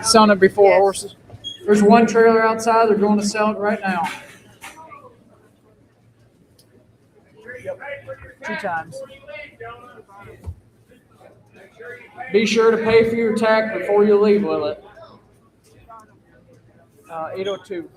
Selling it before Yes. horses. There's one trailer outside. They're going to sell it right now. Yep. 2 times. Be sure to pay for your tack before you leave with it. 802.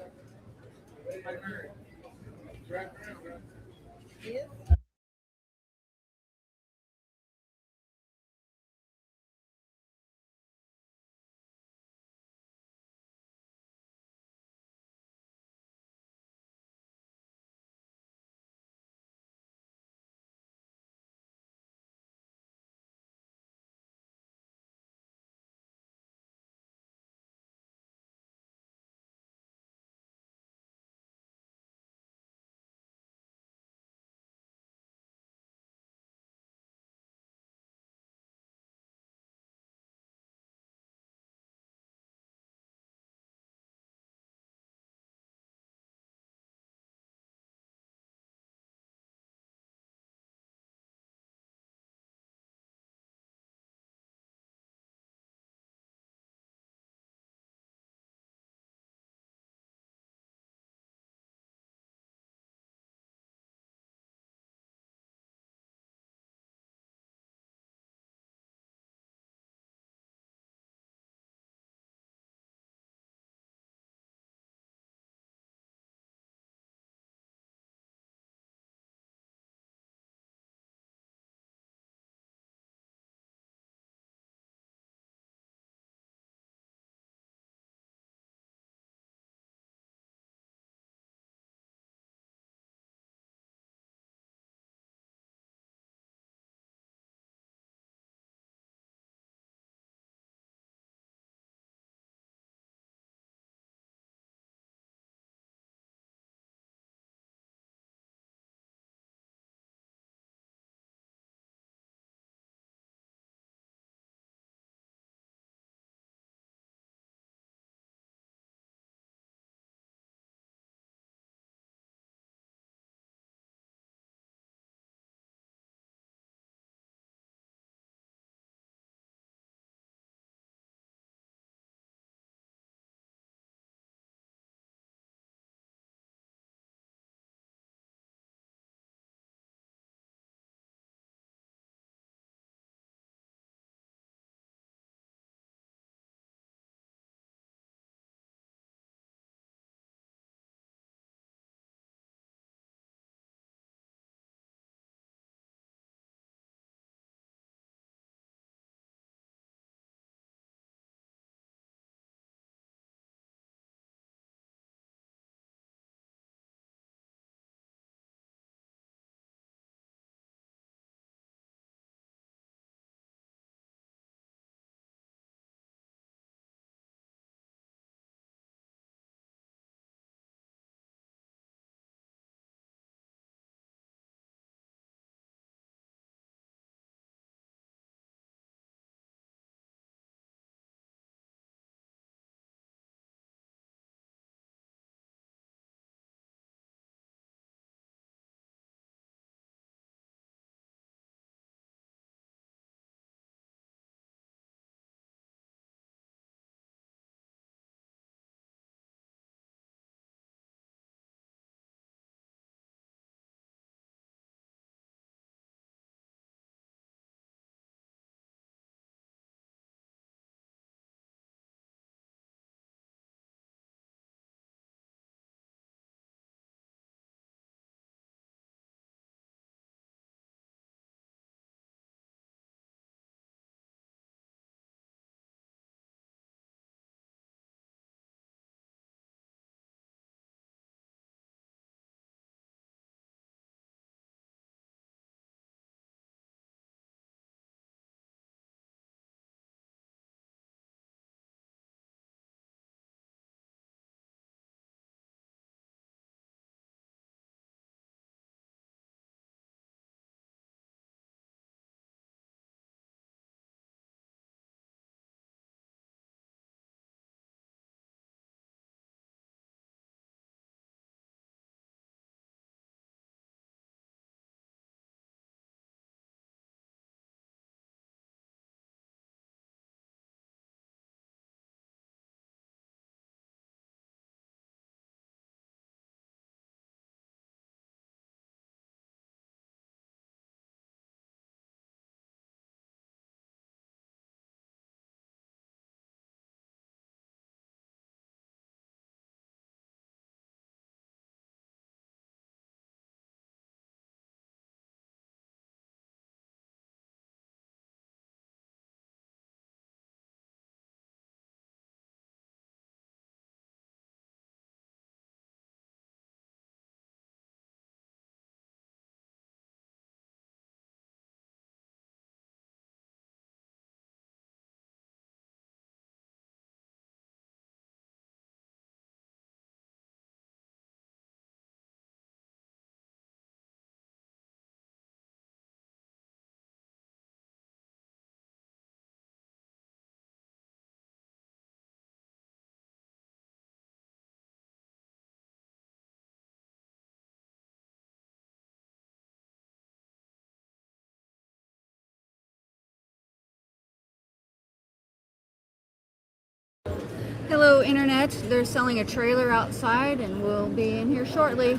Hello, Internet. They're selling a trailer outside, and we'll be in here shortly.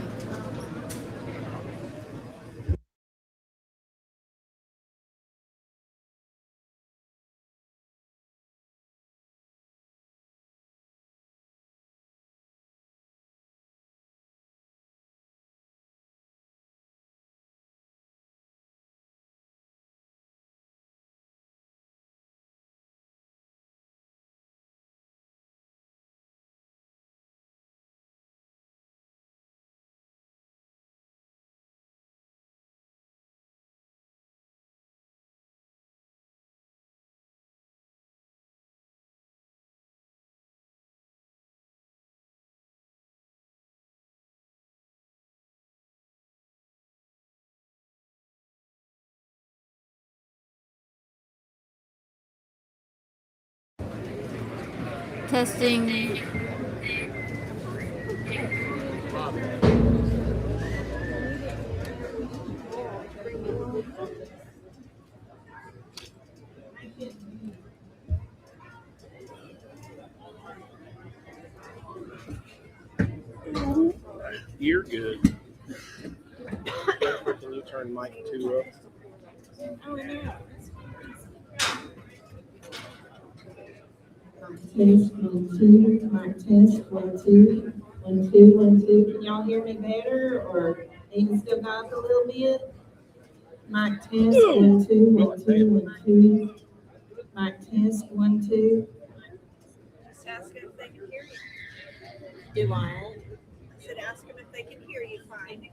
Testing. You're good. Can you turn mic 2 up? Test 1 2, mic test 1 2, 1 2 1 2. Can y'all hear me better, or even still got up a little bit? Mic test 1 2 1 2 1 2. Mic test 1 2. Just ask them if they can hear you. Do I? I said ask them if they can hear you fine.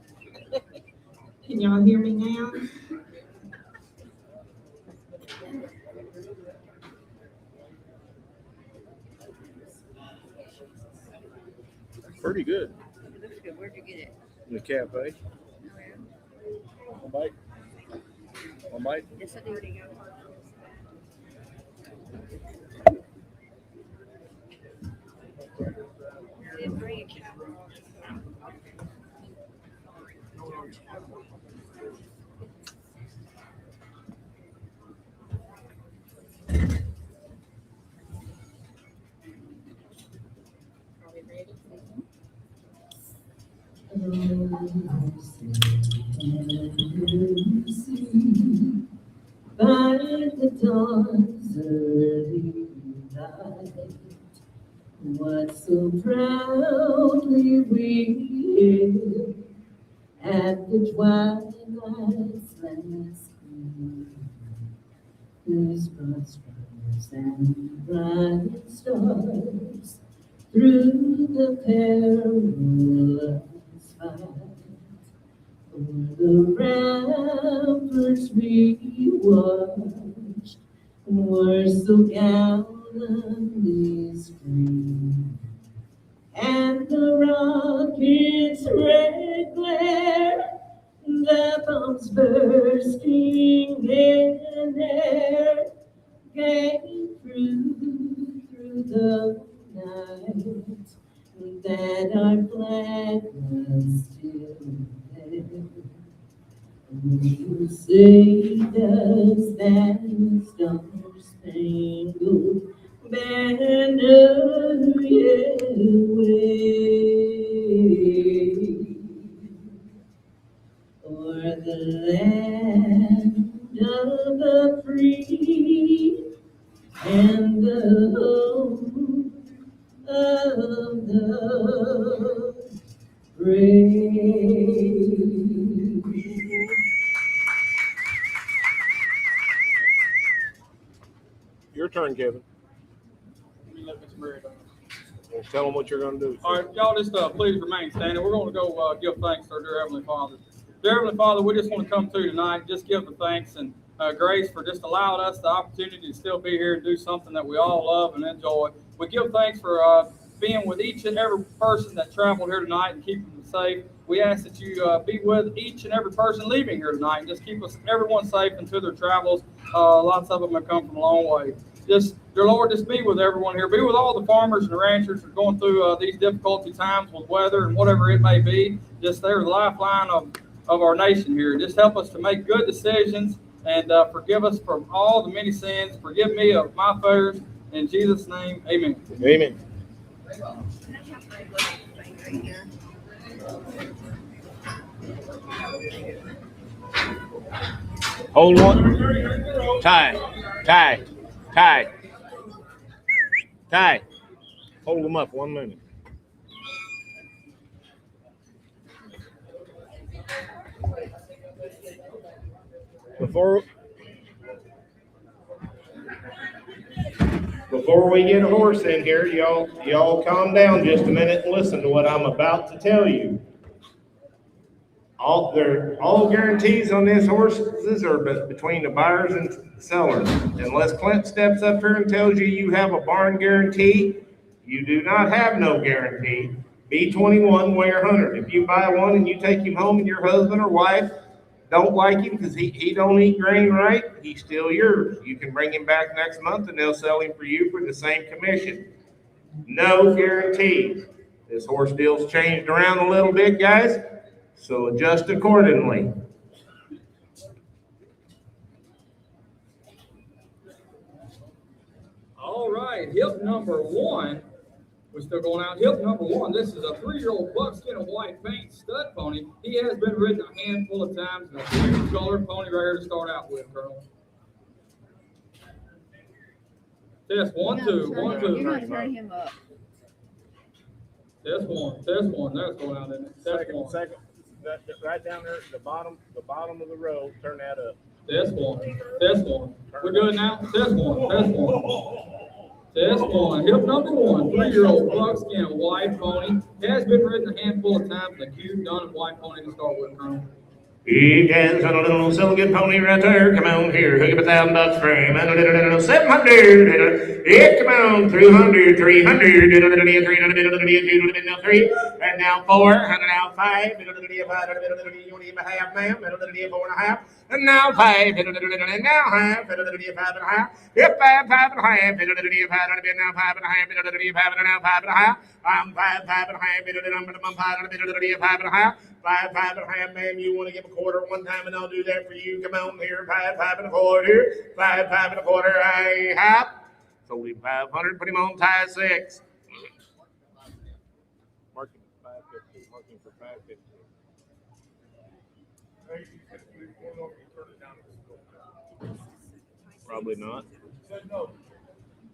Can y'all hear me now? Pretty good. It looks good. Where'd you get it? In the cafe. One bite. One bite. Yes, I do. They didn't bring a camera. By the dawn's early light, what so proudly we hailed at the twilight's last gleam, whose broad stripes and bright stars through the perilous fight. O'er the ramparts we watched were so gallantly streamed, and the rocket's red glare, the bombs bursting in air, came through the night, that our flag was still there. You saved us that star-spangled banner yet wave o'er the land of the free and the home of the brave. Your turn, Kevin. Let me let Miss Mary know. Well, tell them what you're going to do. All right, y'all just please remain standing. We're going to go give thanks to our dear Heavenly Father. Dear Heavenly Father, we just want to come to you tonight, just give the thanks and grace for just allowing us the opportunity to still be here and do something that we all love and enjoy. We give thanks for being with each and every person that traveled here tonight and keeping them safe. We ask that you be with each and every person leaving here tonight and just keep everyone safe into their travels. Lots of them have come from a long way. Just, dear Lord, just be with everyone here. Be with all the farmers and the ranchers who are going through these difficulty times with weather and whatever it may be. Just they're the lifeline of our nation here. Just help us to make good decisions and forgive us from all the many sins. Forgive me of my failures. In Jesus' name, amen. Amen. Hold one. Tie. Hold them up 1 minute. Before we get a horse in here, y'all calm down just a minute and listen to what I'm about to tell you. All guarantees on these horses are between the buyers and sellers. Unless Clint steps up here and tells you you have a barn guarantee, you do not have no guarantee. B21, weigh 100. If you buy one and you take him home and your husband or wife don't like him because he don't eat grain right, he's still yours. You can bring him back next month and they'll sell him for you for the same commission. No guarantee. This horse deal's changed around a little bit, guys, so adjust accordingly. All right, hip number one. We're still going out. Hip number one. This is a 3-year-old buckskin and white paint stud pony. He has been ridden a handful of times. And a huge colored pony right here to start out with, Colonel. Test 1, 2, 1, 2. You're gonna turn him up. Test one. That's going out in it. Test one. Second. That right down there, the bottom of the row. Turn that up. Test one. We're good now. Test one. Hip number one. 3-year-old buckskin white pony. Has been ridden a handful of times. A cute dun and white pony to start with, Colonel. He has a little silken pony right there. Come on here, hook up $1,000 for him. And a little 700. Yeah, come on, 300, 300. 3, and now 4, and now 5. You want to give a half, ma'am? 4.5. And now 5, and now half, 5.5. If 5.5. Now 5.5, now 5.5. I'm 5.5. 5.5, ma'am. You want to give a quarter one time, and I'll do that for you. Come on here, 5.25. 5.25. I have. Sold him 500. Put him on tie 6. Marking 550. Marking for 550. Probably not.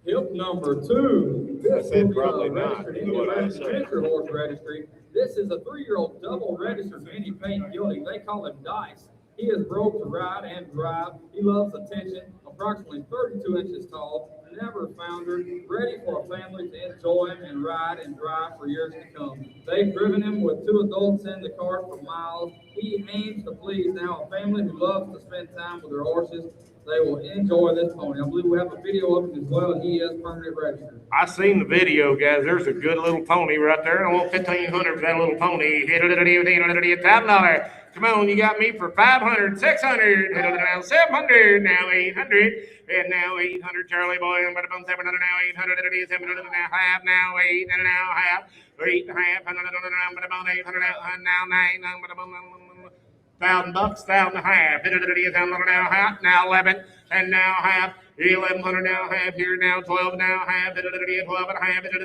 Hip number 2. I said probably not. What I said. Horse registry. This is a 3-year-old double registered mini paint gelding. They call him Dice. He is broke to ride and drive. He loves attention. Approximately 32 inches tall. Never foundered. Ready for a family to enjoy him and ride and drive for years to come. They've driven him with 2 adults in the cart for miles. He aims to please now a family who loves to spend time with their horses. They will enjoy this pony. I believe we have a video of him as well, and he is permanent registered. I seen the video, guys. There's a good little pony right there. I want $1,500 for that little pony. $1,000. Come on, you got me for 500, 600, now 700, now 800, and now 800. Charlie boy, I'm about 700 now 800. It is 700 and a half now 8 and now half 8 and a half. I'm about 800 now 9. $1,000, $1,500. It is now half, now 11, and now half. 1,100 now half here now 12 now half. 12 and a half. 12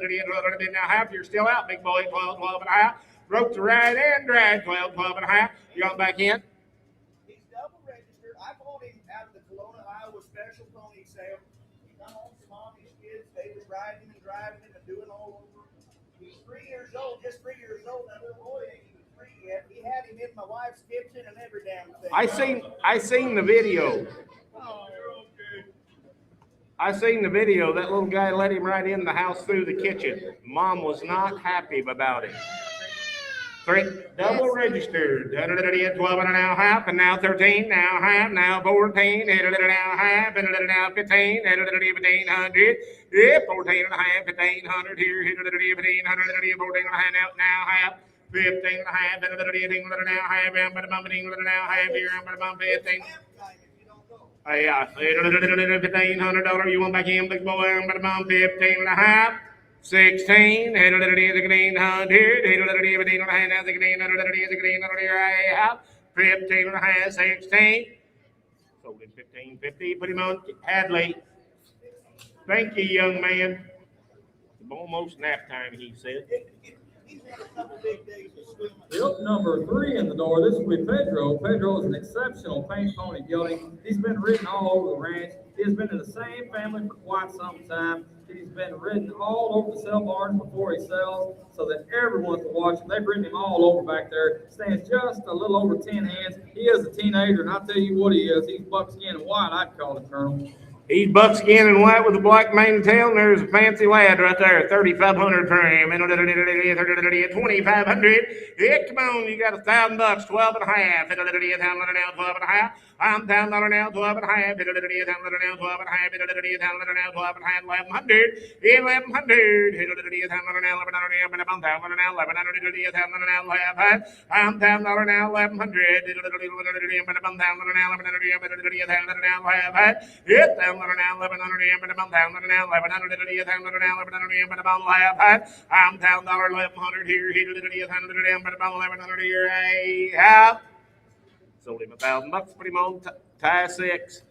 now half. You're still out, big boy. 12 and a half. Broke to ride and drag. 12 and a half. You got back in? He's double registered. I bought him out of the Kelowna, Iowa special pony sale. He come home from all his kids. They was riding him and driving him and doing all over. He's 3 years old, just 3 years old. That little boy ain't even 3 yet. He had him in my wife's kitchen and every damn thing. I seen the video. I seen the video. That little guy let him right in the house through the kitchen. Mom was not happy about it. 3, double registered. 12 and now half, and now 13, now half, now 14, now half, and now 15, 1,500. Yeah, 14 and a half, 1,500 here, 1,500, 14 and a half, now half, 15 and a half, and now half, and now half here, 15. Yeah, $1,500. You want back in, big boy? 15 and a half. 16, 15 and a half, 16. Sold him 15.50. Put him on Hadley. Thank you, young man. almost nap time, he said. He's had a couple big days of swimming. Yep, number 3 in the door. This will be Pedro. Pedro is an exceptional paint pony gelding. He's been ridden all over the ranch. He has been in the same family for quite some time. He's been ridden all over the sale barns before he sells, so that everyone can watch him. They've ridden him all over back there. Stands just a little over 10 hands. He is a teenager, and I'll tell you what he is. He's buckskin and white, I'd call him, Colonel. He's buckskin and white with a black mane and tail, and there's a fancy lad right there, 3,500 for him, 2,500. Yeah, come on, you got $1,000, 12 and a half, $12 and a half. I'm $1,000 now, 12 and a half, $12 and a half, $12 and a half, 1,100, 1,100, I'm $1,000 now, 1,100, I'm $1,100 here, $1,100 here, hey, how? Sold him $1,000, put him on tie 6.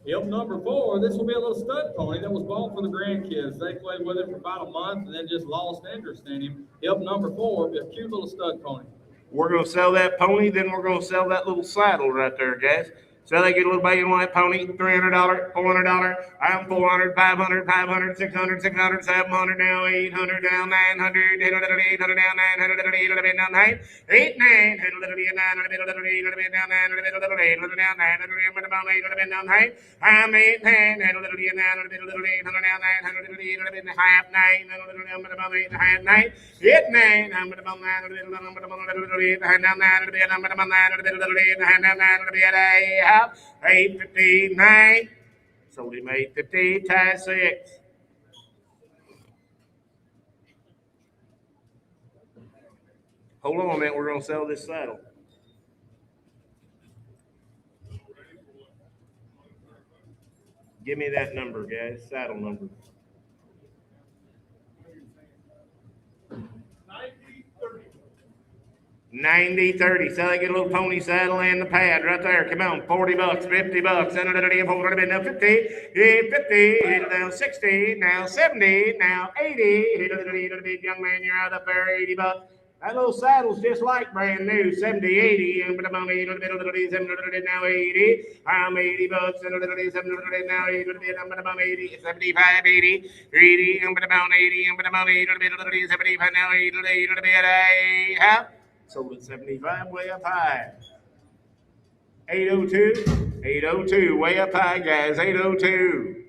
Yep, number 4, this will be a little stud pony that was bought for the grandkids. They played with him for about a month and then just lost interest in him. Yep, number 4 will be a cute little stud pony. We're going to sell that pony, then we're going to sell that little saddle right there, guys. So they get a little baby and white pony, $300, $400. I'm 400, 500, 500, 600, 600, 700, now 800, down 900, 800, down 900, 800, down 9, 8, 9, 800, down 900, down 900, down 9, I'm 8, 9, 800, down 900, half 9, 8, 9, 8, 9, I'm down 900, 859. Sold him 850, tie 6. Hold on a minute, we're going to sell this saddle. Give me that number, guys, saddle number. 90-30. So they get a little pony saddle and the pad right there. Come on, $40, $50, 50, 50, hit it down 60, now 70, now 80. Hit it, young man, you're out up there, $80. That little saddle's just like brand new, 70, 80, and now 80. I'm $80, now 80, 75, 80, 80, and about 80, and about 80, 75, now 80, half. Sold at 75, way up high. 802, 802, way up high, guys, 802.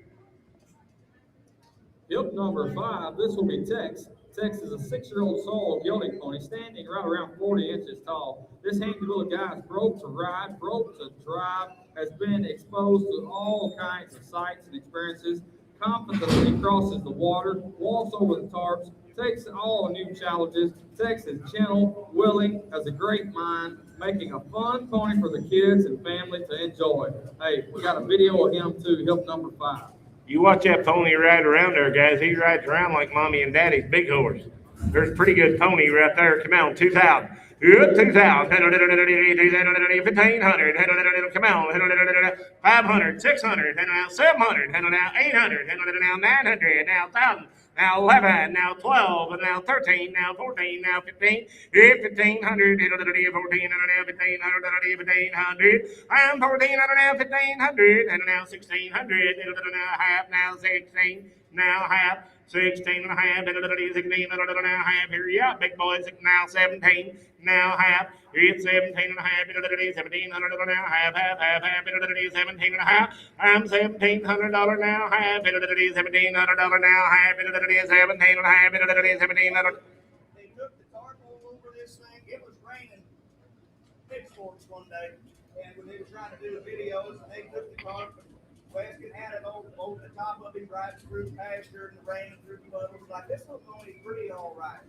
Yep, number 5, this will be Tex. Tex is a 6-year-old solo gelding pony standing right around 40 inches tall. This handy little guy is broke to ride, broke to drive, has been exposed to all kinds of sights and experiences, confidently crosses the water, walks over the tarps, takes all new challenges. Tex is gentle, willing, has a great mind, making a fun pony for the kids and family to enjoy. Hey, we got a video of him too, hip number 5. You watch that pony ride around there, guys. He rides around like mommy and daddy's big horse. There's a pretty good pony right there. Come on, 2,000. 2,000. 1,500. Come on. 500, 600, 700, 800, 900, now 1,000. Now 11, now 12, now 13, now 14, now 15, 1,500, 1,400, 1,500, I'm 1,400, now 1,500, and now 1,600, now half, now 16, now half, 16 and a half, 16 and a half, here you are, big boys, now 17, now half, it's 17 and a half, 1,700 now, half, 17 and a half, I'm $1,700 now, half, $1,700 now, half, 17 and a half, 1,700. They took the tarpaulin over this thing. It was raining pitchforks one day, and when they were trying to do the videos, and they took the tarp, Weston had it over the top of him, right through pasture and the rain and through the puddles. Like, this looks only pretty all right.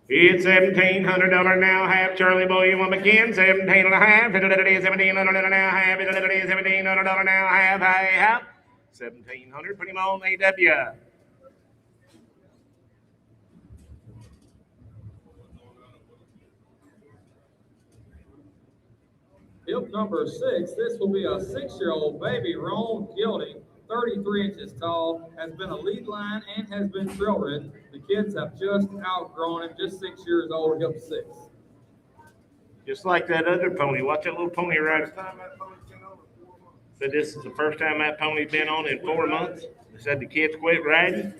It's $1,700 now, half. Charlie Boy, you want again? 17 and a half. $1,700 now, half. $1,700 now, half. Half. 1,700. Put him on AW. Hip number 6, this will be a 6-year-old baby roan gelding, 33 inches tall, has been a lead line and has been trail ridden. The kids have just outgrown him, just 6 years old, hip 6. Just like that other pony. Watch that little pony ride. Said this is the first time that pony's been on in 4 months. Said the kids quit riding.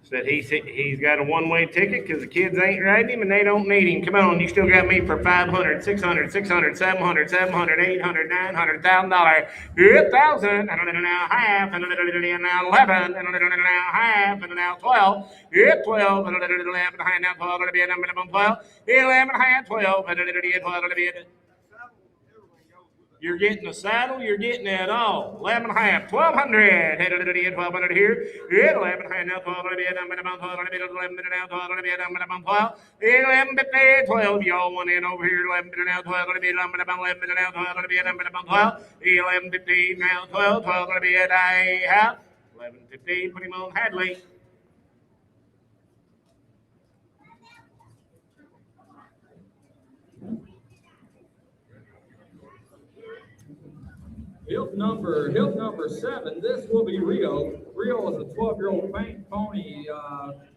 Said he's got a one-way ticket because the kids ain't riding him and they don't need him. Come on, you still got me for $500, $600, $600, $700, $700, $800, $900, $1,000, $1,000, and now half, and now 11, and now half, and now 12, 12, and 11, now 12, and 12, 11, half, 12, and 12. You're getting the saddle, you're getting it all. 11 and a half, 1,200. 1,200 here. 11 and a half, now 1,200. 11, 12. 11, y'all want in over here. 11, now 12, 11, now 12, 11, 15, now 12, 12, I have. 11, 15, put him on Hadley. Hip number 7, this will be Rio. Rio is a 12-year-old pony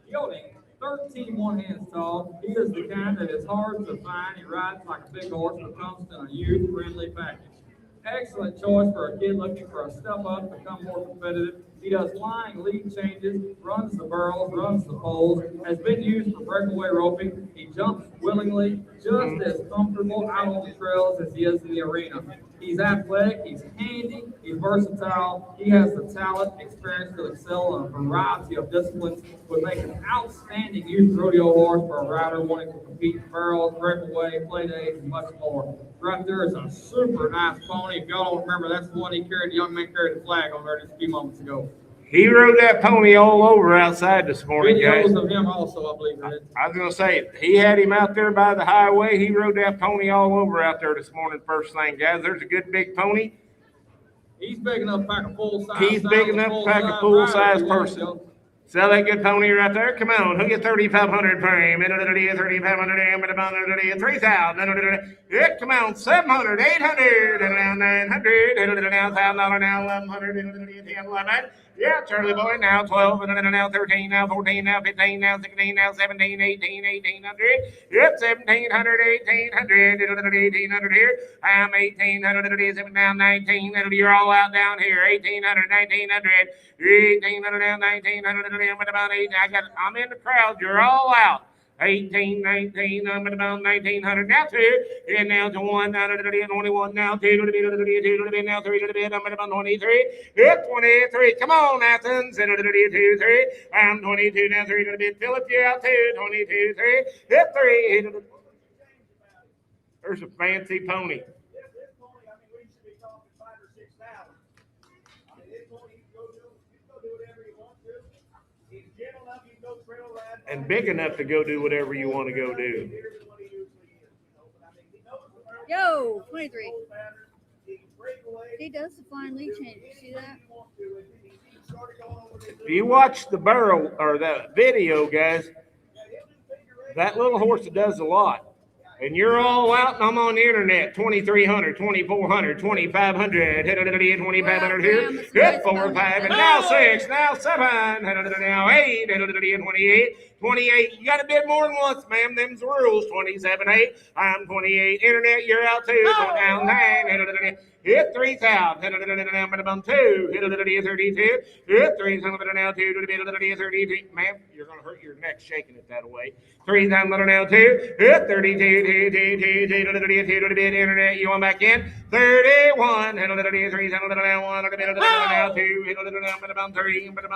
gelding, 13 one-hands tall. He is the kind that is hard to find. He rides like a big horse, but comes in a youth-friendly package. Excellent choice for a kid looking for a step up, become more competitive. He does flying lead changes, runs the burls, runs the poles, has been used for breakaway roping. He jumps willingly, just as comfortable out on the trails as he is in the arena. He's athletic, he's handy, he's versatile. He has the talent, experience to excel in a variety of disciplines, would make an outstanding youth rodeo horse for a rider wanting to compete in barrels, breakaway, play days, and much more. Right there is a super nice pony. If y'all don't remember, that's the one he carried, the young man carried the flag on there just a few moments ago. He rode that pony all over outside this morning, guys. Videos of him also, I believe. I was going to say, he had him out there by the highway. He rode that pony all over out there this morning, first thing, guys. There's a good big pony. He's big enough to pack a full-size. He's big enough to pack a full-size person. Sell that good pony right there. Come on, who get 3,500 for him? 3,500, 3,000. Yeah, come on, 700, 800, and now 900, and now $1,000, now 1,100, 11. Yeah, Charlie boy, now 12, and now 13, now 14, now 15, now 16, now 17, 18, 1,800. Yep, 1,700, 1,800, 1,800 here. I'm 1,800, now 19, you're all out down here. 1,800, 1,900, 1,800, now 1,900, I'm in the crowd, you're all out. 18, 19, I'm at about 1,900, now 2, and now to 1, now to 21, now 2, now 3, I'm at about 23, hit 23, come on, Athens, and 2, 3, I'm 22, now 3, Philip, you're out 2, 22, 3, hit 3, there's a fancy pony. This pony, I mean, we should be talking 5,000 or 6,000. I mean, this pony, you can go do whatever you want to. He's gentle enough, you can go trail ride. And big enough to go do whatever you want to go do. Yo, 23. He does the flying lead change. You see that? If you watch the barrel or the video, guys, that little horse does a lot. And you're all out, and I'm on the internet. 2,300, 2,400, 2,500, 2,500 here. Good 4, 5, and now 6, now 7, now 8, 28, 28. You got to bid more than once, ma'am. Them's the rules. 27, 8. I'm 28. Internet, you're out too. Down 9. Hit 3,000. 2. Hit 32. Hit 3,000 now 2. 33. Ma'am, you're going to hurt your neck shaking it that way. 3,000 now 2. Hit 32. Internet, you want back in? 31. Hit 3,000 now 1. Now 2. Hit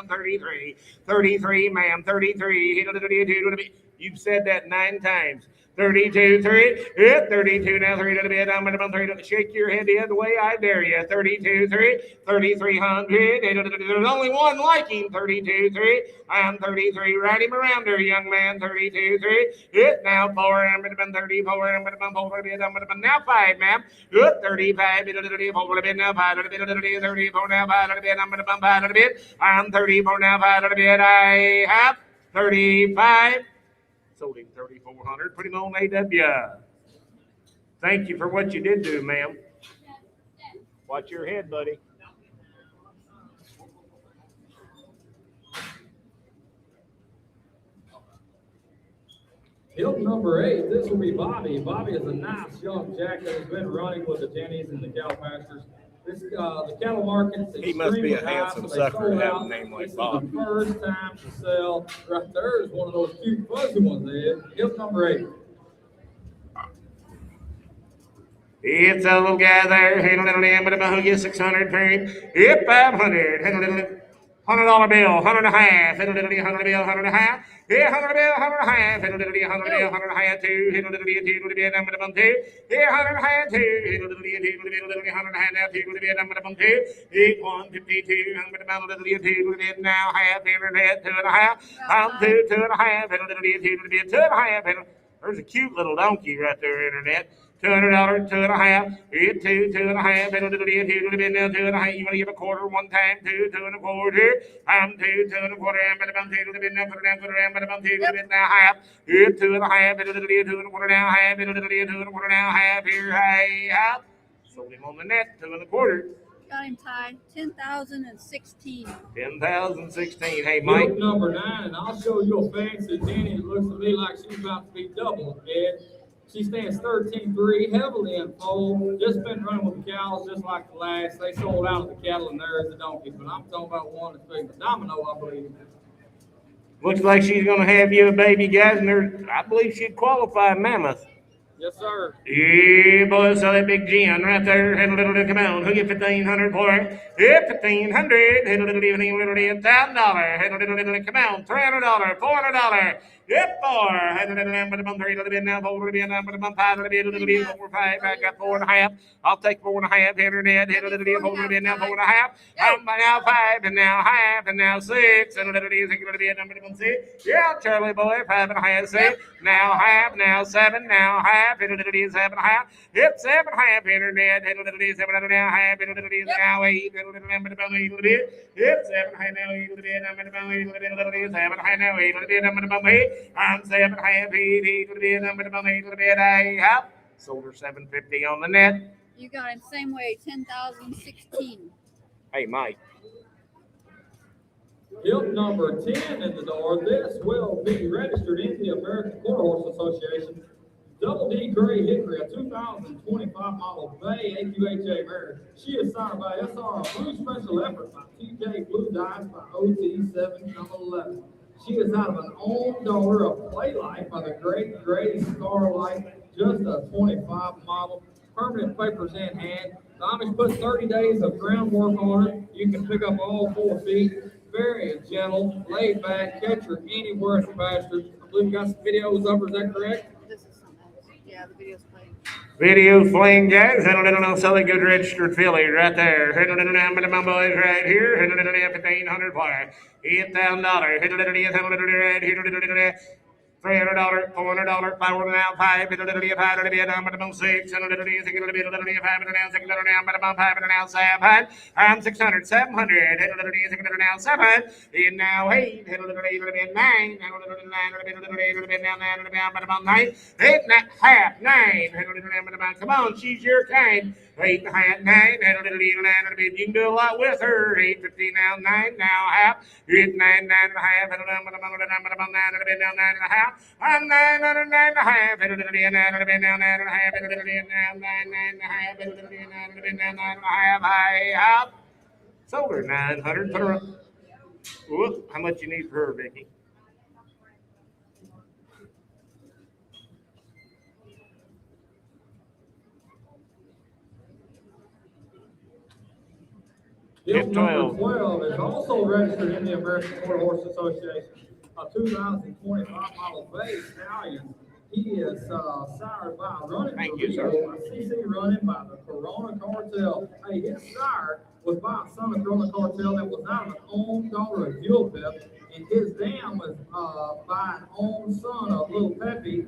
33. 33, ma'am. 33. Hit you've said that 9 times. 32, 3, hit 32, now 3 to the bid, I'm going to shake your head the other way, I dare you. 32, 3, 3,300, there's only one like him. 32, 3, I'm 33, ride him around there, young man. 32, 3, hit now 4, I'm going to be 34, I'm going to be 4 to bid, I'm going to be now 5, ma'am. Hit 35, 4 to bid, now 5 to bid, 34, now 5 to bid, I'm going to be 5 to bid, I'm 34, now 5 to bid, I have 35. Sold him 3,400. Put him on AW. Thank you for what you did do, ma'am. Watch your head, buddy. Hill number 8, this will be Bobby. Bobby is a nice young jack that has been running with the Jennies and the cow pastures. This, the cattle market's He must be a extremely high, handsome so they sucker sold to have a out. name like This is Bob. the first time to sell. Right there is one of those cute fuzzy ones there. Hill number 8. It's a little guy there, hit a little end, but about who gets 600 for him. Hit 500, hit a little $100 bill, 100 and a half, hit a little 100 bill, 100 and a half. Hit 100 bill, 100 and a half, hit a little 100 bill, 100 and a half, two, hit a little bit, two, little bit, number of them two. Hit 100 and a half, two, hit a little bit, two, little bit, 100 and a half, now two, little bit, number of them two. Hit 152, number of them, little bit, two, little bit, now half, hit a little 2 and a half. Two, 2 and a half, hit a little bit, two, little bit, 2 and a half. There's a cute little donkey right there, internet. $200, 2 and a half, hit 2, 2 and a half, hit a little bit, 2 little bit, now 2 and a half. You want to give a quarter one time, 2, 2 and a quarter. 2, 2 and a quarter, but about 2 little bit, now put it down, put it down, but about 2 little bit, now half. Hit 2 and a half, hit a little bit, 2 and a quarter, now half, hit a little bit, 2 and a quarter, now half. Here, half. Sold him on the net, 2 and a quarter. Got him tied. 10,016. 10,016. Hey, Mike. Hill number 9, and I'll show you a fancy Jenny. It looks to me like she's about to be double again. She stands 13-3, heavily in foal. Just been running with the cows just like the last. They sold out of the cattle and there's the donkeys. But I'm talking about one that's big. The Domino, I believe. Looks like she's going to have you a baby, guys, and I believe she'd qualify Mammoth. Yes, sir. Yeah, boys, so that big gin right there, hit a little bit, come on, who get 1,500 for it? Hit 1,500, hit a little bit, $1,000, hit a little, come on, $300, $400, hit 4, hit a little bit, 3 little bit, now 4 little bit, now 5 little bit, over 5, I got 4.5, I'll take 4.5, internet, hit a little bit, 4 little bit, now 4.5, I'm now 5, and now half, and now 6, and a little bit, 6 little bit, number 6, yeah, Charlie boy, 5.5, 6, now half, now 7, now half. Hit a little bit, 7.5. Hit 7.5. Internet. Hit a little bit, 7.5. Hit a little bit, now 8. Hit a little bit. Hit 7.5. Now 8. A little bit. Number 7.5. Now 8. A little bit. Number 8. I'm 7.5. 8. A little bit. Number 8. A little bit. I have sold her 750 on the net. You got him same way. 10,016. Hey, Mike. Hill number 10 in the door. This will be registered in the American Quarter Horse Association. Double D Gray Hickory, a 2025 model Bay AQHA mare. She is signed by SR Blue Special Effort by TJ Blue Dice by OT7 number 11. She is out of an own daughter of Playlight by the great Grady Starlight, just a 25 model. Permanent papers in hand. The Amish put 30 days of groundwork on her. You can pick up all 4 feet. Very gentle, laid back, catch her anywhere in the pasture. I believe you got some videos of her, is that correct? This is something else. Yeah, the video's playing. Video playing, guys. Hit a little Southern good registered fillies right there. Hit a little number of my boys right here. Hit a little 1,500 for it. $8,000. Hit a little right. Hit a little $300, $400, $500 now, 5, hit a little bit, 5 little bit, number 6, and a little bit, 6 little bit, 5 now, 6 little now, 5 now, 7, I'm 600, 700, hit a little bit, 6 little now, 7, and now 8, hit a little bit, 9, and a little bit, 9, a little bit, now, 9, but about 9, 8 and a half, 9, hit a little bit, come on, she's your kind, 8 and a half, 9, and a little bit, you can do a lot with her, 8.50 now, 9 now, half, 8, 9, 9 and a half, and a number, 9 a bit, now, 9 and a half. I'm 9 and a half, and a little bit, 9 and a bit, now 9 and a half, and a little bit, now 9 and a half, and a little bit, 9 and a bit, now 9 and a half. I have sold her 900. Put her up. Whoop, how much you need for her, Vicky? Hill number 12 is also registered in the American Quarter Horse Association. A 2025 model Bay Stallion. He is sired by a running CC running by the Corona Cartel. Hey, his sire was by a son of Corona Cartel that was out of an own daughter of Jewel Pep, and his dam was by an own son of Little Peppy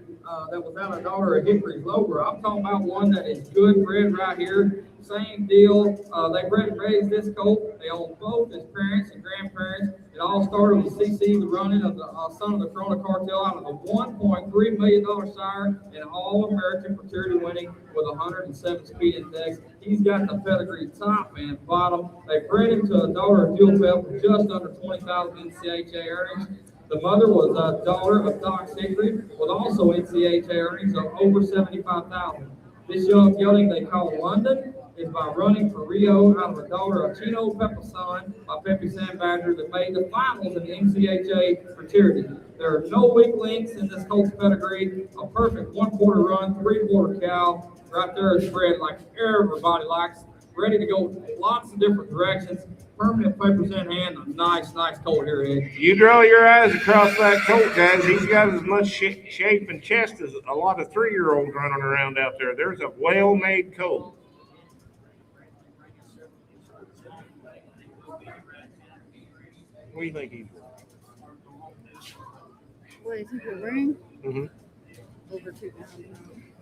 that was out of a daughter of Hickory's Lover. I'm talking about one that is good bred right here. Same deal. They bred and raised this colt. They own both his parents and grandparents. It all started with CC, the running of the son of the Corona cartel out of the $1.3 million sire and All-American fraternity winning with 107 speed index. He's got the pedigree top and bottom. They bred him to a daughter of Jewel Bell with just under 20,000 NCHA earnings. The mother was a daughter of Doc Hickory with also NCHA earnings of over 75,000. This young gelding they call London is by running for Rio out of a daughter of Chino Pepason by Pepe San Badger that made the finals in the NCHA fraternity. There are no weak links in this colt's pedigree. A perfect 1/4 run, 3/4 cow. Right there is bred like everybody likes. Ready to go lots of different directions. Permanent papers in hand. A nice colt here, Ed. You draw your eyes across that colt, guys. He's got as much shape and chest as a lot of 3-year-olds running around out there. There's a well-made colt. What do you think he's worth? What do you think will bring? Mm-hmm. Over 2,000.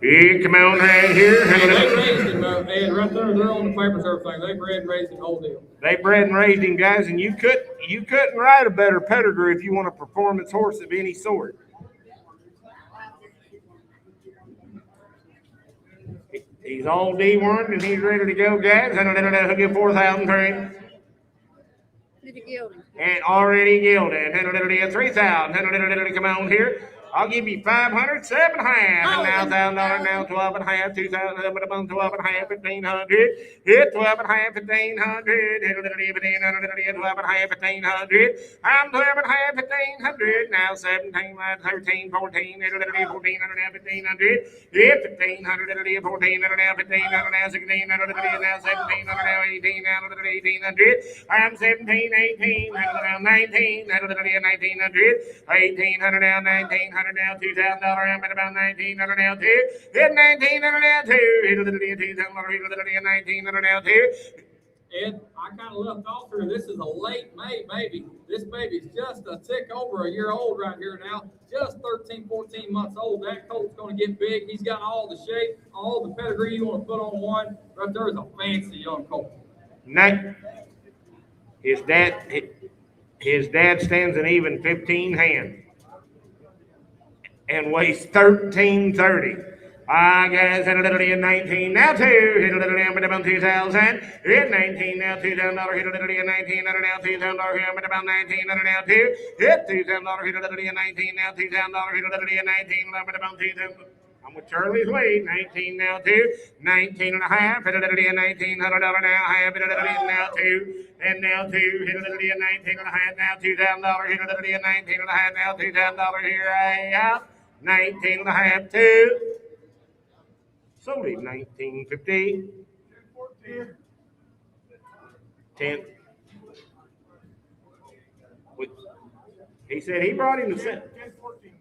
Yeah, come on right here. Hey, they raised him, Ed, right there. They're on the papers, everything. They bred and raised him, whole deal. They bred and raised him, guys, and you couldn't ride a better pedigree if you want a performance horse of any sort. He's all D1 and he's ready to go, guys. He'll get 4,000 for him. Did you gild him? And already gilded. 3,000. Come on here. I'll give you 500, 7 half, and now $1,000, now 12 and a half, 2,000, 12 and a half, 1,500, hit 12 and a half, 1,500, hit 12 and a half, 1,500, I'm 12 and a half, 1,500, now 17, 13, 14, hit 14, 1,500, hit 1,500, 14, now 1,500, now 16, now 17, now 18, now 1,800, I'm 17, 18, now 19, now 1,900, 1,800, now 1,900. Now $2,000, I'm at about 1,900 now too. Hit 1,900 now too. Hit $2,000, hit 1,900 now too. Ed, I kind of left off here. This is a late May baby. This baby's just a tick over a year old right here now. Just 13, 14 months old. That colt's going to get big. He's got all the shape, all the pedigree you want to put on one. Right there is a fancy young colt. Now, his dad stands an even 15 hand. And weighs 1330. Guys, hit a little in 19 now too. Hit a little in about 2,000. Hit 19 now, $2,000. Hit a little in 1900 now, $2,000. Hit about 1,900 now too. Hit $2,000. Hit a little in 19 now, $2,000. Hit a little in 19. About 2,000. I'm with Charlie's weight. 19 now too. 19 and a half. Hit a little in $1,900 now. Half. Hit a little in now too. And now two. Hit a little in 19 and a half now. $2,000. Hit a little in 19 and a half now. $2,000 here. I have. 19 and a half, 2. Sold him 1950. 10. He said he brought him to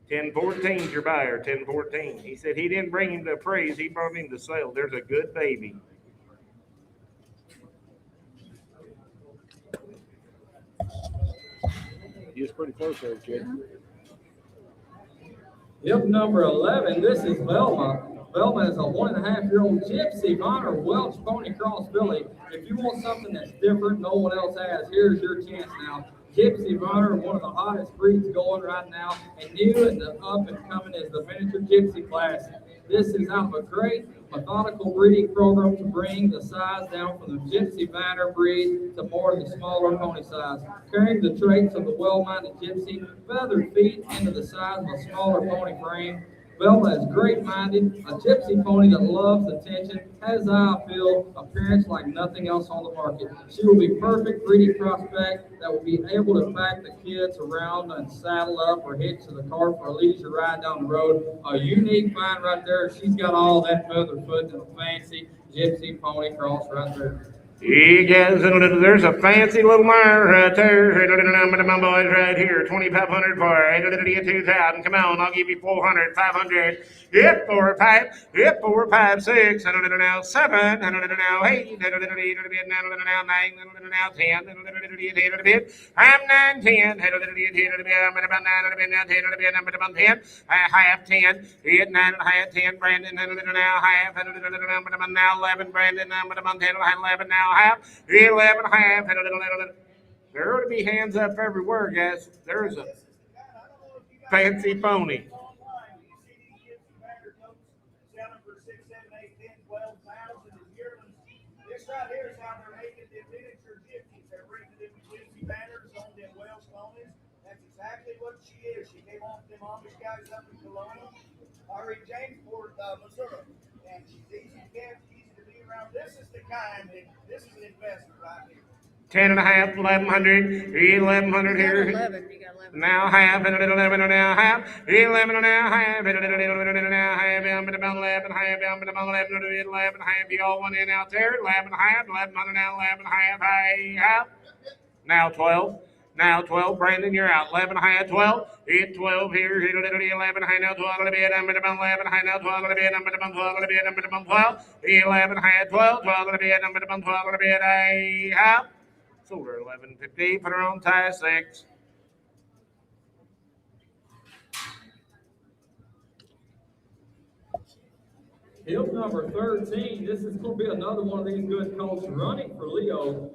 1014 is your buyer, 1014. He said he didn't bring him to appraise, he brought him to sell. There's a good baby. He was pretty close there, kid. Yep, number 11. This is Velma. Velma is a 1.5-year-old Gypsy Bonner Welch Pony Cross filly. If you want something that's different, no one else has, here's your chance now. Gypsy Bonner, one of the hottest breeds going right now, and new and the up and coming is the miniature Gypsy class. This is out of a great methodical breeding program to bring the size down from the Gypsy Banner breed to more of the smaller pony size, carrying the traits of the well-minded Gypsy, feathered feet into the size of a smaller pony frame. Velma is great-minded, a Gypsy pony that loves attention, has eye appeal, appearance like nothing else on the market. She will be perfect breeding prospect that will be able to pack the kids around and saddle up or hitch to the car for a leisure ride down the road. A unique find right there. She's got all that feather foot and a fancy Gypsy pony cross right there. You guys, there's a fancy little mare right there. My boys right here, 2,500 for it. 2,000. Come on, I'll give you 400, 500. Hit 4, 5. Hit 4, 5, 6. Now 7. Now 8. Now 9. Now 10. I'm 9, 10. I'm about 9. Now 10. I'm about 10. Half 10. Hit 9 and a half. 10. Brandon. Now half. Now 11. Brandon. I'm about 10. 11 now. Half, 11 half, there to be hands up everywhere, guys. There's a This is the kind, I don't know if you guys. fancy pony. Online, you see these gypsy batter goats selling for 6, 7, 8, 10, 12,000 as yearlings. This right here is how they're making them miniature gypsies. They're bringing them gypsy banners on them Welsh ponies. That's exactly what she is. She came off them Amish guys up in Kelowna, or in Jamesport, Missouri. And she's easy to catch, easy to be around. This is the kind that, this is an investment right here. 10 and a half, 1100, 1100 You got here. 11. You got 11. Now half, and a little 11 and now half, 11 and now half, and a little 11 and now half, and about 11 half, and about 11 half, you all went in out there, 11 half, 1100 now, 11 half, hey, half. Now 12. Now 12, Brandon, you're out. 11 high, 12. Hit 12 here. Hit a little 11 high, now 12 a little bit. I'm at 11 high, now 12 a little bit. I'm at 12 a little bit. I'm at 12. 11 high, 12. 12 a little bit. I'm at 12 a little bit. Hey, half. Sold her 11.50. Put her on tie 6. Hill number 13. This is going to be another one of these good colts running for Leo.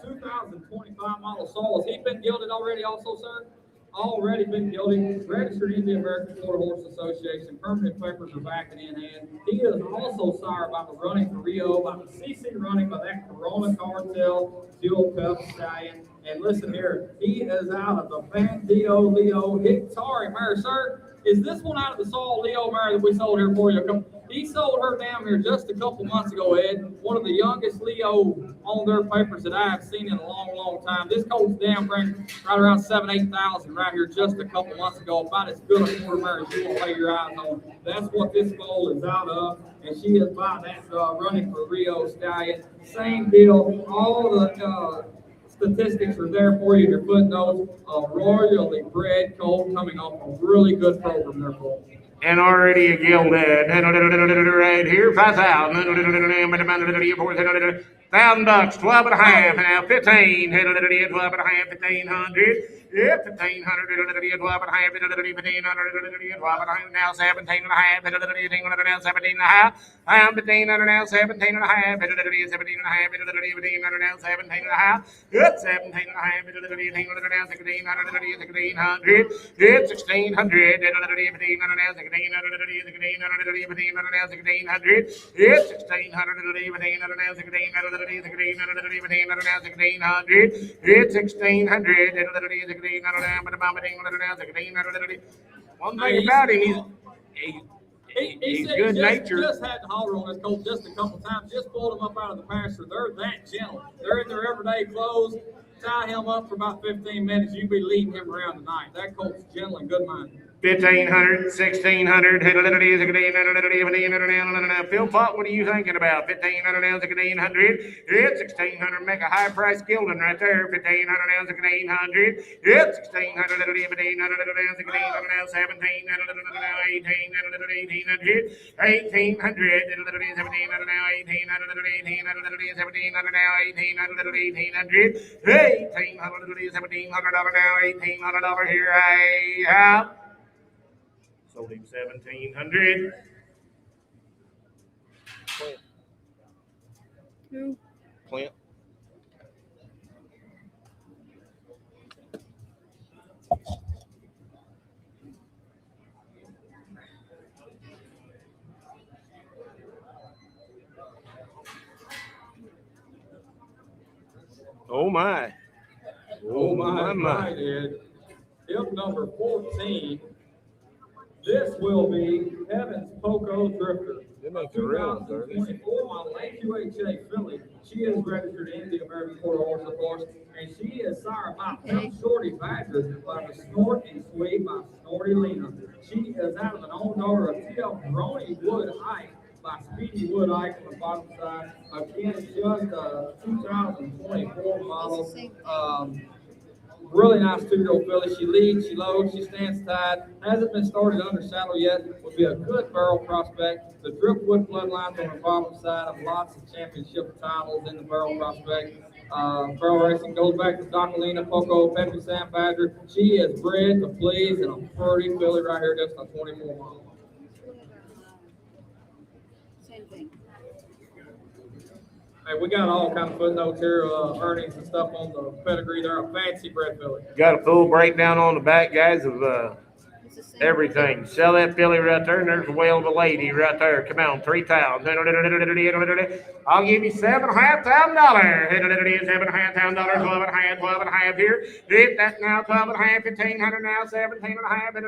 2025 model Sauls. He's been gilded already, also, sir. Already been gilded. Registered in the American Quarter Horse Association. Permanent papers are back and in hand. He is also sire by the running for Rio, by the CC running by that Corona Cartel dual cup stallion. And listen here, he is out of the Bandito Leo Hictari mare, sir. Is this one out of the Saul Leo mare that we sold here for you? He sold her down here just a couple months ago, Ed. One of the youngest Leo on their papers that I have seen in a long, long time. This colt's down right around 7,000, 8,000 right here just a couple months ago. About as good a quarter mare as you will lay your eyes on. That's what this foal is out of. And she is by that running for Rio stallion. Same deal. All the statistics are there for you in your footnotes. A royally bred colt coming off a really good program there for you. And already a gilded. Right here, 5,000. $1,000, 12 and a half, now 15, 12 and a half, 1,500, yeah, 1,500, 12 and a half, 1,500, 12 and a half, now 17 and a half, 17 and a half, I'm 1,500 now, 17 and a half, 17 and a half, 1,500 now, 17 and a half, it's 17 and a half, 1,500 now, 1,600, 1,600, it's 1,600, 1,500 now, 1,600, 1,500 now, 1,600, it's 1,600, 1,500 now, 1,600. It's 1,600. One thing about him, he's good natured. Just had to holler on this colt just a couple times. Just pulled him up out of the pasture. They're that gentle. They're in their everyday clothes. Tie him up for about 15 minutes. You be leading him around tonight. That colt's gentle and good-minded. 1,500, 1,600, Phil Pott, what are you thinking about? 1,500 now, 1,600. It's 1,600. Make a high price gilding right there. 1,500 now, 1,600. It's 1,600, 1,500 now, 1,700 now, 1,800, 1,800, 1,800, 1,700 now, 1,800, 1,800, 1,700 now, 1,800, 1,800, 1,700 now, $1,800 here. I have. Sold him 1,700. Who? Plant. Oh my. Oh my. Ed. Hip number 14. This will be Heaven's Poco Drifter. They make the real ones, don't they? 2024 model AQHA filly. She is registered in the American Quarter Horse, of course, and she is sired by Shorty Badger by the Snort and Sweet by Snorty Lena. She is out of an own daughter of T.L. Brony Wood Ike by Speedy Wood Ike on the bottom side. Again, it's just a 2024 model. Really nice two-year-old filly. She leads, she loads, she stands tied. Hasn't been started under saddle yet. Would be a good barrel prospect. The Driftwood bloodlines on the bottom side of lots of championship titles in the barrel prospect. Barrel racing goes back to Docalina, Poco, Peppy Sam Badger. She is bred to please and a pretty filly right here, just a 24 model. Same thing. Hey, we got all kind of footnotes here, earnings and stuff on the pedigree. They're a fancy bred filly. Got a full breakdown on the back, guys, of It's the same. everything. Sell that filly right there, and there's a whale of a lady right there. Come on, 3,000. I'll give you $7,500. $7,500, 12 here. Hit that now, 12 and a half, 1,500 now, 17 and a half, now,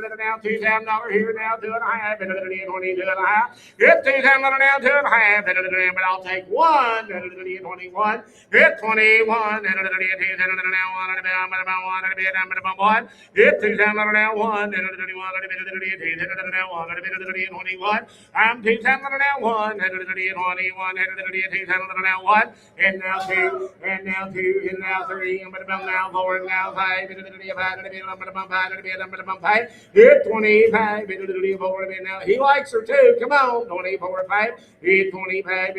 $2,000 here now, 2 and a half, 22 and a half. Hit $2,000 now, 2 and a half, but I'll take 21. Hit 21, hit $2,000 now, 1. I'm 2,000 now, 1. 21, and now 2, and now 2, and now 3, and now 4, and now 5, hit 25, now he likes her too. Come on, 24, 5, hit 25,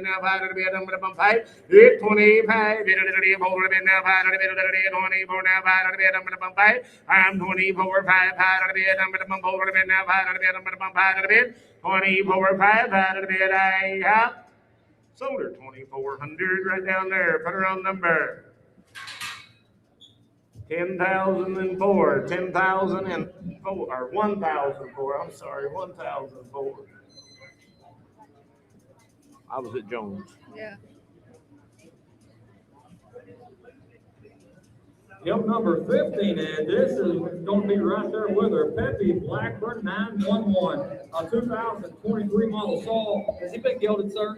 now 5, hit 25, now 5, I'm 24, 5, 24, 5, I have sold her 2,400 right down there. Put her on number 10,004, 10,004, or 1,004. I'm sorry, 1,004. I was at Jones. Yeah. Yep, number 15, and this is going to be right there with her. Peppy Blackburn 911, a 2023 model Saul. Has he been gelded, sir?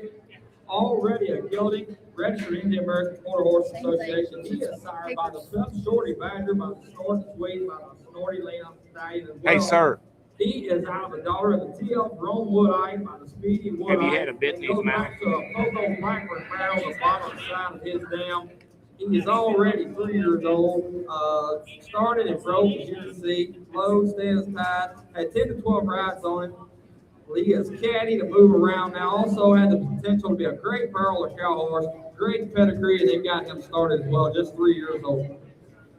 Already a gelding, registered in the American Quarter Horse Association. He is sired by the Sub Shorty Badger, by the Snort Sweet, by the Snorty Leon Stallion as well. Hey, sir. He is out of the daughter of the TL Rome Woodite by the Speedy Woodite. Have you had a bit in his mouth? Photo Blackburn barrel on the bottom side of his dam. He is already 3 years old. Started and broke, as you can see. Low, stands tied. Had 10 to 12 rides on it. He is caddy to move around now. Also had the potential to be a great barrel or cow horse. Great pedigree, and they've got him started as well. Just 3 years old.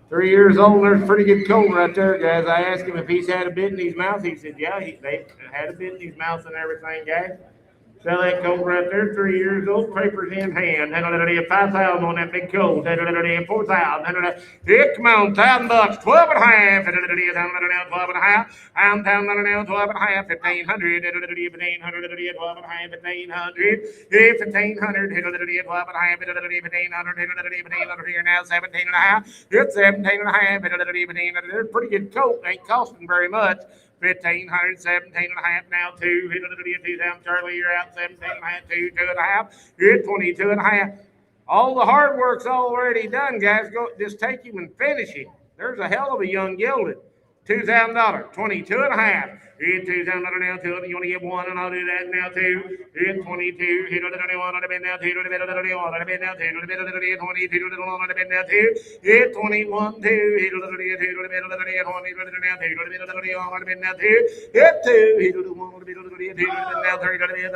3 years old, there's a pretty good colt right there, guys. I asked him if he's had a bit in his mouth. He said, yeah, they had a bit in his mouth and everything, guys. Sell that colt right there, 3 years old, papers in hand. 5,000 on that big colt. 4,000. Here, come on, $1,000, 12 and a half. 12 and a half. I'm $1,000 now, 12 and a half. 1,500. 1,500. 12 and a half. 1,500. 1,500. 12 and a half. 1,500 here now, 17 and a half. It's 17 and a half. They're a pretty good colt. Ain't costing very much. 1,500, 17 and a half now, 2, 2,000, Charlie, you're out, 17 and a half, 2, 2 and a half, hit 22 and a half. All the hard work's already done, guys. Go, just take him and finish him. There's a hell of a young gelded. $2,000, 22 and a half. Hit $2,000 now, 2. You want to get 1, and I'll do that now, 2. Hit 22. Hit 21 on the bed now, 2. On the bed now, 2. On the bed 22 on the bed now, 2. Hit 21, 2. Hit 2 on the bed 20 now, 2. On the bed now, 2. Hit 2. Hit 1 on the bed 2 now, 3 on the bed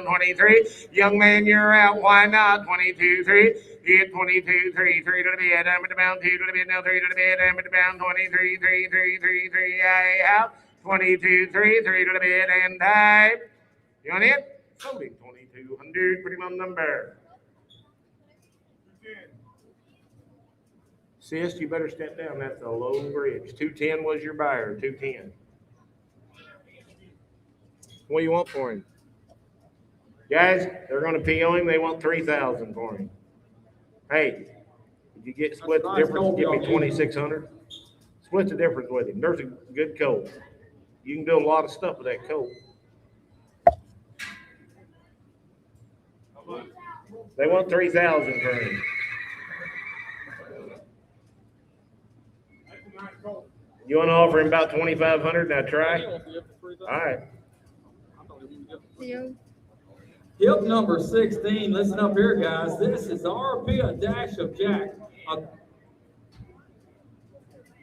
23. Young man, you're out. Why not? 22, 3. Hit 22, 3. 3 to the bed. I'm at the bound 2 to the bed now, 3 to the bed. I'm at the bound 23, 3, 3, 3, 3. I have 22, 3, 3 to the bed and dive. You on it? Sold him 2,200. Put him on number. Sis, you better step down. That's a low bridge. 210 was your buyer. 210. What do you want for him? Guys, they're going to PO him. They want 3,000 for him. Hey, if you get split the difference, give me 2,600. Split the difference with him. There's a good colt. You can do a lot of stuff with that colt. They want 3,000 for him. You want to offer him about 2,500? Now try. All right. Theo. Hip number 16. Listen up here, guys. This is RP, a dash of Jack.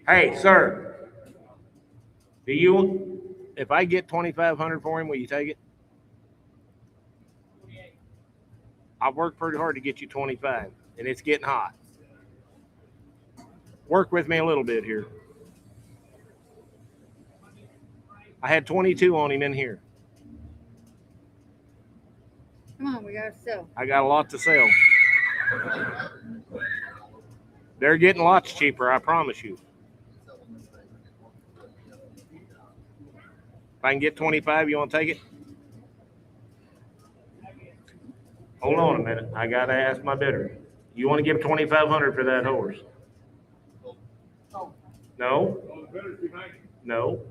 Hey, sir. Do you? If I get 2,500 for him, will you take it? I've worked pretty hard to get you 25, and it's getting hot. Work with me a little bit here. I had 22 on him in here. Come on, we gotta sell. I got a lot to sell. They're getting lots cheaper, I promise you. If I can get 25, you want to take it? Hold on a minute. I got to ask my bidder. You want to give 2,500 for that horse? No? No?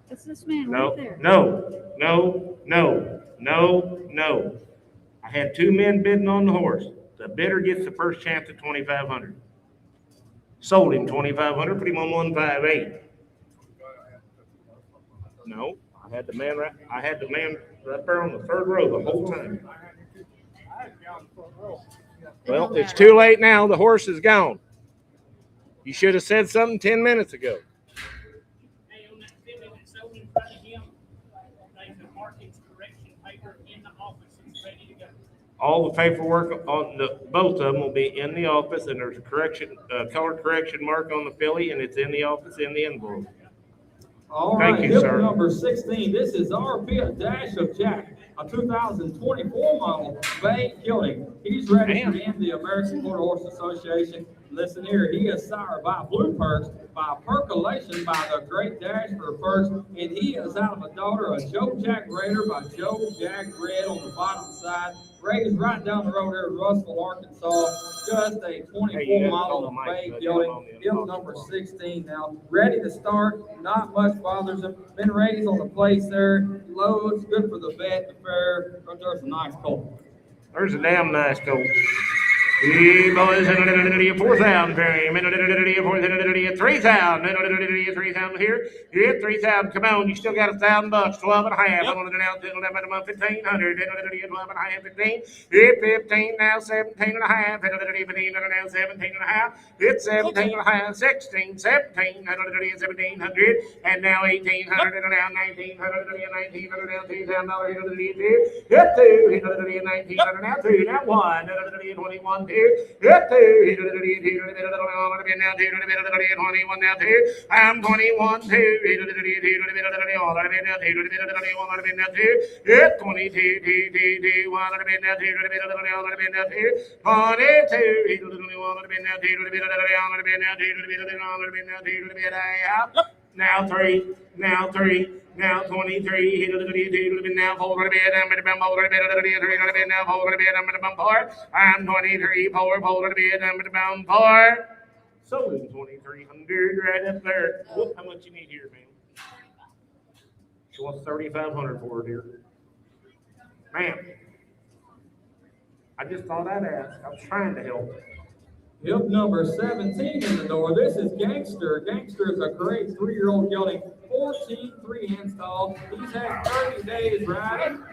That's this man No? right there. No? No? No? No? No? I had two men bidding on the horse. The bidder gets the first chance at 2,500. Sold him 2,500. Put him on 158. No, I had the man right there on the third row the whole time. Well, it's too late now. The horse is gone. You should have said something 10 minutes ago. Hey, on that filling that's sold in front of him, there's a markings correction paper in the office. It's ready to go. All the paperwork on both of them will be in the office, and there's a color correction mark on the filly, and it's in the office in the envelope. All Thank right, you, hip sir. number 16. This is RP Dash of Jack, a 2024 model Bay Killing. He's registered in the American Quarter Horse Association. Listen here, he is sired by Blue Perks, by Percolation, by the Great Dash for First, and he is out of a daughter of Joe Jack Raider by Joe Jack Red on the bottom side. Raised right down the road here in Russell, Arkansas. Just a 24 model Bay Killing. Hip number 16 now. Ready to start. Not much bothers him. Been raised on the place there. Loads, good for the vet, the fair. There's a nice colt. There's a damn nice colt. Hey, boys, 4,000 frame, 3,000, 3,000 here. Yeah, 3,000. Come on, you still got $1,000. 12 and a half. I'm going to now 1,500. 12 and a half, 15. Yeah, 15 now, 17 and a half. 15 now, 17 and a half. It's 17 and a half, 16, 17, 1,700, and now 1,800, and now 1,900, $1,900, now $2,000. Hit two, 1,900, now two, now one, 21. Hit two, now 21, now two. I'm 21, two, hit 22, 1, 22, now three, now 23, now 4, now 4, I'm 23, 4, 4. Sold him 2,300 right up there. Whoop, how much you need here, man? She wants 3,500 for it here. Ma'am, I just thought I'd ask. I was trying to help. Hip number 17 in the door. This is Gangster. Gangster is a great 3-year-old gelding, 14 3-hand stall. He's had 30 days riding.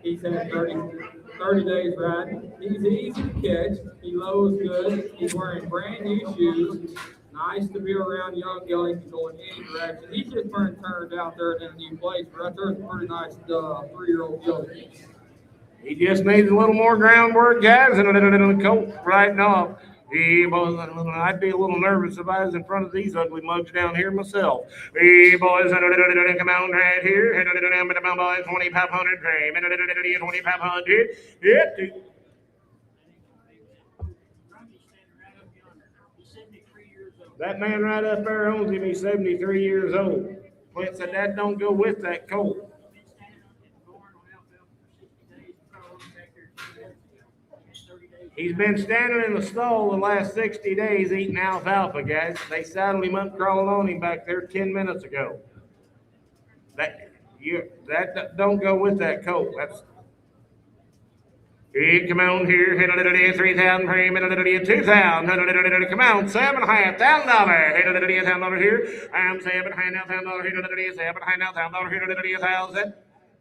He's had 30 days riding. He's easy to catch. He lows good. He's wearing brand new shoes. Nice to be around young geldings and go in any direction. He's just turned out there in a new place, but right there's a pretty nice 3-year-old gelding. He just needs a little more groundwork, guys, and a coat right now. I'd be a little nervous if I was in front of these ugly mugs down here myself. Hey, boys, come on right here. 2,500 frame. 2,500. Yeah. That man right up there owns him. He's 73 years old. Clint said that don't go with that colt. He's been standing in the stall the last 60 days eating alfalfa, guys. They saddled him up crawling on him back there 10 minutes ago. That don't go with that colt. That's hey, come on here, 3,000 frame, 2,000, come on, $7,500, $1,000 here. I'm $7,500, $7,500, $1,000.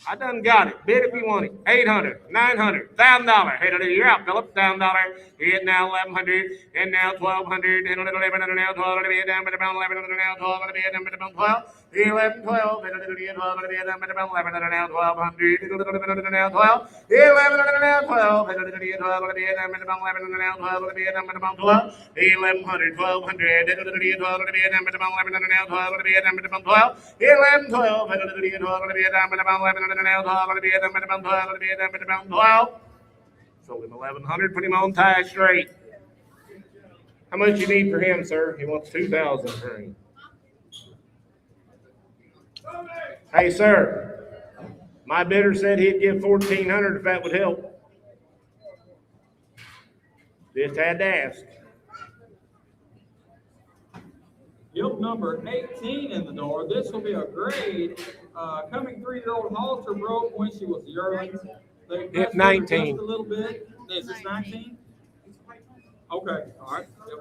I done got it. Bid if you want it. $800, $900, $1,000. You're out, Philip. $1,000. Hit now $1,100, and now $1,200, and now $1,200. Down, but about $1,100, now $1,200, down, but about $12. 11, 12, 12, 11, now 1200, 11, now 12, 11, now 12, 11, now 12, 1100, 1200, 11, 12, sold him 1100, put him on tie straight. How much you need for him, sir? He wants 2,000 for him. Hey, sir, my bidder said he'd give 1,400 if that would help. Just had to ask. Yield number 18 in the door. This will be a grade. Coming 3-year-old halter broke when she was yearling. They Yep, pressed her 19. just a little bit. Is this 19? Okay, all right. Yep.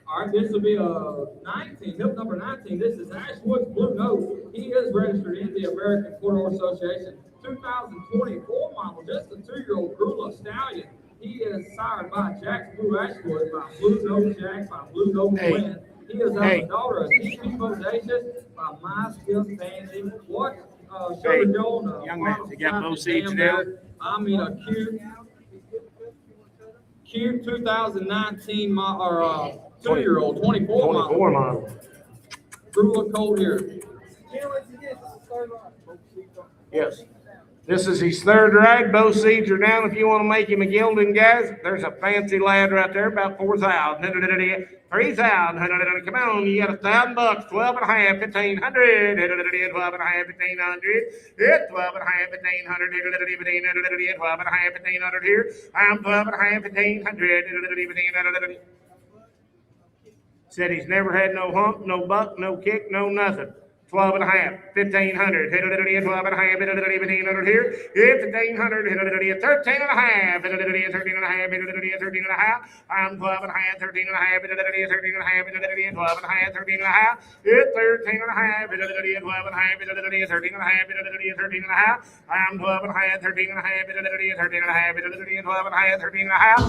All right, this will be a 19, hip number 19. This is Ashwood's Blue Nose. He is registered in the American Quarter Association. 2024 model, just a 2-year-old Grula Stallion. He is sired by Jack's Blue Ashwood, by Blue Nose Jack, by Blue Nose Hey. Wind. He is Hey. the daughter of DP Bodacious, by My Skills Fancy. What, Hey, Sugar Joe and young man, you got both seats now? I mean, a cute 2019 2-year-old, 24 model. 24 model. Grula cold here. Yes. This is his third ride. Both seeds are down. If you want to make him a gelding, guys, there's a fancy lad right there, about 4,000. 3,000. Come on, you got $1,000. 12 and a half, 1,500. 12 and a half, 1,500. 12 and a half, 1,500. 12 and a half, 1,500 here. I'm 12 and a half, 1,500. Said he's never had no hump, no buck, no kick, no nothing. 12 and a half, 1,500. 12 and a half, 1,500 here. 1,500. 13 and a half. 13 and a half. 13 and a half. I'm 12 and a half, 13 and a half. 13 and a half. 12 and a half, 13 and a half. 13 and a half. 12 and a half. 13 and a half. 13 and a half. I'm 12 and a half, 13 and a half. 13 and a half. 12 and a half, 13 and a half. 13 and a half. 12 and a half. 13 and a half.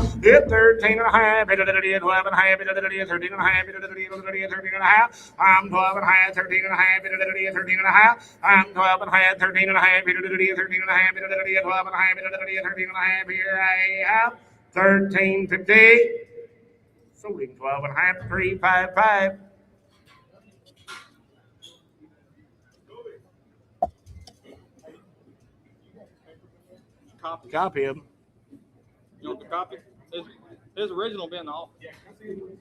13 and a half. I'm 12 and a half, 13 and a half. 13 and a half. I'm 12 and a half, 13 and a half. 13 and a half. 12 and a half. 13 and a half. Here I have 13.50. Sold him 12 and a half, 355. Copy him. You want the copy? His original been off.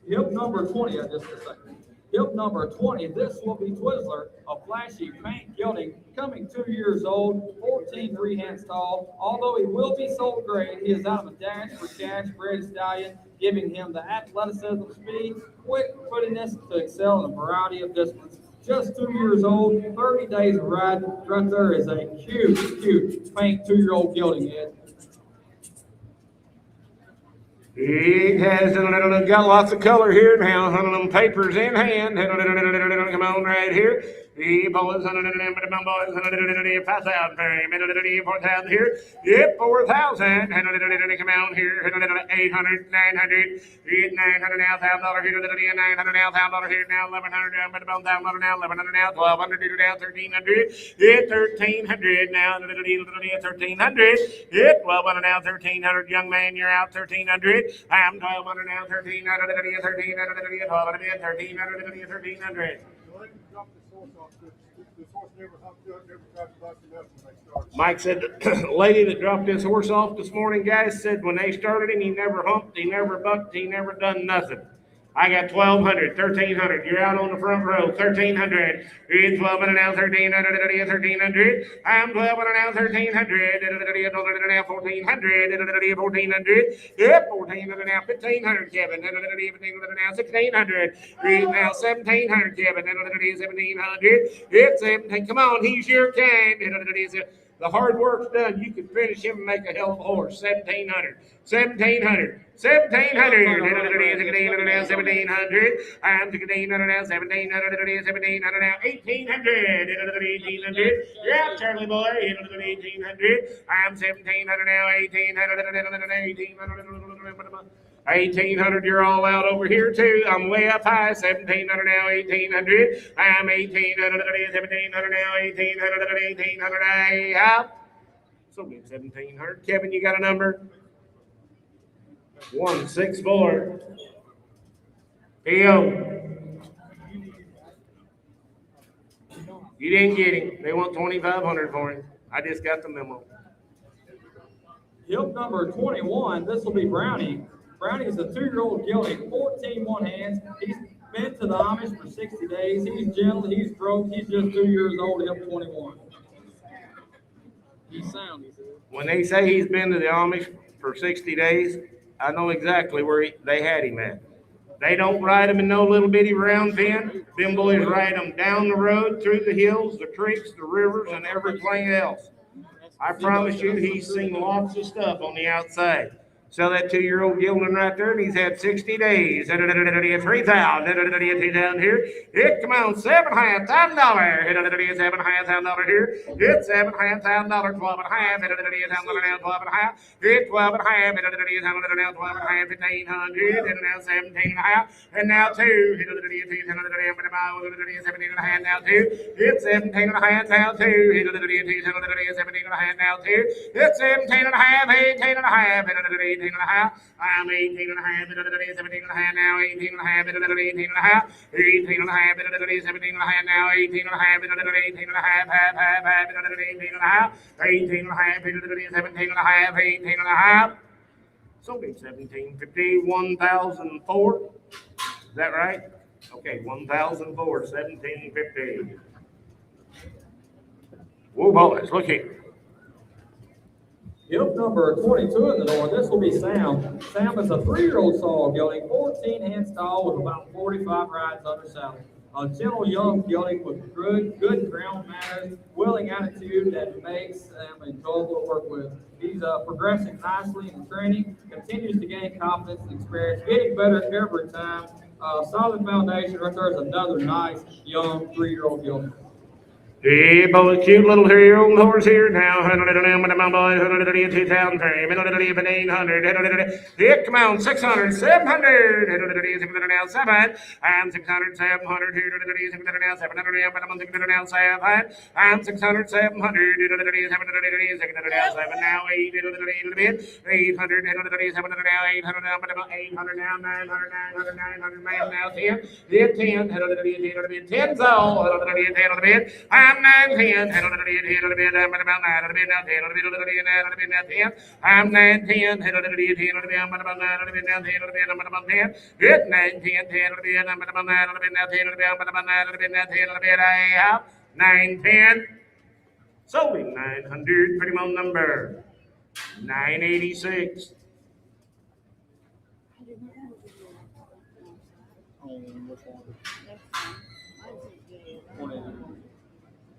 Hip number 20, just a second. Hip number 20, this will be Twizzler, a flashy paint gelding, coming 2 years old, 14 3 hands tall. Although he will be sold grade, he is out of a dash for cash bred stallion, giving him the athleticism, speed, quick footedness to excel in a variety of disciplines. Just 2 years old, 30 days of ride. Right there is a cute paint 2-year-old gelding head. He has got lots of color here now. Them papers in hand. Come on right here. The boys, 5,000 for him. 4,000 here. Yep, 4,000. Come on here. 800, 900. 900 now, $1,000 here. 900 now, $1,000 here. Now, 1,100 down. $1,000 now, 1,100 now, 1,200 down, 1,300. Hit 1,300 now. 1,300. Hit 1,200 now, 1,300. Young man, you're out. 1,300. I'm 1,200 now. 1,300. 1,300. 1,300. 1,300. Mike said the lady that dropped this horse off this morning, guys, said when they started him, he never humped, he never bucked, he never done nothing. I got 1,200, 1,300. You're out on the front row. 1,300. You're 1,200 now. 1,300. 1,300. I'm 1,200 now. 1,300. 1,400. 1,400. Yep, 1,400 now. 1,500, Kevin. 1,500 now. 1,600. You're now 1,700, Kevin. 1,700. It's 17. Come on, he's your kind. The hard work's done. You can finish him and make a hell of a horse. 1,700. 1,700. 1,700. 1,700. I'm 1,600 now. 1,700. 1,700 now. 1,800. 1,800. Yeah, Charlie boy. 1,800. I'm 1,700 now. 1,800. 1,800. 1,800, you're all out over here too. I'm way up high. 1,700 now, 1,800. I'm 1,800, 1,700 now, 1,800, 1,800. Out. So be 1,700. Kevin, you got a number? 164. Theo. You didn't get him. They want 2,500 for him. I just got the memo. Hill number 21, this will be Brownie. Brownie is a 2-year-old gelding, 14 one-hands. He's been to the Amish for 60 days. He's gentle, he's broke, he's just 2 years old, Hill 21. He's sound, he said. When they say he's been to the Amish for 60 days, I know exactly where they had him at. They don't ride him in no little bitty round pen. Them boys ride him down the road, through the hills, the creeks, the rivers, and everything else. I promise you, he's seen lots of stuff on the outside. Sell that 2-year-old gelding right there, and he's had 60 days. 3,000. Here. It come on, $7,500. $7,500 here. It's $7,500. 12.5. 12.5. It's 12.5. 12.5. 1,500. And now 17.5. And now 2. 17.5. Now 2. It's 17.5. Now 2. 17.5. Now 2. It's 17.5. 18.5. 18.5. I'm 18.5. 17.5 now. 18.5. 18.5. 18.5. 17.5 now. 18.5. 18.5. 18.5. 17.5. 18.5. So big 1750. 1,004. Is that right? Okay, 1,004. 1750. Whoa, boys, look here. Hill number 22 in the north, this will be Sam. Sam is a 3-year-old saw gelding, 14 hands tall with about 45 rides under saddle. A gentle young gelding with good ground manners, willing attitude that makes them enjoyable to work with. He's progressing nicely in training, continues to gain confidence and experience, getting better every time. Solid foundation. Right there is another nice young 3-year-old gelding. Hey, boy, cute little 3-year-old horse here now. 2,800. Here, come on, 600, 700. Now 7. I'm 600, 700. Here, now 700. Now 7. I'm 600, 700. 7 now 8. 800. 700 now 800. 800 now 900. 900 now 10. 10. 10's all. 10. I'm 910. I'm 910. Good 910. Solely 900. Pretty well number 986. Which one?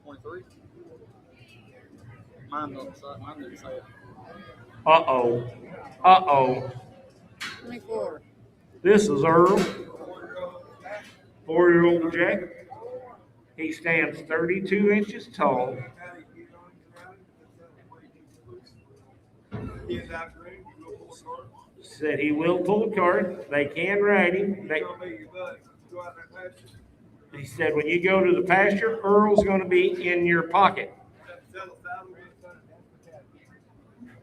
23? Mine didn't say it. Uh-oh. 24. This is Earl. 4-year-old Jack. He stands 32 inches tall. Said he will pull a cart. They can ride him. He said when you go to the pasture, Earl's going to be in your pocket.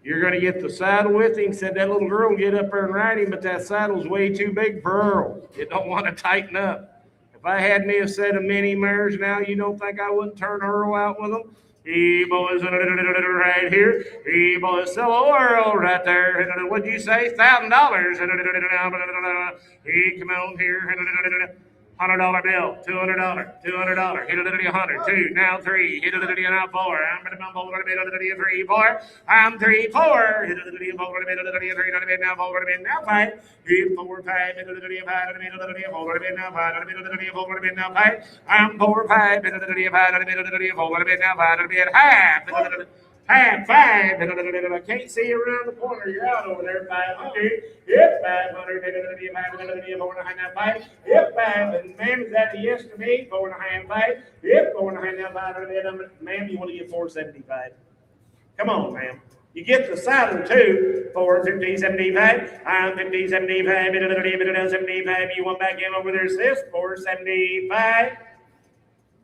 You're going to get the saddle with him. Said that little girl will get up there and ride him, but that saddle's way too big for Earl. It don't want to tighten up. If I had me a set of mini mares now, you don't think I wouldn't turn Earl out with them? He boys right here. He boys sell Earl right there. What'd you say? $1,000. He come on here. $100 bill, $200, $200, hit it 100, 2, now 3, hit it now 4, I'm 3, 4, I'm 3, 4, hit it 4, 3, now 4, now 5, hit 4, 5, hit it 5, 4, now 5, 4, now 5, I'm 4, 5, hit it 5, 4, now 5, half 5. I can't see you around the corner. You're out over there. 500. Yep, 500. 5. Yep, 5. And ma'am, is that a yes to me? 4.5. 5. Yep, 4.5 now 500. Ma'am, you want to get 475? Come on, ma'am. You get the saddle too for 50, 75. I'm 50, 75, 75. You want back in over there, sis, for 75.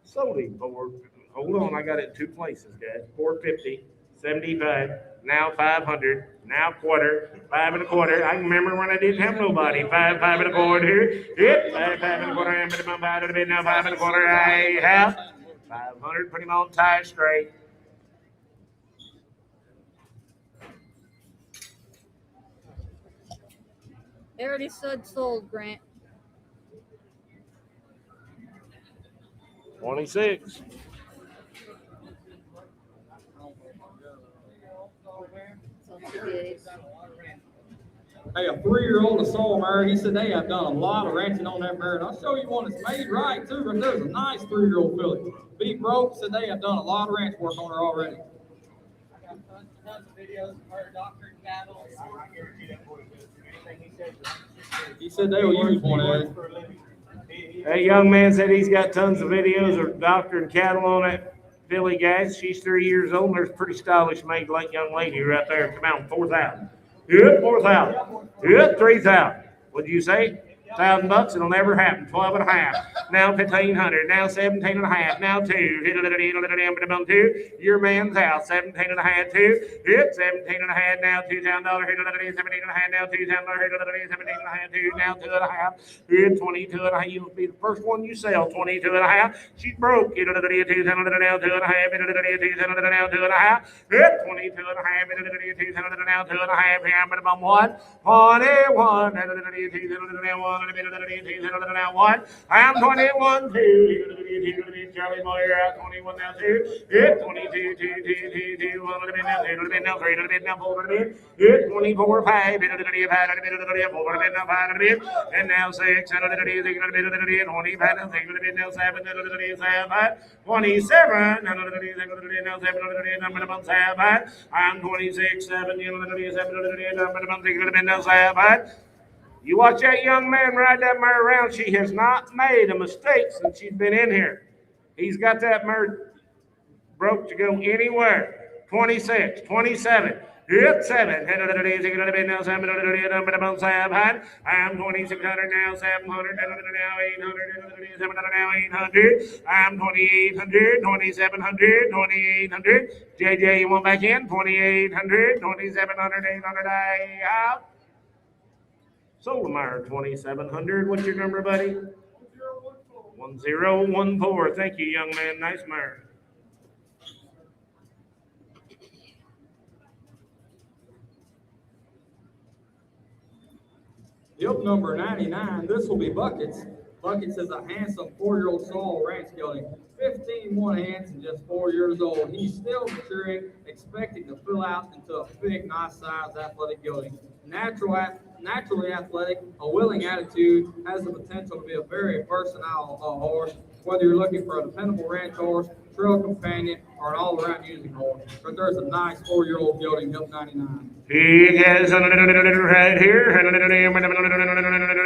Sold him for, hold on, I got it in two places, guys. 450, 75, now 500, now quarter, 5 and a quarter. I can remember when I didn't have nobody. 5, 5 and a quarter. Yep, 5, 5 and a quarter. Now 5 and a quarter. I have 500. Put him on tie straight. They already said sold, Grant. 26. Hey, a 3-year-old of soul mare, he said they have done a lot of ranching on that mare, and I'll show you one that's made right too. But there's a nice 3-year-old filly. Beat broke, said they have done a lot of ranch work on her already. I got tons of videos of her doctoring cattle. He said they will use one of it. That young man said he's got tons of videos of doctoring cattle on that filly, guys. She's 3 years old. There's a pretty stylish made like young lady right there. Come on, 4,000. Good, 4,000. Good, 3,000. What'd you say? $1,000. It'll never happen. 12 and a half. Now 1,500. Now 17 and a half. Now 2. Your man's house. 17 and a half. 2. Hit 17 and a half. Now $2,000. 17 and a half. Now $2,000. 17 and a half. 2. Now 2 and a half. Hit 22 and a half. You'll be the first one you sell. 22 and a half. She's broke. 2,000. Now 2 and a half. 2,000. Now 2 and a half. Hit 22 and a half. 2,000. Now 2 and a half. Here I'm about 1. 21. 1. I'm 21, 2. Charlie Moyer out 21 now, 2. Hit 22, 2. 1 now, 2 now, 3 now, 4 hit 24, 5. 4 now, 5 and now 6. 25 now, 6 now, 7. 27. Now 7. I'm 26, 7. 7. Now 7. You watch that young man ride that mare around. She has not made a mistake since she's been in here. He's got that mare broke to go anywhere. 26, 27, hit 7. Now 7. I'm 2,600 now, 700 now, 800 now, 800. I'm 2,800, 2,700, 2,800. JJ, you want back in? 2,800, 2,700, 800. I have. Solomar 2,700. What's your number, buddy? 1014. Thank you, young man. Nice mare. Yep, number 99. This will be Buckets. Buckets is a handsome 4-year-old soul ranch gelding. 15 hands and just 4 years old. He's still maturing, expecting to fill out into a big, nice size athletic gelding. Naturally athletic, a willing attitude, has the potential to be a very versatile horse, whether you're looking for a dependable ranch horse, trail companion, or an all-around using horse. But there's a nice 4-year-old gelding, Hill 99. He is right here.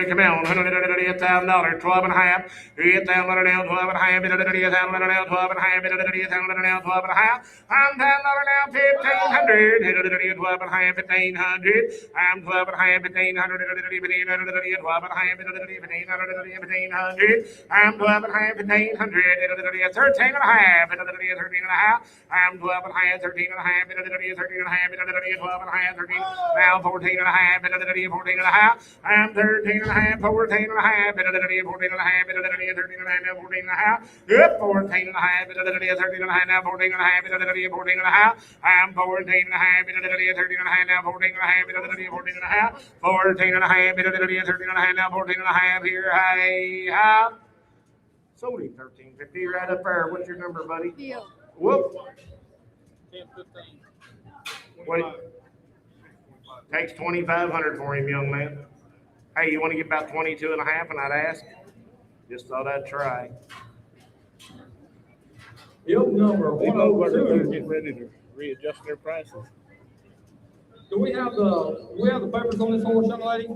Come on, $1,000, 12 and a half. $8,000 now, 12 and a half. $12 now, 12 and a half. $12 now, 12 and a half. I'm $10 now, 1,500. 12 and a half, 1,500. I'm 12 and a half, 1,500. 12 and a half, 1,500. I'm 12 and a half, 1,500. 13 and a half. 13 and a half. I'm 12 and a half, 13 and a half. 13 and a half. 12 and a half. 13, now 14 and a half, 14 and a half. I'm 13 and a half, 14 and a half, 14 and a half, 13 and a half, now 14 and a half. Yep, 14 and a half, 13 and a half, now 14 and a half, 14 and a half. I'm 14 and a half, 13 and a half, now 14 and a half, 14 and a half. 14 and a half, 13 and a half, now 14 and a half. Here I have. Sold him 1350 right up there. What's your number, buddy? Deal. Whoop. 10-15. What? Takes 2,500 for him, young man. Hey, you want to get about 22 and a half, and I'd ask? Just thought I'd try. Yep, number They know whether they're 102. getting ready to readjust their prices. Do we have the papers on this horse, young lady?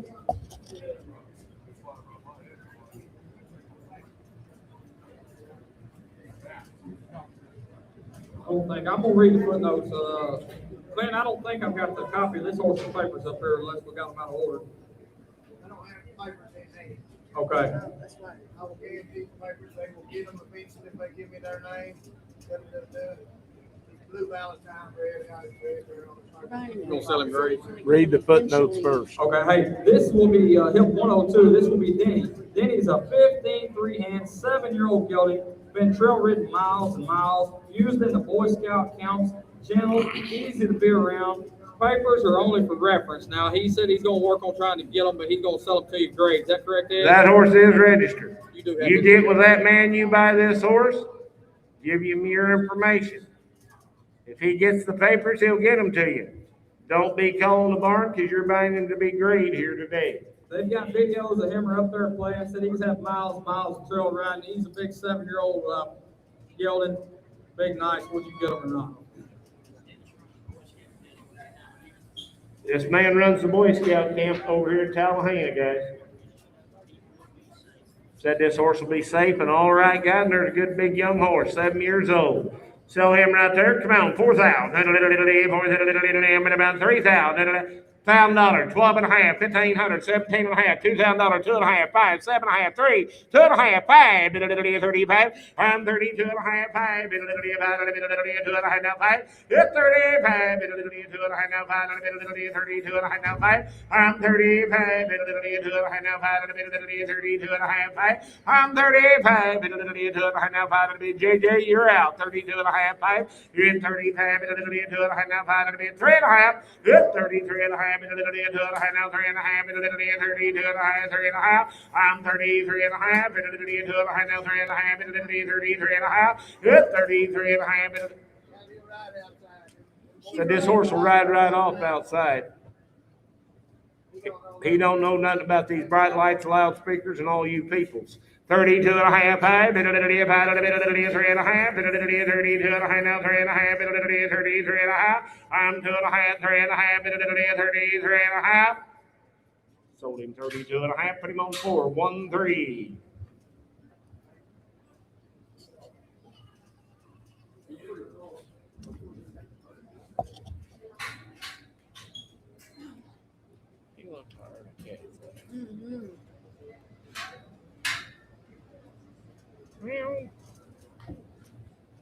I don't think. I'm gonna read the footnotes. Ben, I don't think I've got the copy of this horse's papers up here unless we got them out of order. I don't have papers in hand. Okay. That's right. I will guarantee the papers, they will get them eventually if they give me their name. Blue Valentine bread, got it there on the paper. You're gonna sell him grades. Read the footnotes first. Okay, hey, this will be hip 102. This will be Denny. Denny's a 15 3-hand, 7-year-old gelding, been trail ridden miles and miles, used in the Boy Scout counts, gentle, easy to be around. Papers are only for reference. Now, he said he's gonna work on trying to get them, but he's gonna sell them to you grades. Is that correct, Ed? That horse is registered. You do have You to- get with that man, you buy this horse, give him your information. If he gets the papers, he'll get them to you. Don't be calling the barn because you're buying him to be grade here today. They've got videos of him up there playing. Said he's had miles and miles of trail riding. He's a big 7-year-old gelding. Big, nice. Would you get him or not? This man runs the Boy Scout camp over here in Tallahassee, guys. Said this horse will be safe and all right, guys. And there's a good big young horse, 7 years old. Sell him right there. Come on, 4,000. About 3,000. $1,000, 12 and a half, 1,500, 17 and a half, $2,000, 2 and a half, 5, 7 and a half, 3, 2 and a half, 5, 35, I'm 32 and a half, 5, 2 and a half, now 5, 35, 2 and a half, now 5, 32 and a half, now 5, I'm 35, 2 and a half, now 5, 32 and a half, 5, I'm 35, 2 and a half, now 5, JJ, you're out, 32 and a half, 5, you're in 35, 2 and a half, now 5, 3 and a half, 33 and a half, now 3 and a half, 32 and a half, 3 and a half, I'm 33 and a half, 2 and a half, now 3 and a half, 33 and a half, 33 and a half. Said this horse will ride right off outside. He don't know nothing about these bright lights, loudspeakers, and all you peoples. 32 and a half, 5, 3 and a half, 32 and a half, now 3 and a half, 33 and a half, I'm 2 and a half, 3 and a half, 33 and a half. Sold him 32 and a half, put him on 4, 1, 3.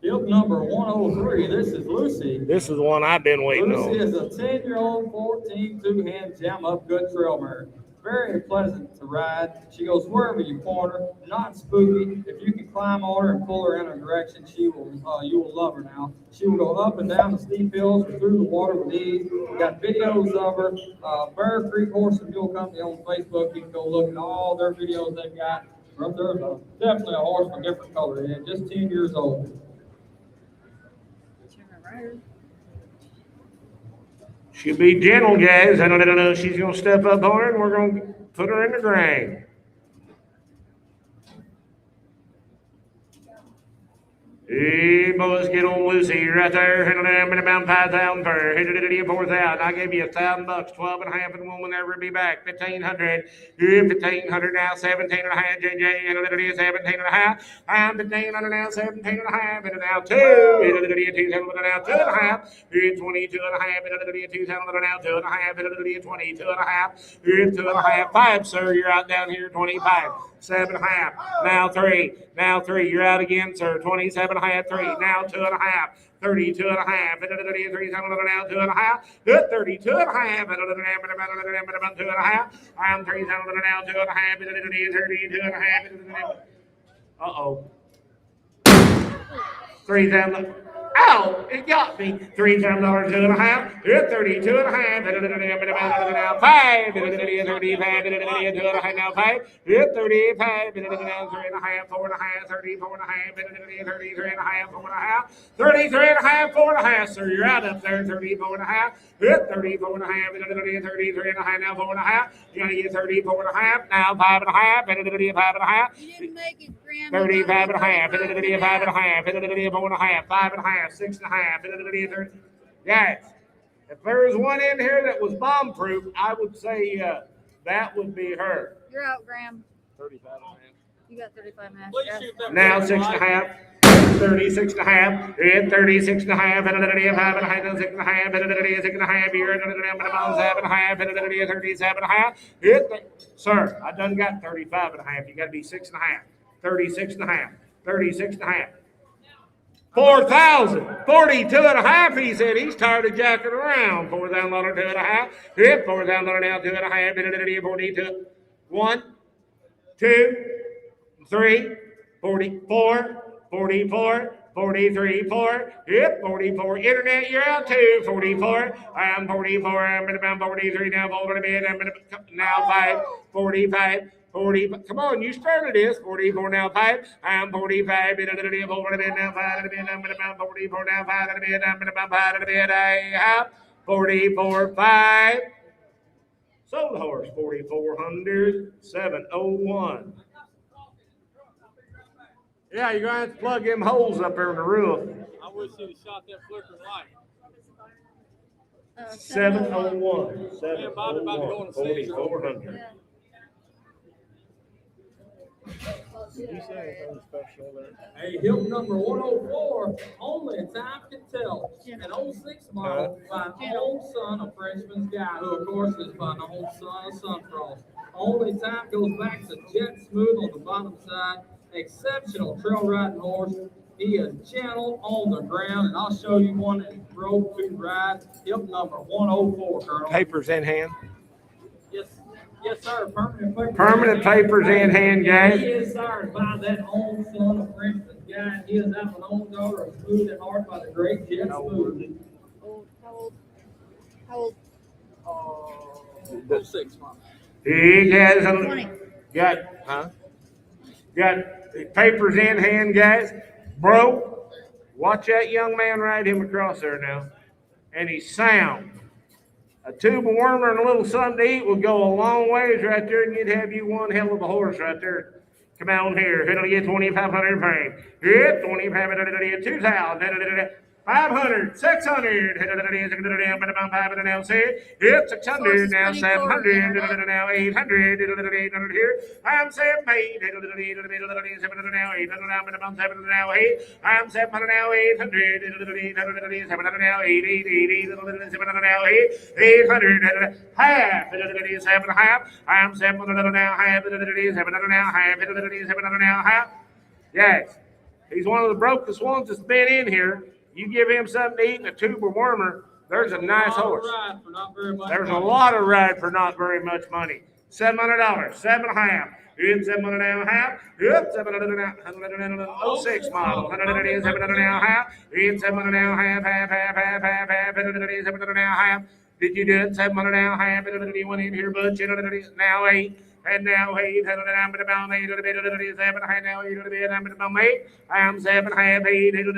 Field number 103. This is Lucy. This is the one I've been waiting Lucy on. is a 10-year-old, 14 2-hand jam up good trail mare. Very pleasant to ride. She goes wherever you point her. Not spooky. If you can climb on her and pull her in a direction, she will. You will love her now. She will go up and down the steep hills or through the water with ease. We got videos of her. Bear Creek Horse and Mule Company on Facebook. You can go look at all their videos they've got. Up there's definitely a horse with a different color in it. Just 10 years old. She'll be gentle, guys. I don't know. She's going to step up on her, and we're going to put her in the ground. Hey, boys, get on Lucy right there. I'm about 5,000 for her. 4,000. I gave you $1,000, 12 and a half, and we'll never be back. 1,500. 1,500 now, 17 and a half. JJ, 17 and a half. I'm 1,500 now, 17 and a half. And now 2. 2 now, 2 and a half. 22 and a half. 2 now, 2 and a half. 22 and a half. 2 and a half. 5, sir. You're out down here. 25. 7 and a half. Now 3. Now 3. You're out again, sir. 27 and a half. 3. Now 2 and a half. 32 and a half. 33 now 2 and a half. 32 and a half. 2 and a half. I'm 3 now 2 and a half. 32 and a half. Uh-oh. 3,000. Ow! It got me. $3,000, 2 and a half. 32 and a half. Now 5. 35. 2 and a half. Now 5. 35. 3 and a half. 4 and a half. 34 and a half. 33 and a half. 4 and a half. 33 and a half. 4 and a half. Sir, you're out up there. 34 and a half. 34 and a half. 33 and a half. Now 4 and a half. You're going to get 34 and a half. Now 5 and a half. 5 and a half. You didn't make it, Grandma. 35 and a half. 5 and a half. 4 and a half. 5 and a half. 6 and a half. Guys, if there was one in here that was bomb proof, I would say that would be her. You're out, Graham. 35 and a half. You got 35 and a half. Please Yeah. shoot that Now video 6 and a light. half. 36 and a half. Hit 36 and a half. Hit 5 and a half. 6 and a half. Hit 6 and a half. Here. 7 and a half. Hit 37 and a half. Hit. Sir, I done got 35 and a half. You got to be 6 and a half. 36 and a half. 36 and a half. 4,000. 42 and a half, he said. He's tired of jacking around. $4,000, 2 and a half. Hit. $4,000 now, 2 and a half. 42. 1, 2, 3, 44, 44, 43, 4. Hit. 44. Internet, you're out too. 44. I'm 44. I'm about 43 now. Now 5. 45. 40, come on, you started this. 44 now, 5. I'm 45. Now 5. I'm 44 now, 5. I have 44, 5. Sold the horse, 4,400, 701. Yeah, you're going to have to plug them holes up there in the roof. I wish he'd have shot that flickering light. 701. Yeah, Bobby about to go on a stage. 4,400. Yeah. Did you say anything special there? Hey, Hill number 104, only time can tell. An 06 model by an old son, a Frenchman's guy, who of course is by an old son of Suncross. Only time goes back to jet smooth on the bottom side. Exceptional trail riding horse. He is gentle on the ground, and I'll show you one that broke to ride. Hip number 104, Colonel. Papers in hand. Yes, sir. Permanent papers in hand, guys. He is sired by that old son of Frenchman's guy. He is out an old daughter of Smooth at Heart by the great Jet Smooth. How old? 06 months. He has 20. got papers in hand, guys. Bro, watch that young man ride him across there now. And he's sound. A tube of wormer and a little something to eat will go a long ways right there, and you'd have you one hell of a horse right there. Come on here. It'll get 2,500 frame. Hit 2,500, 2,000. 500, 600, hit 600, now 700, now 800, here. I'm 700, now 800, now 8. I'm 700, now 800, 700, now 8, 700, now 800, half, 7 half. I'm 700 now, half, 700 now, half, 700 now, half. Yes, he's one of the brokest ones that's been in here. You give him something to eat and a tube of wormer, there's a nice horse. There's a lot of ride for not very much money. $700, 7 and a half. Hit 700 and a half. Hit 700 and a half. 06 model. 700 and a half. Hit 700 and a half. Half. 700 and a half. Did you do it? 700 and a half. You went in here, Butch. Now 8. And now 8, and I'm about 8, a bit of 7, and now 8, a bit, I'm about 8. I'm 7, half 8, 8, 7,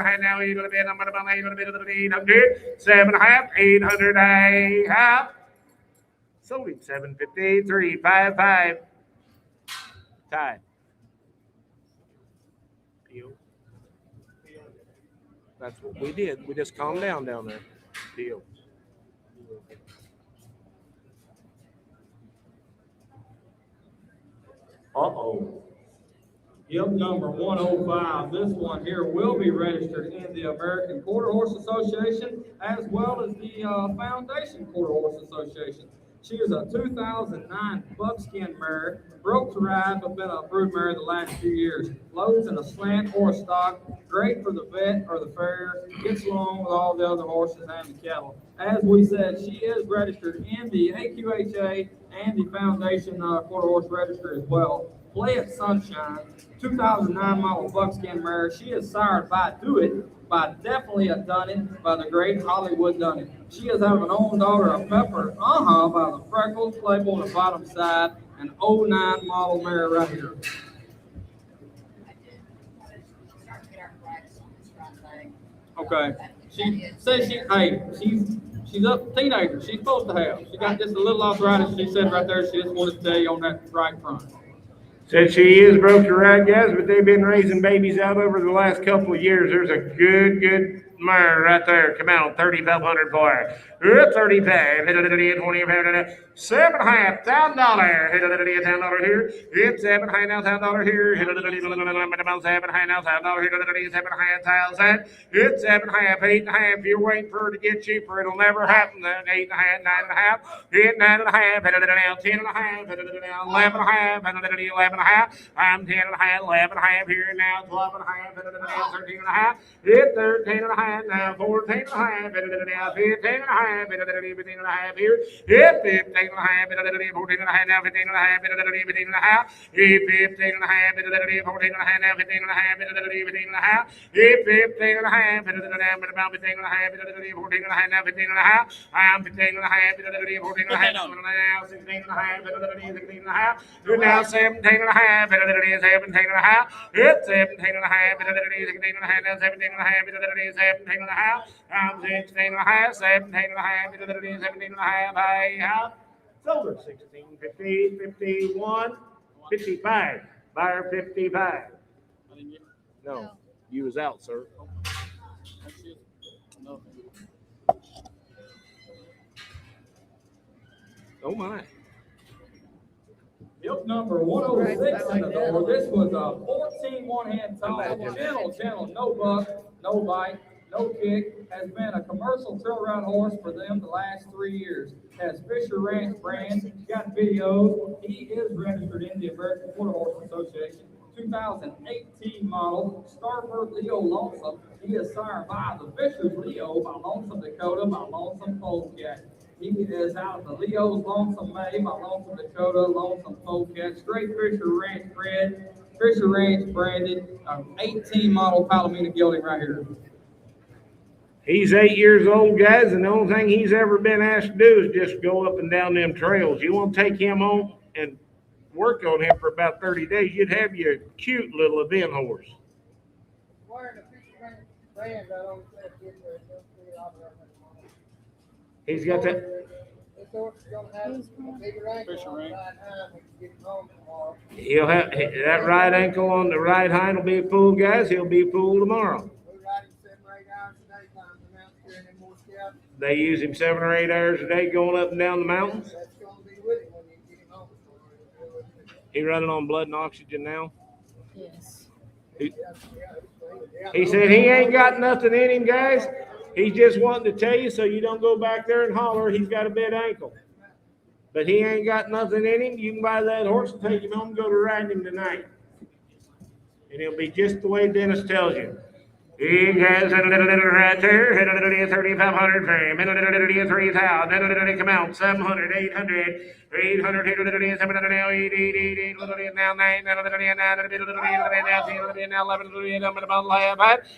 and now 8, a bit, I'm about 8, a bit of 800, 7, half, 800, I half. Sold him 750, 355. Tied. That's what we did. We just calmed down there. Deal. Uh-oh. Yep, number 105. This one here will be registered in the American Quarter Horse Association as well as the Foundation Quarter Horse Association. She is a 2009 buckskin mare, broke to ride, but been a brood mare the last few years. Loads in a slant or a stock, great for the vet or the farrier, gets along with all the other horses and the cattle. As we said, she is registered in the AQHA and the Foundation Quarter Horse Register as well. Play at Sunshine, 2009 model buckskin mare. She is sired by Do It, by definitely a Done It, by the great Hollywood Done It. She is out of an own daughter of Pepper, by the Freckles, Playboy on the bottom side, an 09 model mare right here. Okay. She says she's a teenager. She's supposed to have. She got just a little arthritis. She said right there she just wanted to tell you on that right front. Said she is broke to ride, guys, but they've been raising babies out over the last couple of years. There's a good Murr right there. Come on, 3,500 for it. 35, 25, $7,500. $10 here. It's $7,500 now, $1,000 here. $7,500 here. $7,500. It's 7.5, 8.5. If you're waiting for it to get cheaper, it'll never happen. Then 8.5, 9.5, 9.5, 10.5, 11.5, 11.5. I'm 10.5, 11.5 here now, 12.5, 13.5. It's 13.5 now, 14.5, 15.5, 15.5 here. It's 15.5, 14.5 now, 15.5, 15.5. It's 15.5, 14.5 now, 15.5, 15.5. It's 15.5, about 15.5, 14.5 now, 15.5. I'm 15.5, 14.5 now, 16.5, 16.5. You're now 17.5, 17.5. It's 17.5, 16.5 now, 17.5, 17.5. I'm 16.5, 17.5, 17.5. I have silver 16, 50, 51, 55. Buyer 55. I didn't get No, you was out, sir. that's it. No. Oh my. Yep, number 106 in the door. This was a 14 one-hand tall, gentle, no buck, no bite, no kick. Has been a commercial trail ride horse for them the last 3 years. Has Fisher Ranch brand, got videos. He is registered in the American Quarter Horse Association. 2018 model, Starbird Leo Lonesome. He is sired by the Fisher's Leo by Lonesome Dakota by Lonesome Polecat. He is out of the Leo's Lonesome May by Lonesome Dakota, Lonesome Polecat, straight Fisher Ranch bred, Fisher Ranch branded, 18 model Palomino gelding right here. He's 8 years old, guys, and the only thing he's ever been asked to do is just go up and down them trails. You want to take him home and work on him for about 30 days, you'd have your cute little event horse. He's got that. Fisher Ranch. He'll have that right ankle on the right hind will be full, guys. He'll be full tomorrow. They use him 7 or 8 hours a day going up and down the mountains. He running on blood and oxygen now. Yes. He said he ain't got nothing in him, guys. He's just wanting to tell you so you don't go back there and holler he's got a bad ankle. But he ain't got nothing in him. You can buy that horse and take him home and go to riding him tonight. And he'll be just the way Dennis tells you. He has a little right there, 3,500 frame, 3,000, come out, 700, 800, 800, 700, now 8, 8, 8, 8, now 9, now 10, now 11,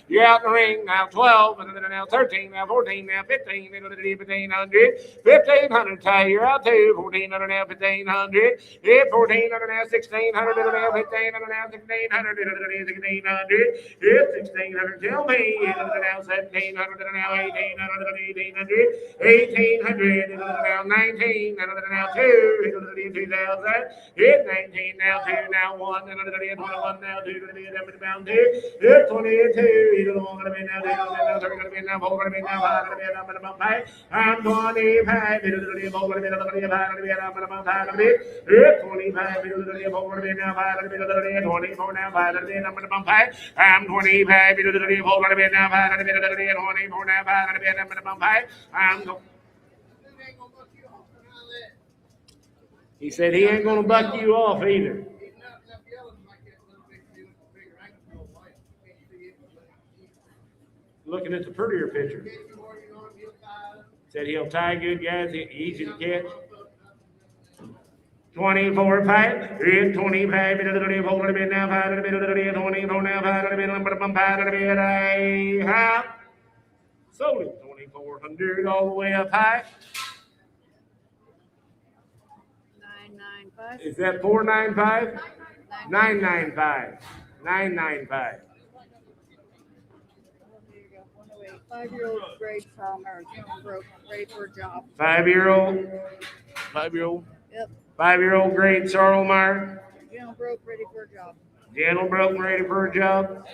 you're out in the ring, now 12, now 13, now 14, now 15, 1,500, 1,500, tie, you're out too, 1,400, now 1,500, 1,400, now 1,600, now 1,500, now 1,600, 1,600, 1,600, tell me, now 1,700, now 1,800, 1,800, now 19, now 2, 2,000, 19, now 2, now 1, 21, now 2, down 2, 22, now 3, now 4, now 5, I'm 25, 24 now 5, I'm 25, 24 now 5, I'm He said he ain't gonna buck you off either. Looking at the prettier picture. Said he'll tie good, guys. Easy to catch. 24 5, 25, 24 now 5, 24 now 5, I have sold it 2,400 all the way up high. 995. Is that 495? 995. 995. There you go. 108. 5-year-old grade farmer, broke, ready for a job. 5-year-old. Yep. 5-year-old grade Sarlmeyer. Broke, ready for a job. Gentle broke ready for a job.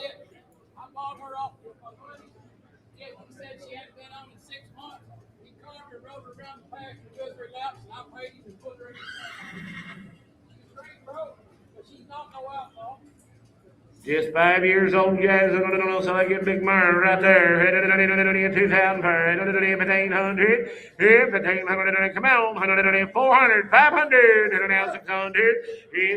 Just 5 years old, guys. So I get big Myron right there. 2,000 per 1,500. 1,500. Come on. 400. 500. Now 600.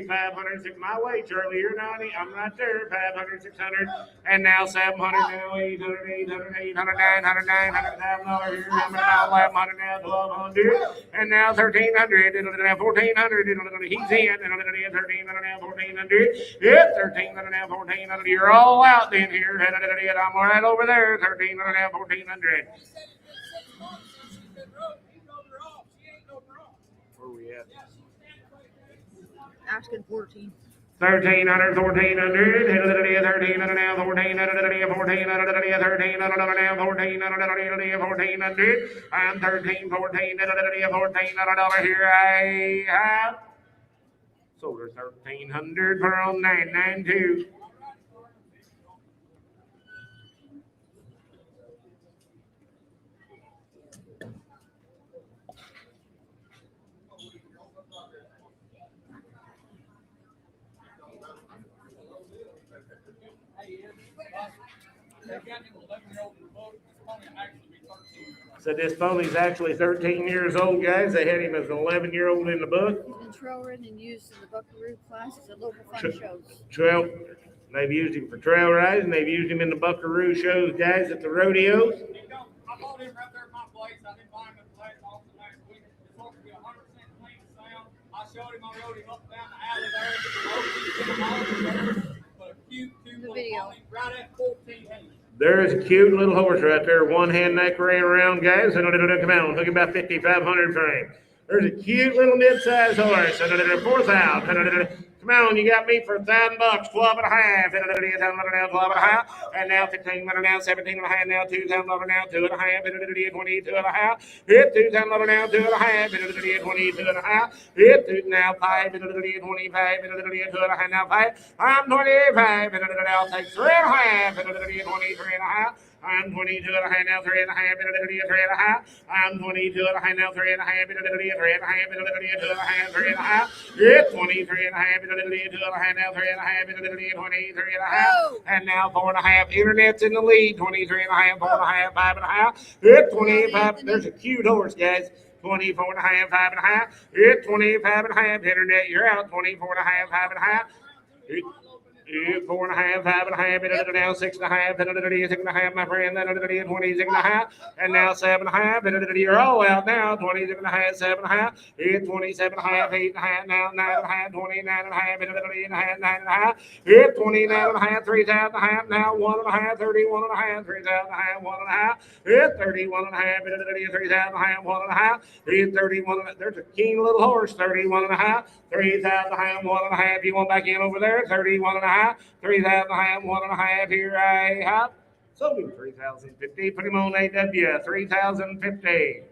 500. My way, Charlie. You're 90. I'm right there. 500. 600. And now 700. Now 800. 800. 800. 900. 900,000 here. Now 1,100. Now 1,200. And now 1,300. Now 1,400. He's in. 1,300. Now 1,400. Yeah, 1,300. Now 1,400. You're all out in here. I'm right over there. 1,300. Now 1,400. Where we at? Asking 14. 1,300, 1,400, 1,300 now, 1,400, 1,400, 1,300 now, 1,400, 1,400. I'm 13, 14, $1,400 here. I have sold her 1,300 for on 992. So this pony's actually 13 years old, guys. They had him as an 11-year-old in the book. He's been trail ridden and used in the Buckaroo classes at local fun shows. Trail. They've used him for trail rides, and they've used him in the Buckaroo shows, guys, at the rodeos. I bought him right there at my place. I didn't buy him at the last auction last week. It's supposed to be 100% clean sound. I showed him, I rode him up and down the alley there. But a cute little pony right at 1,400. There is a cute little horse right there, one hand neck ring around, guys. Come on, look about 5,500 frame. There's a cute little mid-sized horse. 4,000. Come on, you got me for $1,000, 12 and a half. 12 and a half. And now 15 now, 17 and a half now, $2,000 now, 2 and a half, 22 and a half. Hit $2,000 now, 2 and a half, 22 and a half. Hit two now 5, 25, 2 and a half now 5. I'm 25, I'll take 3 and a half, 23 and a half. I'm 22 and a half now, 3 and a half, 3 and a half. I'm 22 and a half now, 3 and a half, 3 and a half, 2 and a half, 3 and a half. Hit 23 and a half, 2 and a half now, 3 and a half, 23 and a half. And now 4 and a half. Internet's in the lead. 23 and a half, 4 and a half, 5 and a half. Hit 25. There's a cute horse, guys. 24 and a half, 5 and a half. Hit 25 and a half. Internet, you're out. 24 and a half, 5 and a half. 4 and a half, 5 and a half, now 6 and a half, 6 and a half, my friend, 26 and a half, and now 7 and a half, you're all out now, 26 and a half, 7 and a half, 27 and a half, 8 and a half, now 9 and a half, 29 and a half, 8 and a half, 9 and a half, hit 29 and a half, 3,000 and a half, now 1 and a half, 31 and a half, 3,000 and a half, 1 and a half, hit 31 and a half, 3,000 and a half, 1 and a half, hit 31 and a half, there's a keen little horse, 31 and a half, 3,000 and a half, 1 and a half, you want back in over there, 31 and a half, 3,000 and a half, 1 and a half, here I have. Sold him 3,050. Put him on AW, 3,050.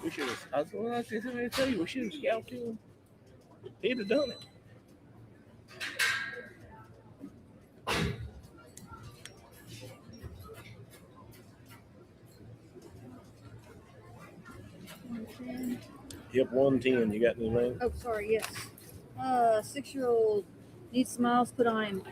We should have. I was going to tell you, we should have scalped him. He'd have done it. Yep, 110. You got any ring? Oh, sorry, yes. 6-year-old needs smiles put on him.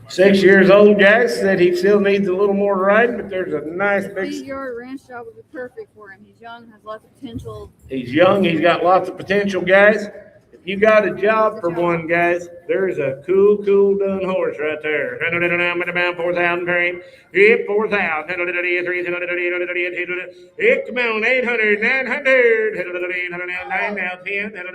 6 years old, guys, said he still needs a little more riding, but there's a nice big. 8-yard ranch job would be perfect for him. He's young, has lots of potential. He's young, he's got lots of potential, guys. If you got a job for one, guys, there's a cool done horse right there. 4,000 frame. Hit 4,000. Hit, come on, 800, 900. 9 now, 10. 10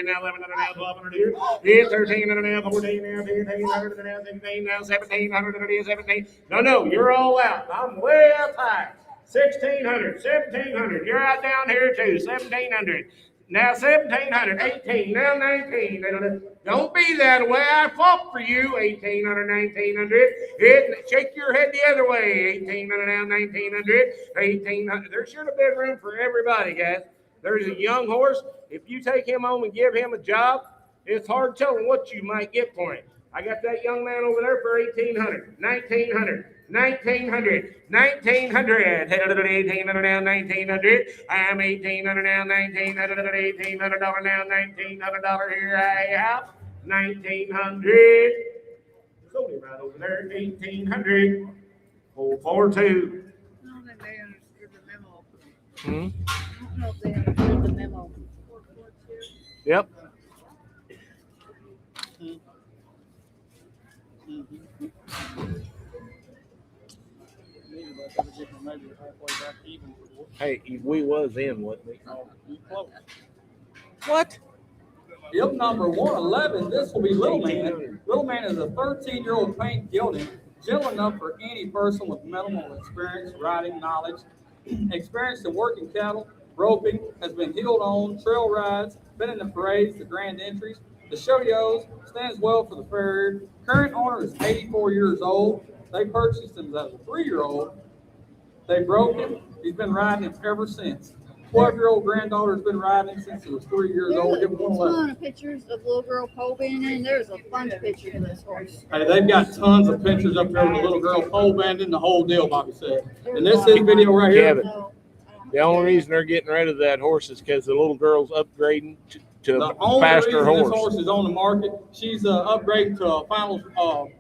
now, 11 now, 1,200. Hit 13 now, 14 now, 15 now, 16 now, 1,700. 17. No, you're all out. I'm way up high. 1,600, 1,700. You're out down here too. 1,700. Now 1,700, 18, now 19. Don't be that way. I fought for you. 1,800, 1,900. Shake your head the other way. 1,800, now 1,900. 1,800. There should have been room for everybody, guys. There's a young horse. If you take him home and give him a job, it's hard telling what you might get for him. I got that young man over there for 1,800, 1,900, 1,900, 1,900. $1,800 now, 1,900. I am 1,800 now, 1,900, $1,800 now, $1,900 here I have. 1,900. Sold him right over there, 1,800. 442. I don't think they understood the memo. Hmm? I don't know if they understood the memo. Yep. Maybe halfway back even. Hey, we was in, wasn't we? Oh, you close. What? Yep, number 111. This will be Little Man. Little Man is a 13-year-old paint gilding, gentle enough for any person with minimal experience, riding knowledge, experience in working cattle, roping, has been heeled on, trail rides, been in the parades, the grand entries, the shows, stands well for the fair. Current owner is 84 years old. They purchased him as a 3-year-old. They broke him. He's been riding him ever since. 12-year-old granddaughter's been riding since he was 3 years There's old. a Give him 111. ton of pictures of little girl pole banding. There's a bunch of pictures of this horse. Hey, they've got tons of pictures up there with the little girl pole banding, the whole deal, Bobby said. And this is video right here. Kevin, the only reason they're getting rid of that horse is because the little girl's upgrading to The a only faster reason this horse. horse is on the market, she's upgrading to a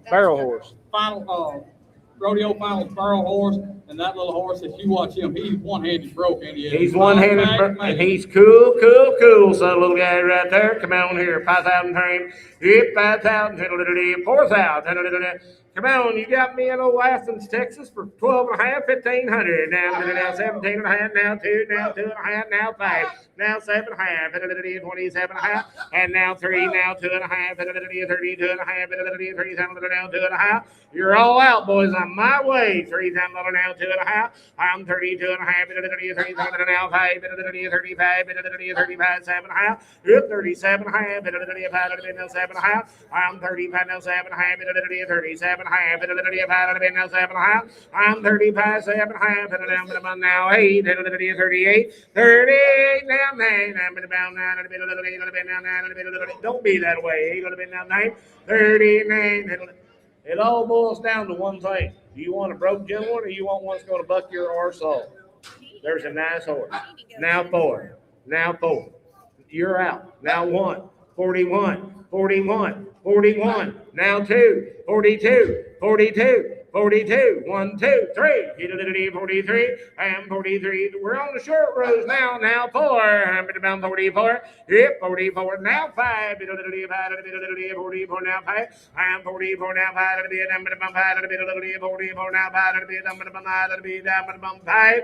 Barrel horse. rodeo final barrel horse. And that little horse, if you watch him, he's one-handed broke. And He's one-handed, and he's cool. So little guy right there. Come on here, 5,000 frame. Hit 5,000, 4,000. Come on, you got me in old Athens, Texas for 12 and a half, 1,500. Now 17 and a half, now 2, now 2 and a half, now 5, now 7 and a half, 27 and a half, and now 3, now 2 and a half, 32 and a half, 3,000, now 2 and a half. You're all out, boys. On my way. 3,000 now 2 and a half. I'm 32 and a half, 3,000 now 5, 35, 35, 7 and a half, 37 and a half, 7 and a half. I'm 35 now 7 and a half, 37 and a half, 7 and a half. I'm 35, 7 and a half, now 8, 38, 38 now 9, don't be that way. 9, 39. It all boils down to one thing. Do you want a broke gentleman or you want one that's going to buck your arse off? There's a nice horse. Now 4. Now 4. You're out. Now 1. 41. 41. 41. Now 2. 42. 42. 42. 1, 2, 3. 43. I am 43. We're on the short rows now. Now 4. I'm about 44. Hit 44. Now 5. 44 now 5. I am 44 now 5. 44 now 5.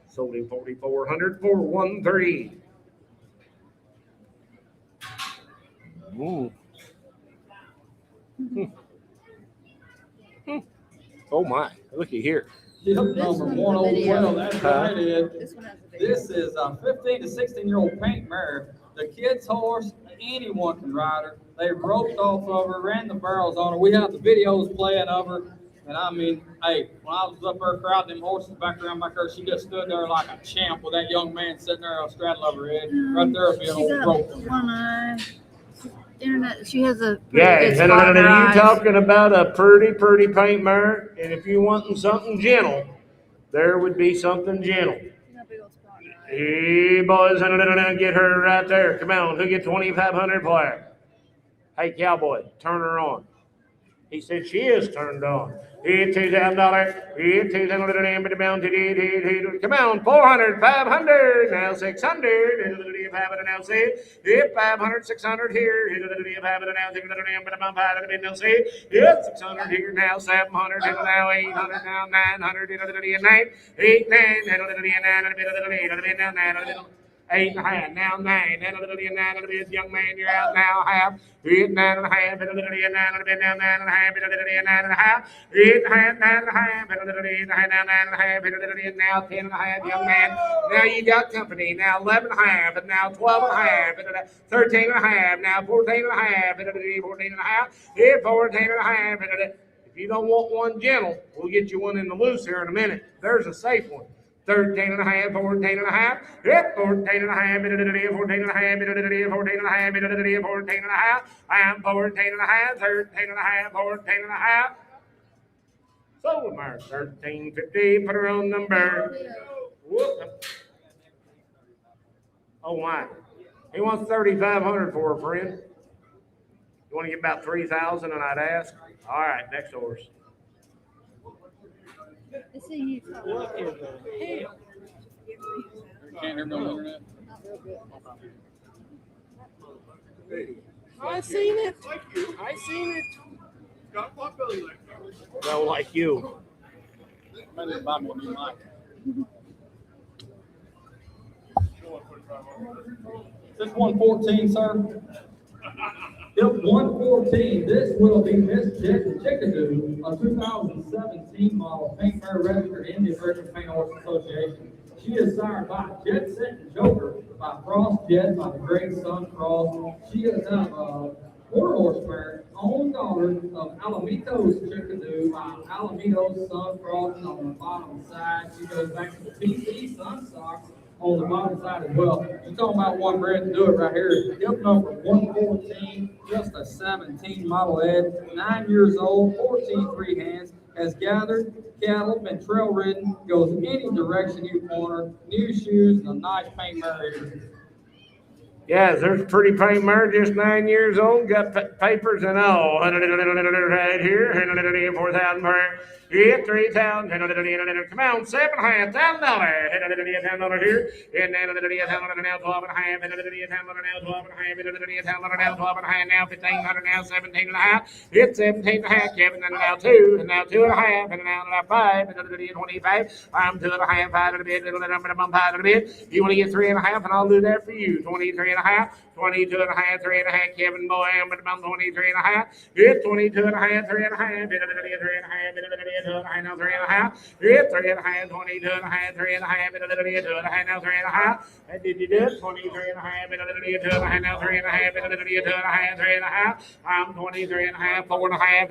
Sold him 4,400 for 1,300. Ooh. Oh my! Look at here. Yep, number 112. That's right, Ed. This one has a video. This is a 15 to 16-year-old paint mare. The kid's horse, anyone can ride her. They roped off of her, ran the barrels on her. We have the videos playing of her. And I mean, hey, when I was up there crowding them horses back there, she just stood there like a champ with that young man sitting there straddling over her head. Right there, being She old got broke. one eye. Internet. She has a. Yeah, it's and fine you eyes. talking about a pretty paint mare, and if you wanting something gentle, there would be something gentle. She got a big old spot in her eye. Hey, boys, get her right there. Come on, who get 2,500 for her? Hey, cowboy, turn her on. He said she is turned on. $2,000. $2,000. Come on, 400, 500, now 600. Now see, 500, 600 here. Now see, 600 here. Now 700. Now 800. Now 900. 8, 9. 8 and a half, now 9, and a little bit, 9 and a bit, young man, you're out now, half, 8, 9 and a half, and a little bit, 9 and a bit, now 9 and a half, and a little bit, 9 and a half, 8 and a half, 9 and a half, and a little bit, now 9 and a half, and a little bit, now 10 and a half, young man, now you got company, now 11 and a half, and now 12 and a half, and 13 and a half, now 14 and a half, and a little bit, 14 and a half, 14 and a half, and if you don't want one gentle, we'll get you one in the loose here in a minute. There's a safe one. 13 and a half, 14 and a half, yep, 14 and a half, 14 and a half, 14 and a half, 14 and a half, I'm 14 and a half, 13 and a half, 14 and a half. Sold mark 13.50, put her on number. Whoop. Oh my. He wants 3,500 for a friend. You want to get about 3,000 and I'd ask? All right, next horse. Let's see you. What in the hell? Can't hear me on the internet. Not real good. I seen it. I seen it. No, like you. Maybe buy me a new mic. This 114, sir. Yep, 114. This will be Miss Chickadoo, a 2017 model paint mare registered in the American Paint Horse Association. She is sired by Jet Set and Joker, by Frost Jet, by the Great Sun Cross. She is a quarter horse mare, own daughter of Alamito's Chickadoo by Alamito's Sun Cross on the bottom side. She goes back to the PC Sun Socks on the bottom side as well. You're talking about one bred to do it right here. Hip number 114, just a 17 model head, 9 years old, 14 free hands, has gathered cattle, been trail ridden, goes any direction you want her, new shoes, and a nice paint mare here. Yes, there's a pretty paint mare, just 9 years old, got papers and all. Right here, 4,000 per. Yeah, 3,000. Come on, $7,500. $10 here. And then now 12 and a half. And now 12 and a half. Now 12 and a half. Now 1,500. Now 17 and a half. It's 17 and a half, Kevin. And now 2. And now 2 and a half. And now 5. And 25. I'm 2 and a half. 5 and a bit. 5 and a bit. You want to get 3 and a half, and I'll do that for you. 23 and a half. 22 and a half, 3 and a half, Kevin Boy, I'm about 23 and a half. It's 22 and a half, 3 and a half, 3 and a half, now 3 and a half. It's 3 and a half, 22 and a half, 3 and a half, 2 and a half, now 3 and a half. And did you do it? 23 and a half, 2 and a half, now 3 and a half, 2 and a half, 3 and a half. I'm 23 and a half, 4 and a half,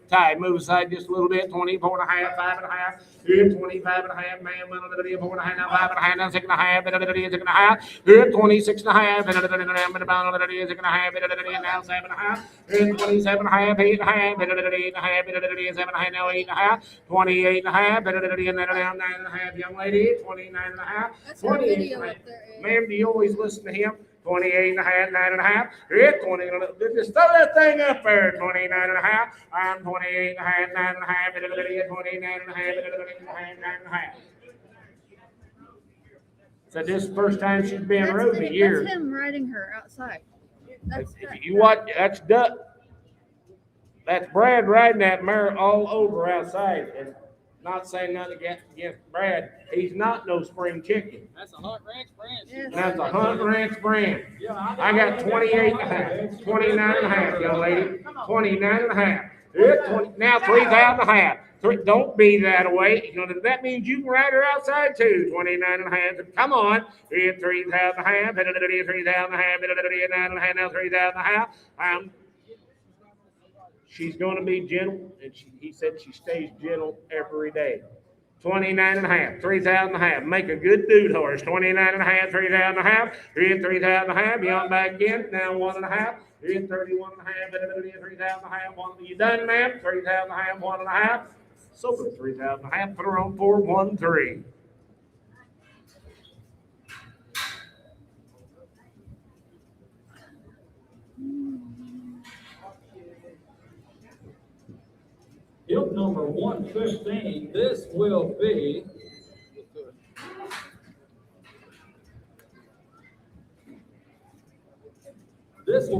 Ty, move aside just a little bit, 24 and a half, 5 and a half. It's 25 and a half, man, 4 and a half, now 5 and a half, now 6 and a half, 6 and a half. It's 26 and a half, now 7 and a half, 27 and a half, 8 and a half, 8 and a half, 7 and a half, now 8 and a half, 28 and a half, 9 and a half, young lady, 29 and a half, That's her 28 video and a up half. there, Ed. Ma'am, do you always listen to him? 28 and a half, 9 and a half, 20, just throw that thing up there, 29 and a half, I'm 28 and a half, 9 and a half, 29 and a half, 9 and a half. So this is the first time she's been rode in a year. That's him riding her outside. That's You watch, that's Duck. That's Brad riding that mare all over outside, and not saying nothing against Brad. He's not no spring chicken. That's a Hunt Ranch brand. Yes. That's a Hunt Ranch brand. Yeah, I got 28 and a half, 29 and a half, young lady, 29 and a half. Yeah, 20, now 3,000 and a half. Don't be that way. You know, that means you can ride her outside too. 29 and a half. Come on. 3,000 and a half. 3,000 and a half. 9 and a half. Now 3,000 and a half. She's going to be gentle, and he said she stays gentle every day. 29 and a half, 3,000 and a half. Make a good dude horse. 29 and a half, 3,000 and a half. 3,000 and a half. Beyond back in. Now 1 and a half. 31 and a half. 3,000 and a half. You done, ma'am? 3,000 and a half. 1 and a half. So for 3,000 and a half. Put her on 413. Hip number 115, this will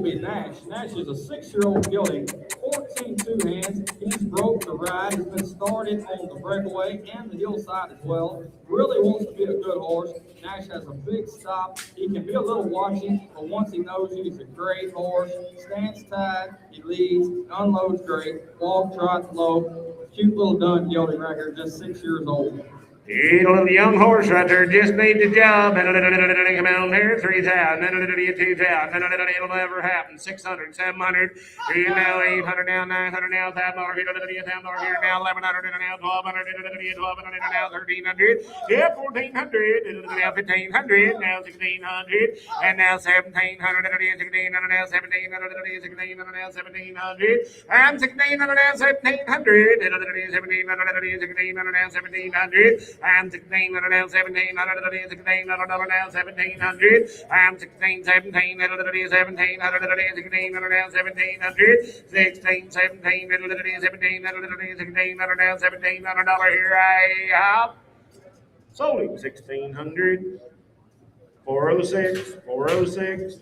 be Nash. Nash is a 6-year-old gelding, 14 two hands. He's broke the ride. He's been started on the breakaway and the hillside as well. Really wants to be a good horse. Nash has a big stop. He can be a little watching, but once he knows you, he's a great horse. Stands tied, he leads, unloads great, walk, trot, low. Cute little dun gelding right here, just 6 years old. Hey, little young horse right there, just need the job. Come on here, 3,000, 2,000, it'll never happen. 600, 700, here now, 800 now, 900 now, 1,000 here, 1,000 here now, 1,100 now, 1,200, 1,200 now, 1,300, yeah, 1,400, now 1,500, now 1,600, and now 1,700, 1,600, now 1,700, 1,600, now 1,700, and 1,600 now 1,700, 1,700 now 1,700. I'm 16, now 17, now 16, now 1700. I'm 16, 17, now 17, 16, now 1700. 16, 17, now 17, now 16, now 1700 dollar. Here I have sold him 1,600. 406, 406.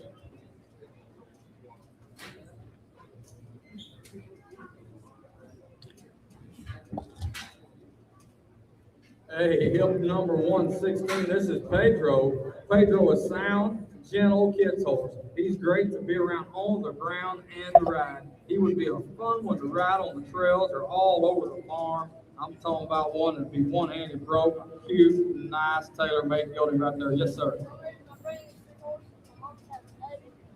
Hey, hip number 116. This is Pedro. Pedro is sound, gentle kids horse. He's great to be around on the ground and to ride. He would be a fun one to ride on the trails or all over the farm. I'm talking about one that'd be one-handed broke, cute, nice, tailor-made gelding right there. Yes, sir.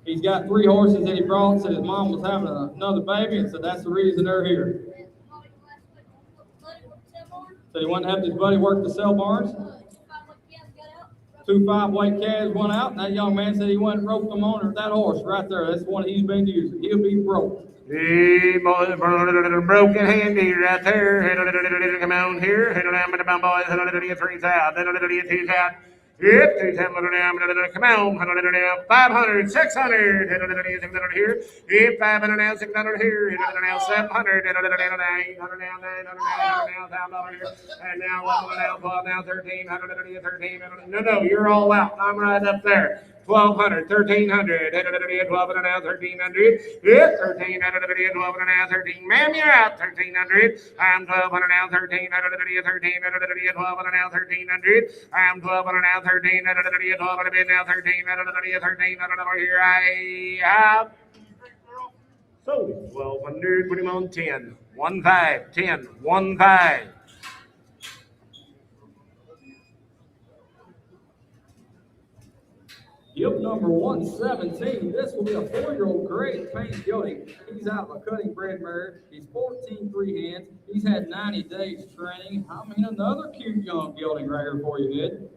He's got 3 horses that he brought. Said his mom was having another baby, and said that's the reason they're here. So he wanted to have his buddy work the sale barns. 2 5-weight calves went out, and that young man said he went and roped them on that horse right there. That's the one he's been using. He'll be broke. Hey, boys, broken handy right there. Come on here. Boys, 3,000, 2,000. Yep, 2,000. Come on, 500, 600. Here. Yep, 500 now, 600 here. Now 700. 800 now, 1,000 here. And now 11 now, 12 now, 1,300. 1,300. No, you're all out. I'm right up there. 1,200, 1,300, 1,200 now, 1,300. Yep, 1,300, 1,200 now, 13. Ma'am, you're out, 1,300. I'm 1,200 now, 1,300, 1,300, 1,200 now, 1,300. I'm 1,200 now, 1,300, 1,200 now, 1,300, 1,300. Here I have sold him 1,200. Put him on 10. 1-5, 10, 1-5. Yep, number 117. This will be a 4-year-old great paint gelding. He's out of a cutting bred mare. He's 14 3 hands. He's had 90 days training. I mean, another cute young gelding right here for you, Ed.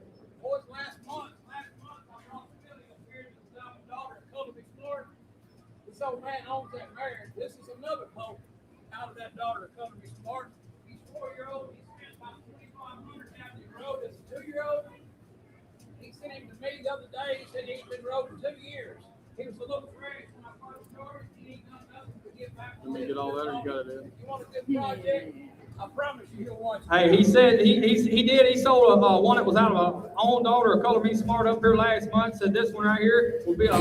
Boys, last month, I brought the filly up here to the daughter of Colby Florida. This old man owns that mare. This is another colt out of that daughter of Colby Florida. He's 4-year-old. He's spent about 2,500 down the road. This is 2-year-old. He sent him to me the other day. He said he's been roving 2 years. He was a little fresh when I first started. He ain't done nothing to get back. Let me get all that, or you got it, Ed? You want a good project? I promise you he'll watch. Hey, he said he did. He sold one that was out of a own daughter of Color Me Smart up here last month. Said this one right here will be a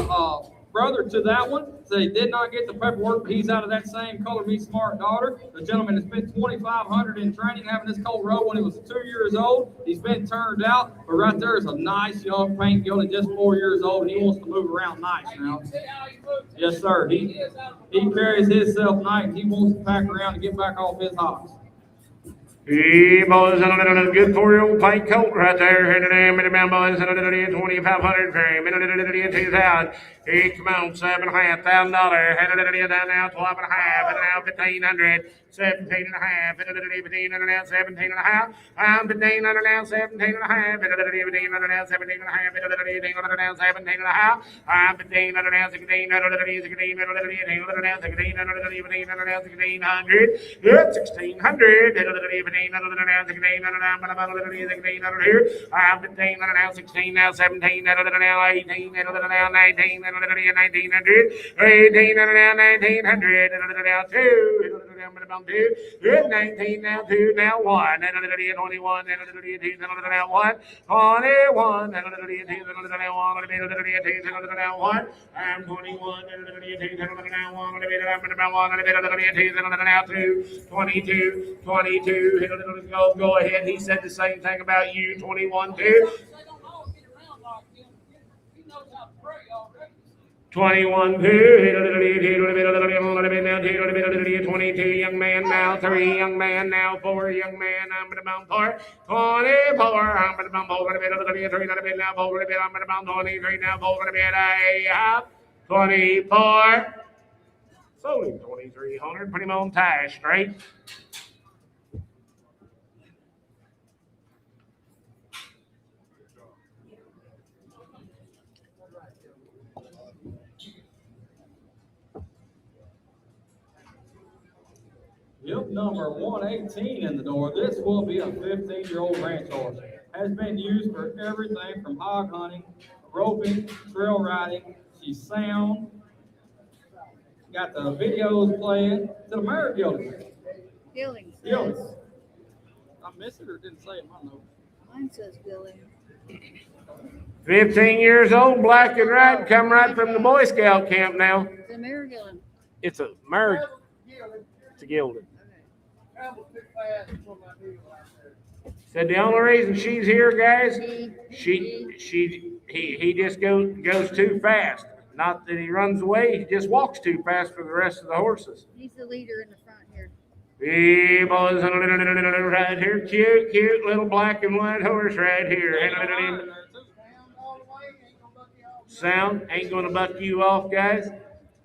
brother to that one. Said he did not get the paperwork, but he's out of that same Color Me Smart daughter. The gentleman has spent 2,500 in training, having this colt road when he was 2 years old. He's been turned out, but right there is a nice young paint gelding, just 4 years old, and he wants to move around nice now. Yes, sir. He carries himself nice, and he wants to pack around and get back off his hops. Hey, boys, a good 4-year-old paint colt right there. Boys, 2,500 frame, 2,000. Hey, come on, $7,500. Down now, 12.5, and now 1,500. 17.5, 15, now 17.5. I'm 15, now 17.5, 15, now 17.5, 18, now 17.5. I'm 15, now 16, now 16, now 16, now 1,600. 1,600. 15, now 16, now here. I'm 15, now 16, now 17, now 18, now 19, now 1,900. 18, now 1,900. Now 2. 19 now 2 now 1 and 21 and 22 now 1 21 and 22 now 1 I'm 21 and 22 now 1 and now 2 22 go ahead. He said the same thing about you. 21 2. They don't all get around like him. He knows how to pray already. 21, 2, 22, young man now, 3, young man now, 4, young man, I'm going to bound 4, 24, I'm going to bound 4, 3, now, 4, I'm going to bound 23, now, 4, 24, sold him 2,300, put him on tie straight. Yep, number 118 in the door. This will be a 15-year-old ranch horse. Has been used for everything from hog hunting, roping, trail riding. She's sound. Got the videos playing. To the mare Gilding. Gilling Gilding. says. I missed it or didn't say it in my notes. Mine says Gilling. 15 years old, black and red, come right from the Boy Scout camp now. It's a mare Gilling. It's a merge. It's a gilded. Said the only reason she's here, guys, he just goes too fast. Not that he runs away, he just walks too fast for the rest of the horses. He's the leader in the front here. Hey, boys, right here, cute little black and white horse right here. Sound ain't gonna buck you off, guys.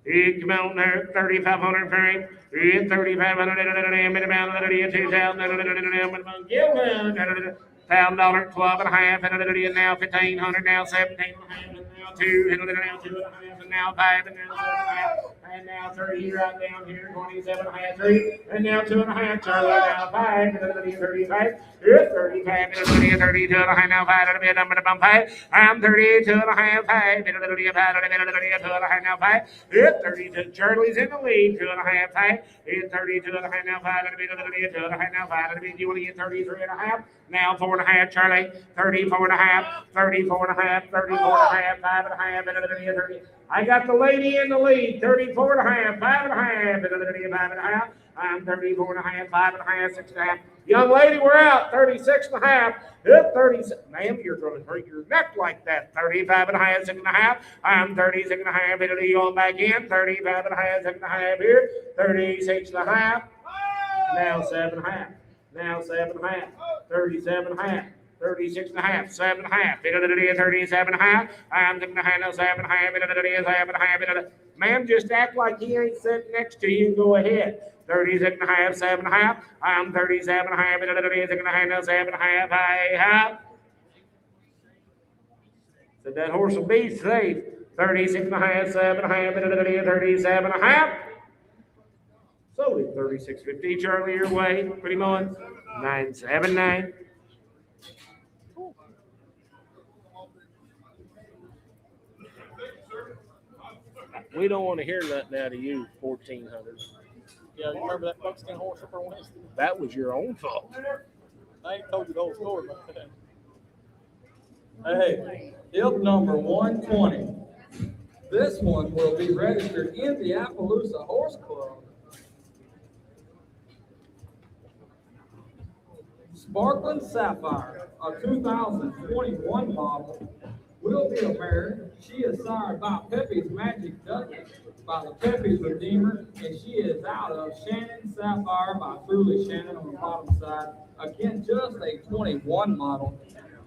Hey, come on there, 3,500 for him. 3,500, $1,000, 12 and a half, and now 1,500, now 17 and a half, and now 2, and now 2 and a half, and now 5, and now 7 and a half, and now 3 right down here, 27 and a half, 3, and now 2 and a half, Charlie, now 5, and 35, 35, 32 and a half, now 5, and I'm going to bump 5, I'm 32 and a half, 5, and 2 and a half, now 5, 32, Charlie's in the lead, 2 and a half, 5, 32 and a half, now 5, and 2 and a half, now 5, and you want to get 33 and a half, now 4 and a half, Charlie, 34 and a half, 34 and a half, 34 and a half, 5 and a half, and 30. I got the lady in the lead, 34 and a half, 5 and a half, and 5 and a half. I'm 34 and a half, 5 and a half, 6 and a half. Young lady, we're out, 36 and a half. 36. Ma'am, you're going to hurt your neck like that. 35 and a half, 6 and a half. I'm 36 and a half. It'll be on back in. 35 and a half, 6 and a half here. 36 and a half. Now 7 and a half. Now 7 and a half. 37 and a half. 36 and a half, 7 and a half, 37 and a half, I'm 7 and a half, no 7 and a half, 7 and a half, ma'am, just act like he ain't sitting next to you and go ahead. 36 and a half, 7 and a half, I'm 37 and a half, 36 and a half, no 7 and a half, I have. Said that horse will be safe. 36 and a half, 7 and a half, 37 and a half. So 36.50, Charlie, your way. Pretty much. 979. We don't want to hear nothing out of you, 1,400. Yeah, you remember that buckskin horse up on Wednesday? That was your own fault. I ain't told you the whole story about that. Hey, hip number 120. This one will be registered in the Appaloosa Horse Club. Sparkling Sapphire, a 2021 model, will be a mare. She is sired by Pepe's Magic Duchess, by the Pepe's Redeemer, and she is out of Shannon Sapphire by Truly Shannon on the bottom side. Again, just a 21 model.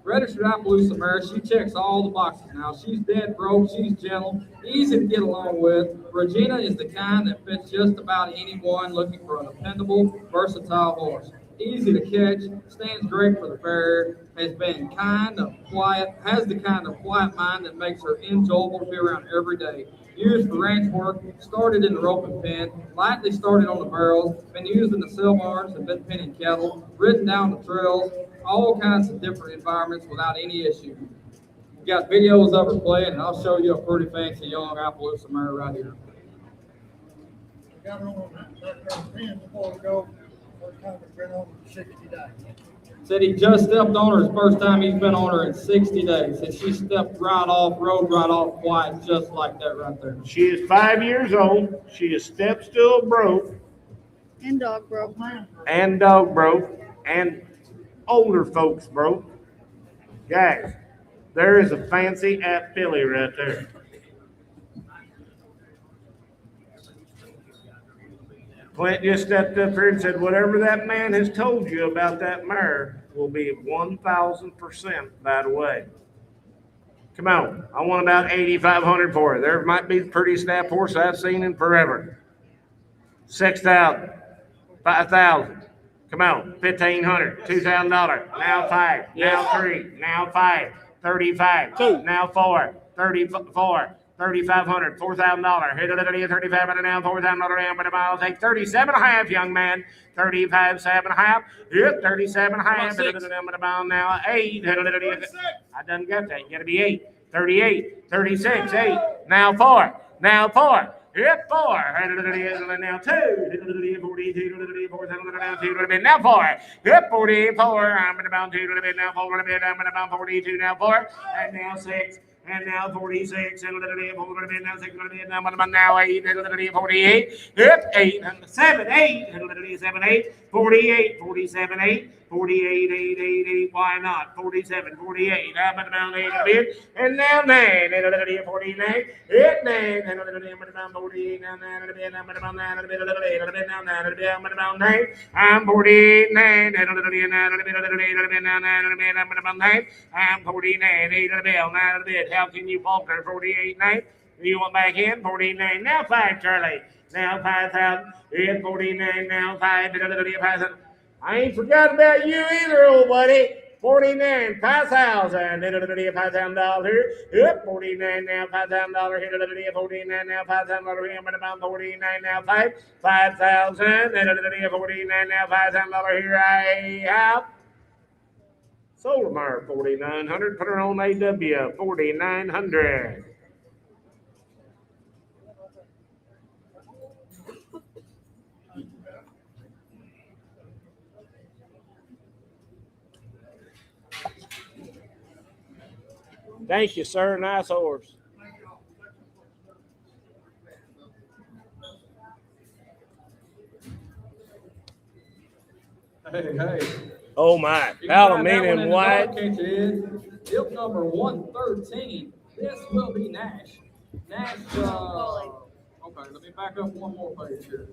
Registered Appaloosa mare, she checks all the boxes now. She's dead broke, she's gentle, easy to get along with. Regina is the kind that fits just about anyone looking for a dependable, versatile horse. Easy to catch, stands great for the farrier, has the kind of quiet mind that makes her enjoyable to be around every day. Used for ranch work, started in the roping pen, lightly started on the barrels, been used in the sale barns and been penning cattle, ridden down the trails, all kinds of different environments without any issue. We've got videos of her playing, and I'll show you a pretty fancy young Appaloosa mare right here. We got her on that pen before we go. First time it's been on 60 days. Said he just stepped on her. His first time he's been on her in 60 days. Said she stepped right off, rode right off quiet, just like that right there. She is 5 years old. She is step still broke. And dog broke. And dog broke. And older folks broke. Guys, there is a fancy at filly right there. Clint just stepped up here and said, whatever that man has told you about that mare will be 1,000%, by the way. Come on. I want about 8,500 for it. There might be the prettiest snap horse I've seen in forever. 6,000. 5,000. Come on. 1,500. $2,000. Now 5. Now 3. Now 5. 35. Now 4. 34. 3,500, $4,000. Hit it, 35 and now $4,000 but I'll take 37.5, young man. 35, 7.5. Yep, 37.5. Now 8. I done got that. You gotta be 8. 38, 36, 8. Now 4. Now 4. Yep, 4. Now 2. 42, 4. Now 4. Yep, 44. I'm about 2. Now 4. I'm about 42. Now 4. And now 6. And now 46, and now 6, now 8, 48, yep, 8, 7, 8, 7, 8, 48, 47, 8, 48, 8, 8, 8, why not? 47, 48, I'm about 8 a bit, and now 9, 49, 8, 9, and 48, now 9, I'm about 9, I'm about 9, I'm 48, 9, and I'm about 9, I'm 49, 8 a bit, 9 a bit. How can you falter? 48, 9. You want back in? 49. Now 5, Charlie. Now 5,000. In 49. Now 5. I ain't forgot about you either, old buddy. 49. 5,000. $5,000 here. Yep. 49. Now $5,000 here. 49. Now $5,000 here. About 49. Now 5. 5,000. 49. Now $5,000 here. I have. Sold them our 4,900. Put her on AW 4,900. Thank you, sir. Nice horse. Hey. Oh my, aluminum white. Field number 113. This will be Nash. Okay, let me back up one more page here.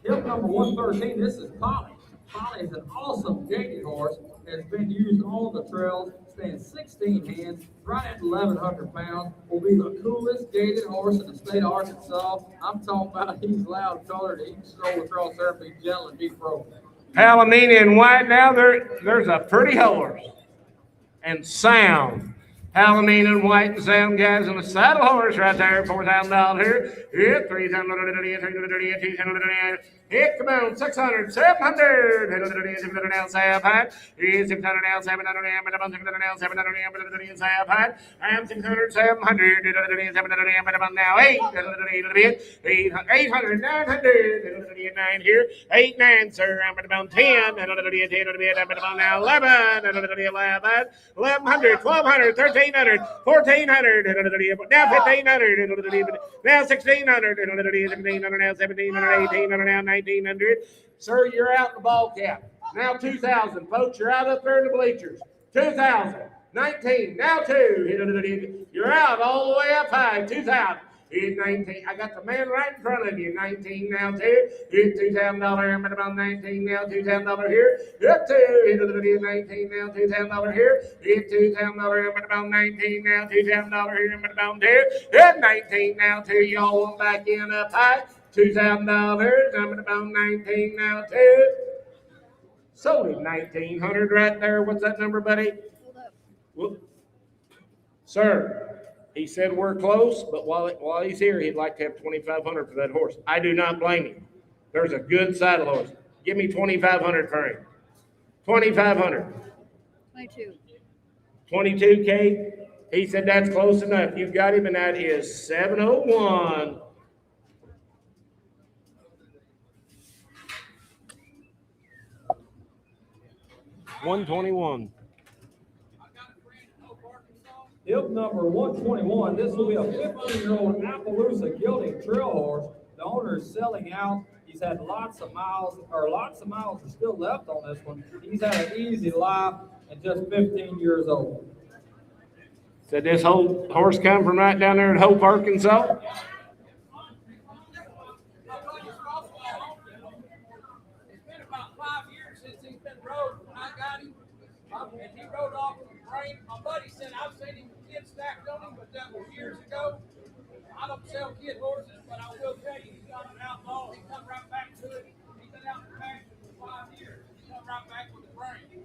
Field number 113. This is Polly. Polly is an awesome gaited horse. Has been used on the trails. Stands 16 hands, right at 1,100 pounds. Will be the coolest gaited horse in the state of Arkansas. I'm talking about he's loud colored. He can stroll across there and be gentle and be broken. Palomino and white now, there's a pretty horse. And sound. Palomino and white and sound guys on the saddle horse right there. $4,000 here. Yeah, $3,000. Yeah, come on, 600, 700. Now 700. Yeah, 600 now, 700. Now 700. And 600, 700. Now 800. 800, 900. 9 here. 8, 9, sir. I'm about 10. Now 11. 1,100, 1,200, 1,300, 1,400. Now 1,500. Now 1,600. 1,700. Now 1,700. 1,800. Now 1,900. Sir, you're out in the ball cap. Now 2,000. Folks, you're out up there in the bleachers. 2,000. 19. Now 2. You're out all the way up high. 2,000. 19. I got the man right in front of you. 19 now 2. $2,000. I'm at about 19 now. $2,000 here. Up 2. 19 now. $2,000 here. $2,000. I'm at about 19 now. $2,000 here. I'm at about 2. 19 now 2. Y'all want back in up high. $2,000. I'm at about 19 now 2. Sold him 1,900 right there. What's that number, buddy? Whoop. Sir. He said we're close, but while he's here, he'd like to have 2,500 for that horse. I do not blame him. There's a good saddle horse. Give me 2,500 for him. 2,500. 22. 22K. He said that's close enough. You've got him, and that is 701. $121. Field number 121. This will be a 15-year-old Appaloosa gelding trail horse. The owner is selling out. He's had lots of miles are still left on this one. He's had an easy life and just 15 years old. Said this whole horse come from right down there in Hope, Arkansas. And he rode off with the brain. My buddy said, I've seen him with kids stacked on him, but that was years ago. I don't sell kid horses, but I will tell you, he's not an outlaw. He come right back to it. He's been out in the pasture for 5 years. He come right back with the brain.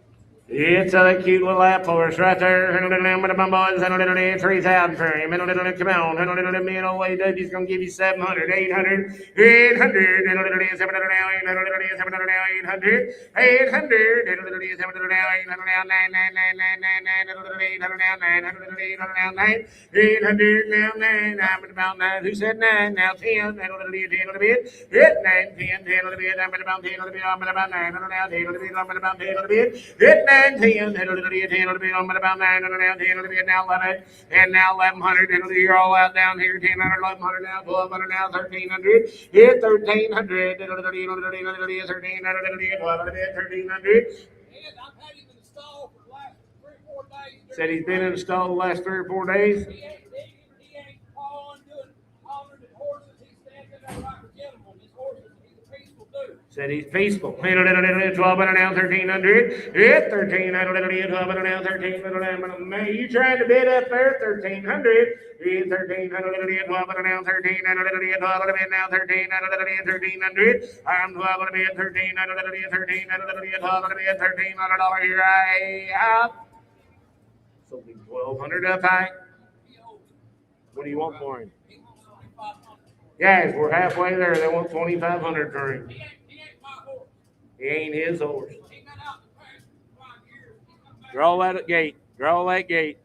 It's a cute little lap horse right there. And a little bit of my boys, and a little 3,000 for him. And a little, come on. And a little me and old way Dougie's going to give you 700, 800, 800. And a little 700 now, 800, 700 now, 800, 800. And a little 700 now, 800 now, 99999. And a little 800 now, 900, 800 now, 9, 800 now, 9. I'm about 9. Who said 9? Now 10. And a little bit, 10 a little bit. Hit 9, 10, 10 a little bit. I'm about 10 a little bit. I'm about 9. I'm about 10 a little bit. I'm about 10 a little bit. Hit 9. 10, 10, 10, about 9, 10, now 11, and now 1100, you're all out down here, 1000, 1100 now, 1200 now, 1300, hit 1300, 1300, 1300. And I've had him installed for the last 3 or 4 days. Said he's been installed the last 3 or 4 days. He ain't pawing, doing hollering at horses. He's standing there like a gentleman. His horses, he's a peaceful dude. Said he's peaceful. 1200 now, 1300. Hit 1300, 1200 now, 1300. Man, you trying to bid up there? 1300. Hit 1300, 1200 now, 1300, 1200 now, 1300, 1300. I'm 1200 bid, 1300, 1300, 1200 bid, $1,300 here. I have. So be 1200 up high. What do you want for him? Guys, we're halfway there. They want 2,500 for him. He ain't his horse. Draw that gate. Draw that gate.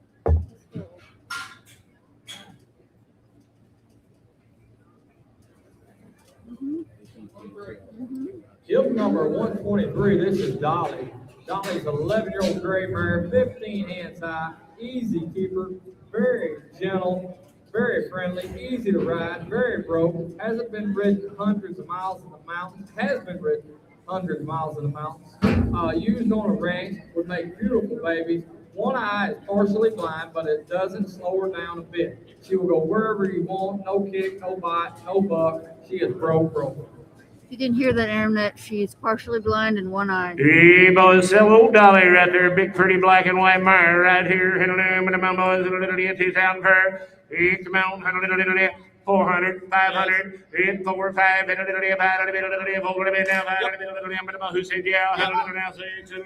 Jip number 123, this is Dolly. Dolly's an 11-year-old gray mare, 15 hands high, easy keeper, very gentle, very friendly, easy to ride, very broke, hasn't been ridden hundreds of miles in the mountains, has been ridden hundreds of miles in the mountains. Used on a ranch, would make beautiful babies. One eye is partially blind, but it doesn't slow her down a bit. She will go wherever you want, no kick, no bite, no buck. She is broke. If you didn't hear that, Internet, she's partially blind and one eye. Hey, boys, sell old Dolly right there. Big, pretty black and white mare right here. My boys, 2,000 per. Hey, come on, 400, 500, 4, 5, who said yeah, now 6, you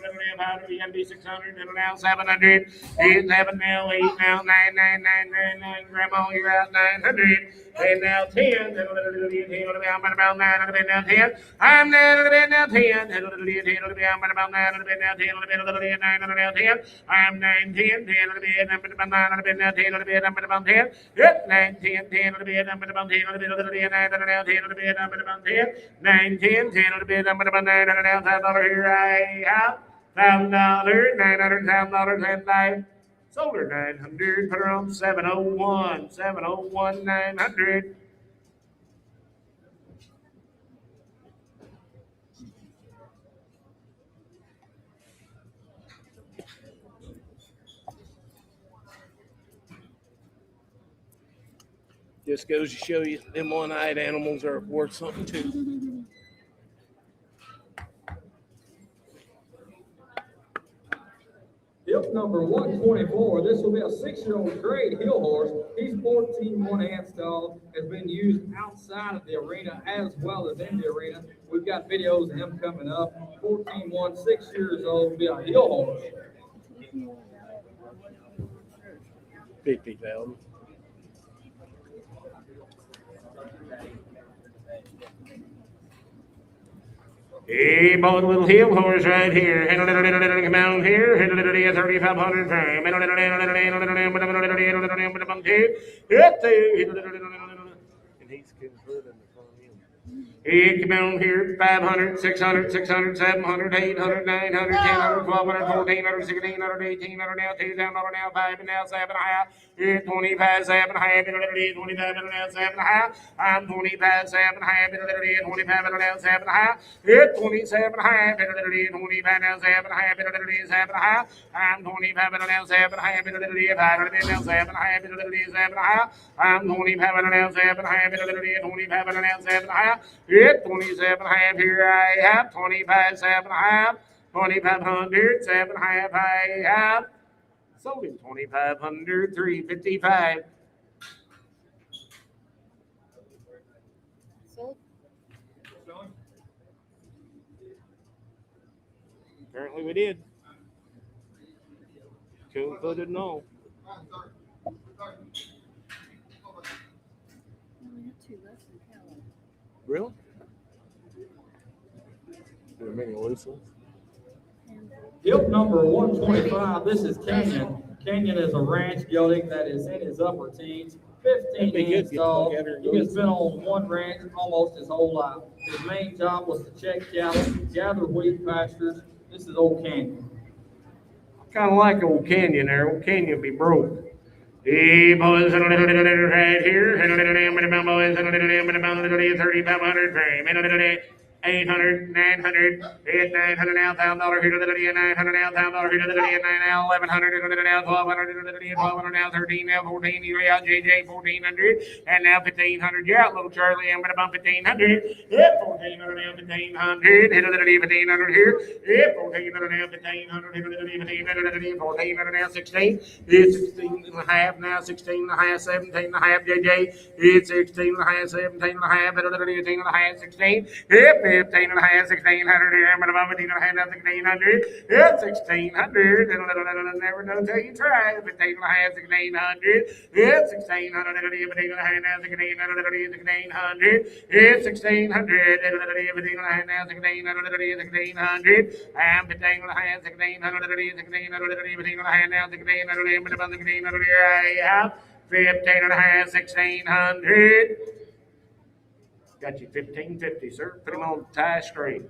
gotta be 600, now 700, 8, 7 now, 8 now, 9, 9, 9, 9, 9, grandma, you're out 900, and now 10, I'm about 900, now 10, I'm 900, now 10, I'm about 900, now 10, 900, now 10, I'm 9, 10, 10, I'm about 900, now 10, I'm about 10, 9, 10, 10, I'm about 10, 9, 10, 10, 10, I'm about 900 now, $1,000 here I have, $1,000, $900, and I sold her 900, put her on 701, 900. Just goes to show you, them one-eyed animals are worth something too. Hip number 124, this will be a 6-year-old grade hill horse. He's 14 1/8 tall, has been used outside of the arena as well as in the arena. We've got videos of him coming up. 14 6 years old, will be a hill horse. 50,000. Hey, bought a little hill horse right here. Come out here. 3,500 frame. And he's converted from him. Hey, come on here. 500, 600, 600, 700, 800, 900, 1000, 1200, 1400, 1600, 1800, now $2,000 now, 5 and now 7.5. 25, 7.5, 25 and now 7.5. I'm 25, 7.5, 25 and now 7.5. 27.5, 25 now 7.5, 7.5. I'm 25 and now 7.5, 5 now 7.5, 7.5. I'm 25 and now 7.5, 25 and now 7.5. 27.5 here I have, 25, 7.5. 2,500, 7.5, half. Sold him 2,500, 355. Sold. Apparently we did. Couldn't put it on. We have two less than Callum. Really? There are many loose ones. Gilt number 125, this is Canyon. Canyon is a ranch gelding that is in his upper teens, 15 That'd be good inch to get tall. together and He go has eat been on one ranch almost his whole life. His main job was to check cattle, gather wheat pastures. This is Old Canyon. Kind of like Old Canyon there. Old Canyon be broke. Hey, boys, right here. Boys, 3,500 frame. 800, 900, hit 900 now, $1,000 here to the day, 900 now, $1,000 here to the day, 9 now, 1,100 now, 1,200 to the day, 1,200 now, 13 now, 14, you out JJ, 1,400, and now 1,500, you out little Charlie, I'm gonna bump 1,500, hit 1,400 now, 1,500, hit to the day, 1,500 here, hit 1,400 now, 1,500, hit to the day, 1,500, 1,400 now, 16, hit 16 and a half now, 16 and a half, 17 and a half, JJ, hit 16 and a half, 17 and a half, hit to the day, 18 and a half, 16, hit 15 and a half, 1,600 here. I'm going to bump 15 and a half, now 1,600. It's 1,600. Never know till you try. 15 and a half, 1,600. It's 1,600. 15 and a half, now 1,600. 1,600. It's 1,600. 15 and a half, now 1,600. 1,600. I'm 15 and a half, 1,600. 1,600. 15 and a half, now 1,600. I'm going to bump 1,600 here. I have 15 and a half, 1,600. Got you 1,550, sir. Put him on tie straight.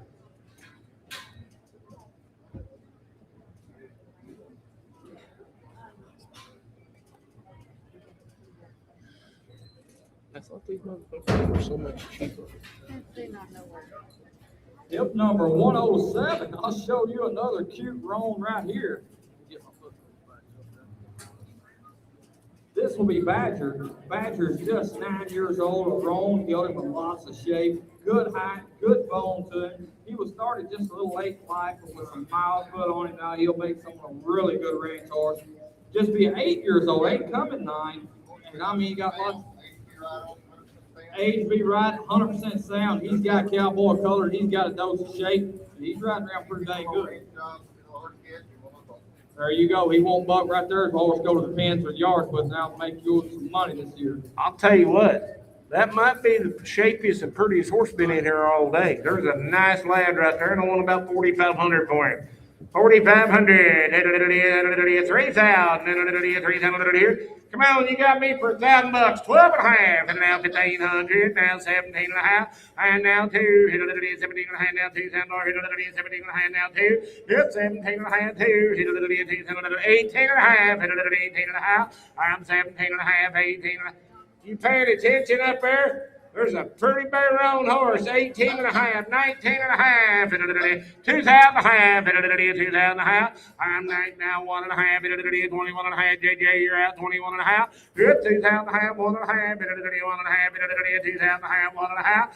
I thought these motherfuckers were so much cheaper. They not know where. Gilt number 107. I'll show you another cute roan right here. This will be Badger. Badger's just 9 years old, a roan gelding with lots of shape, good height, good bone to him. He was started just a little late in life, but with some mild foot on him now, he'll make someone a really good ranch horse. Just be 8 years old, ain't coming 9. And I mean, he got lots. Age be right, 100% sound. He's got cowboy color. He's got a dose of shape. He's riding around pretty dang good. There you go. He won't buck right there. His horse go to the pens or yards, but now make you some money this year. I'll tell you what, that might be the shapiest and prettiest horse been in here all day. There's a nice lad right there, and I want about 4,500 for him. 4,500, 3,000, 3,000 here. Come on, you got me for $1,000, 12 and a half, and now 1,500, now 17 and a half, and now 2, 17 and a half, now $2,000, 17 and a half, now 2, 17 and a half, 2, 18 and a half, 18 and a half, I'm 17 and a half, 18 and a half. You paying attention up there? There's a pretty big roan horse, 18 and a half, 19 and a half, 2,000 and a half, 2,000 and a half. I'm now 1 and a half, 21 and a half. JJ, you're out 21 and a half. 2,000 and a half, 1 and a half, 1 and a half, 2,000 and a half, 1 and a half.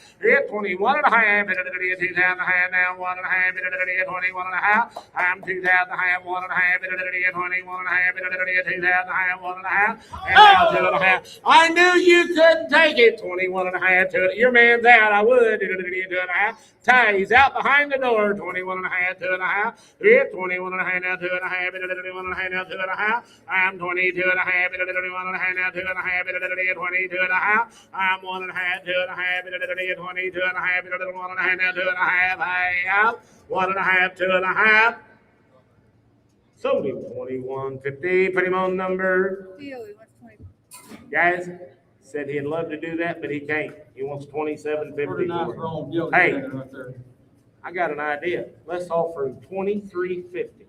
21 and a half, 2,000 and a half, now 1 and a half, 21 and a half. I'm 2,000 and a half, 1 and a half, 21 and a half, 2,000 and a half, 1 and a half, and now 2 and a half. I knew you couldn't take it. 21 and a half. To it. Your man's out. I would. 2 and a half. Ty's out behind the door. 21 and a half. 2 and a half. Yeah, 21 and a half. Now 2 and a half. 21 and a half. Now 2 and a half. I'm 22 and a half. 21 and a half. Now 2 and a half. 22 and a half. I'm 1 and a half. 2 and a half. 22 and a half. 1 and a half. Now 2 and a half. I out. 1 and a half. 2 and a half. Sold him 21.50. Put him on number. Theo, he wants 20. Guys. Said he'd love to do that, but he can't. He wants $27.50. Pretty nice roan gelding Hey, right there. I got an idea. Let's offer him $23.50.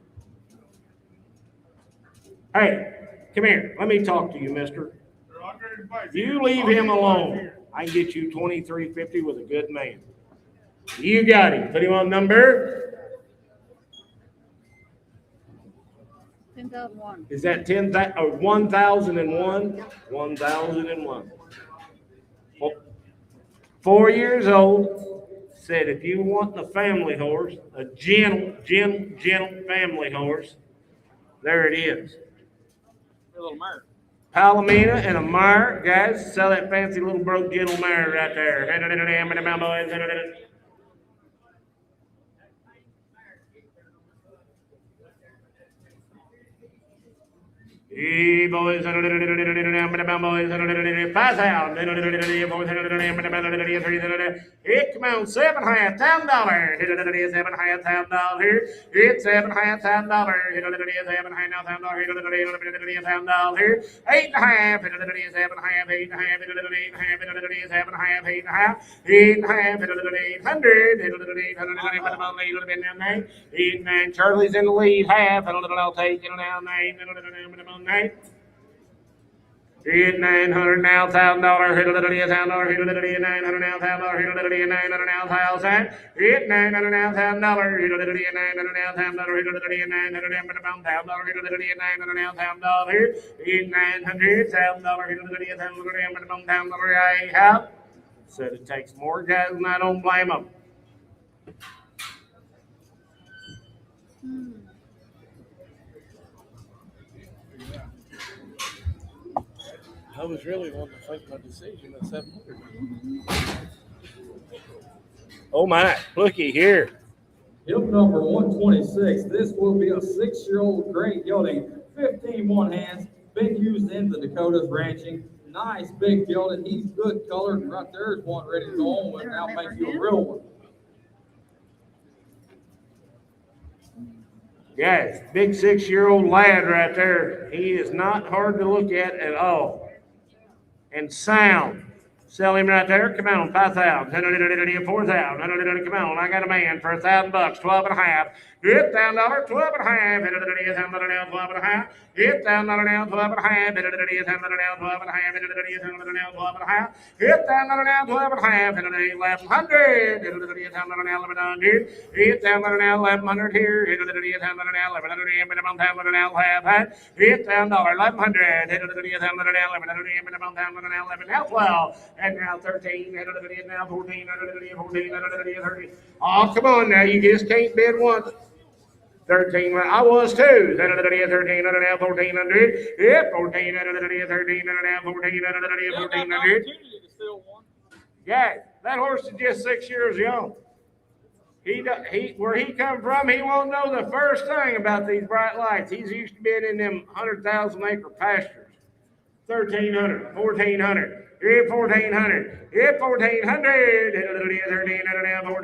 Hey, come here. Let me talk to you, mister. You leave him alone. I can get you $23.50 with a good man. You got him. Put him on number. 10,001. Is that 10,000 or 1,001? 1,001. 4 years old, said, if you want the family horse, a gentle family horse, there it is. A little mare. Palomino and a mare, guys, sell that fancy little broke gentle mare right there. Hey boys, pass out. It come on, $7,500. $7,500 here. It's $7,500 here. $7,500 here. 8.5. 7.5. 8.5. 8.9. Charlie's in the lead. Half. I'll take it now. 9. 9. Hit $900 now, $1,000. Hit $1,000 now, $900 now, $1,000. Hit $900 now, $1,000. Hit $900 now, $1,000. Hit $900 now, $1,000. Hit $900 now, $1,000. Hit $900, $1,000. Hit $1,000. I have said it takes more guys, and I don't blame them. I was really wanting to make my decision at 700. Oh my, looky here. Hill number 126. This will be a 6-year-old great gelding, 15 one hands, been used in the Dakotas ranching. Nice big gelding. He's good colored, and right there is one ready to go on with. Now make you a real one. Guys, big 6-year-old lad right there. He is not hard to look at all. And sound. Sell him right there. Come on, 5,000. 4,000. Come on, I got a man for $1,000. 12.5. Hit $1,000. 12.5. Hit $1,000 now. 12.5. Hit $1,000 now. 12.5. Hit $1,000 now. 12.5. Hit $1,000 now. 12.5. Hit $1,000 now. 12.5. Hit $1,100. Hit $1,000 now. 1,100. Hit $1,000 now. 1,100 here. Hit $1,000 now. 1,100. $1,000 now. Hit $1,000. 1,100. Hit $1,000 now. 1,100. Now 11. Now 12. And now 13. Now 14. 14. 13. Oh, come on now. You just can't bid once. 13. I was too. 13. 1400. Yeah, 14. 13. 14. 1400. Yeah, that horse is just 6 years young. Where he come from, he won't know the first thing about these bright lights. He's used to being in them 100,000 acre pastures. 1,300, 1,400. Hit 1,400. Hit 1,400. Hit 13. 14. 13.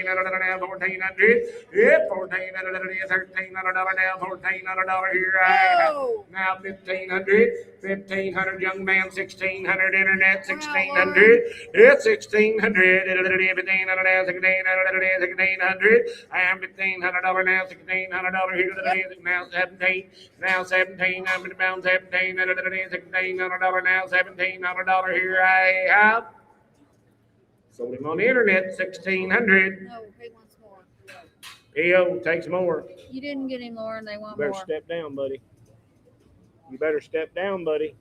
1,400. Hit 14. $1,300 now. $1,400 here. Now 1,500. 1,500. Young man 1,600. Internet 1,600. Hit 1,600. 1,500 now. 1,600. I am $1,500 now. $1,600 here. Now 17. Now 17. I'm about 17. $1,600 now. $1,700 here. I have sold him on the internet. 1,600. No, he wants more. PO takes more. You didn't get him more, and they want Better more. step down, buddy. You better step down, buddy.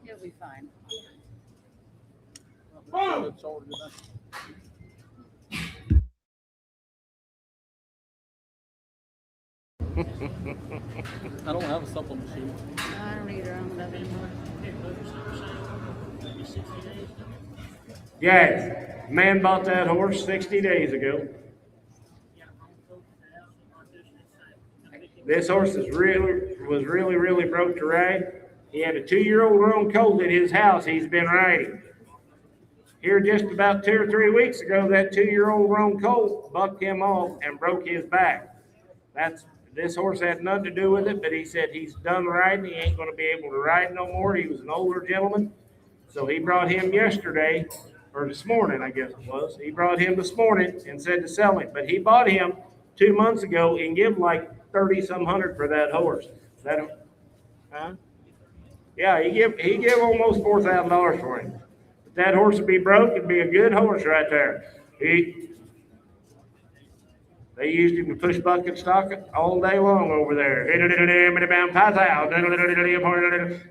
He'll be fine. I don't have a supplement sheet. I don't either. I don't have any more. Guys, man bought that horse 60 days ago. This horse was really broke to ride. He had a 2-year-old roan colt at his house he's been riding. Here just about 2 or 3 weeks ago, that 2-year-old roan colt bucked him off and broke his back. This horse had nothing to do with it, but he said he's done riding. He ain't going to be able to ride no more. He was an older gentleman. So he brought him yesterday, or this morning, I guess it was. He brought him this morning and said to sell him. But he bought him 2 months ago and give like 30-some hundred for that horse. Yeah, he give almost $4,000 for him. If that horse would be broke, it'd be a good horse right there. They used him to push bucket stock all day long over there.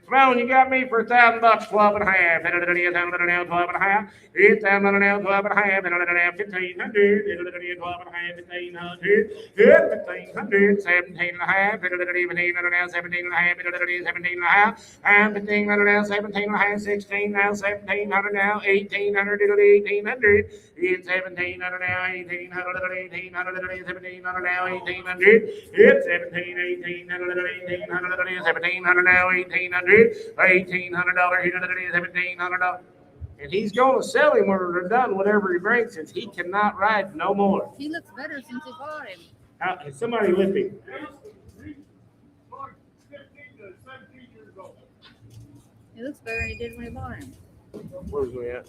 Come on, you got me for $1,000, 12 and a half. 12 and a half. It's 12 and a half, 12 and a half, 1,500. 12 and a half, 1,500. 1,500, 17 and a half, 17 and a half, 17 and a half, 17 and a half, and 15 now, 17 and a half, 16 now, 1,700 now, 1,800, 1,800. It's 1,700 now, 1,800, 1,800, 1,700 now, 1,800. It's 17, 1,800, 1,800, 1,700 now, 1,800. $1,800, $1,700. And he's going to sell him when they're done, whatever he brings, since he cannot ride no more. He looks better since he bought him. Somebody lift him. He looks better than he did when he bought him. Where's we at?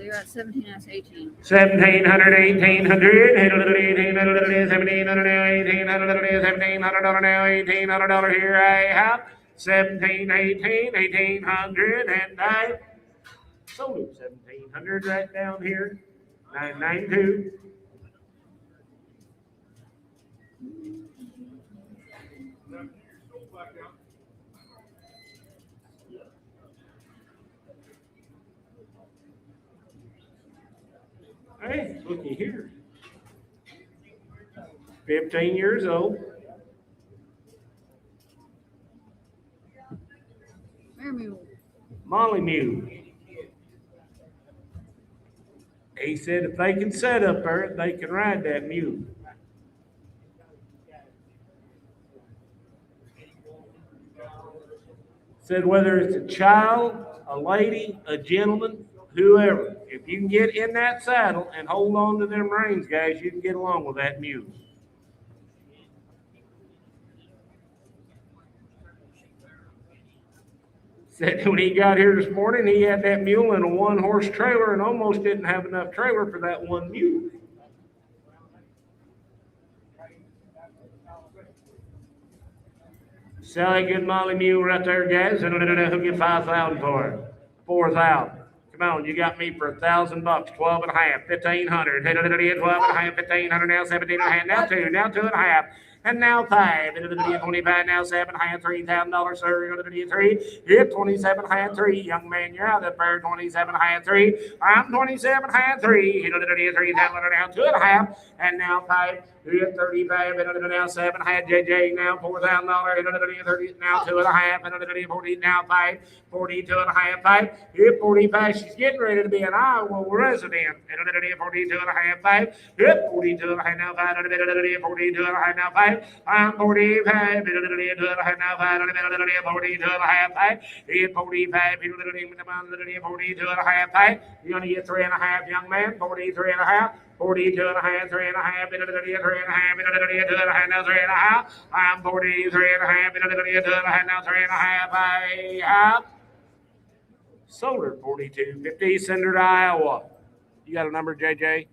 You're at 17, that's 18. 1,700, 1,800, 1,800, 1,700 now, 1,800, 1,700 now, $1,800 here I have. 17, 18, 1,800, and I sold him 1,700 right down here. 992. Hey, looky here. 15 years old. Mule. Molly Mule. He said if they can set up there, they can ride that mule. Said whether it's a child, a lady, a gentleman, whoever, if you can get in that saddle and hold on to them reins, guys, you can get along with that mule. Said when he got here this morning, he had that mule in a one-horse trailer and almost didn't have enough trailer for that one mule. Sally good Molly Mule right there, guys. And who'll get 5,000 for it? 4,000. Come on, you got me for $1,000, 12 and a half, 1,500. 12 and a half, 1,500 now, 17 and a half, now 2, now 2 and a half. And now 5, 25 now, 7, $3,000, sir, 3, hit 27, 3, young man, you're out of there, 27, 3, I'm 27, 3, hit 3,000 now, 2 and a half, and now 5, hit 35, now 7, JJ now, $4,000, 30, now 2 and a half, 40, now 5, 42 and a half, 5, hit 45, she's getting ready to be an Iowa resident, 42 and a half, 5, hit 42 and a half, now 5, 42 and a half, now 5, I'm 45, now 5, 42 and a half, 5, hit 45, 42 and a half, 5, you're going to get 3 and a half, young man, 43 and a half, 42 and a half, 3 and a half, 3 and a half, 2 and a half, now 3 and a half, I'm 43 and a half, 2 and a half, now 3 and a half, I have sold her 42.50, send her to Iowa. You got a number, JJ?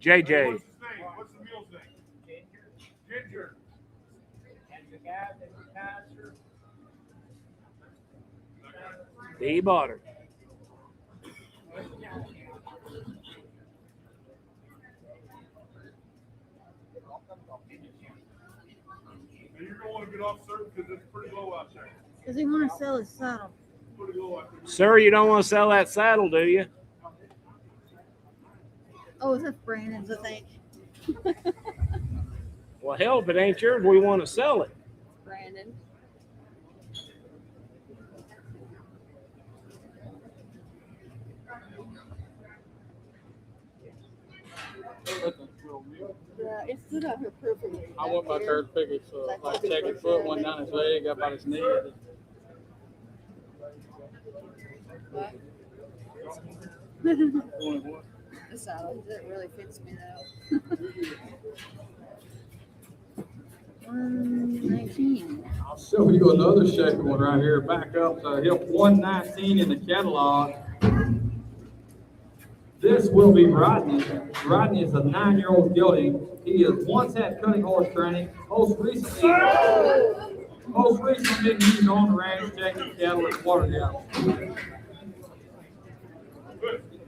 JJ. What's the mule's name? Ginger. And the guy that ties her. He bought her. You're going to want to get off, sir, because it's pretty low out there. Does he want to sell his saddle? Pretty low out there. Sir, you don't want to sell that saddle, do you? Oh, that's Brandon's, I think. Well, hell, if it ain't yours, we want to sell it. Brandon. Yeah, it stood out here perfectly. I went back there to pick his, like, check his foot, went down his leg, up about his knee. The saddle, it really fits me though. 119. I'll show you another shaky one right here. Back up to hip 119 in the catalog. This will be Rodney. Rodney is a 9-year-old gelding. He has once had cutting horse training. Most recently been used on the range, checking cattle at Lauderdale.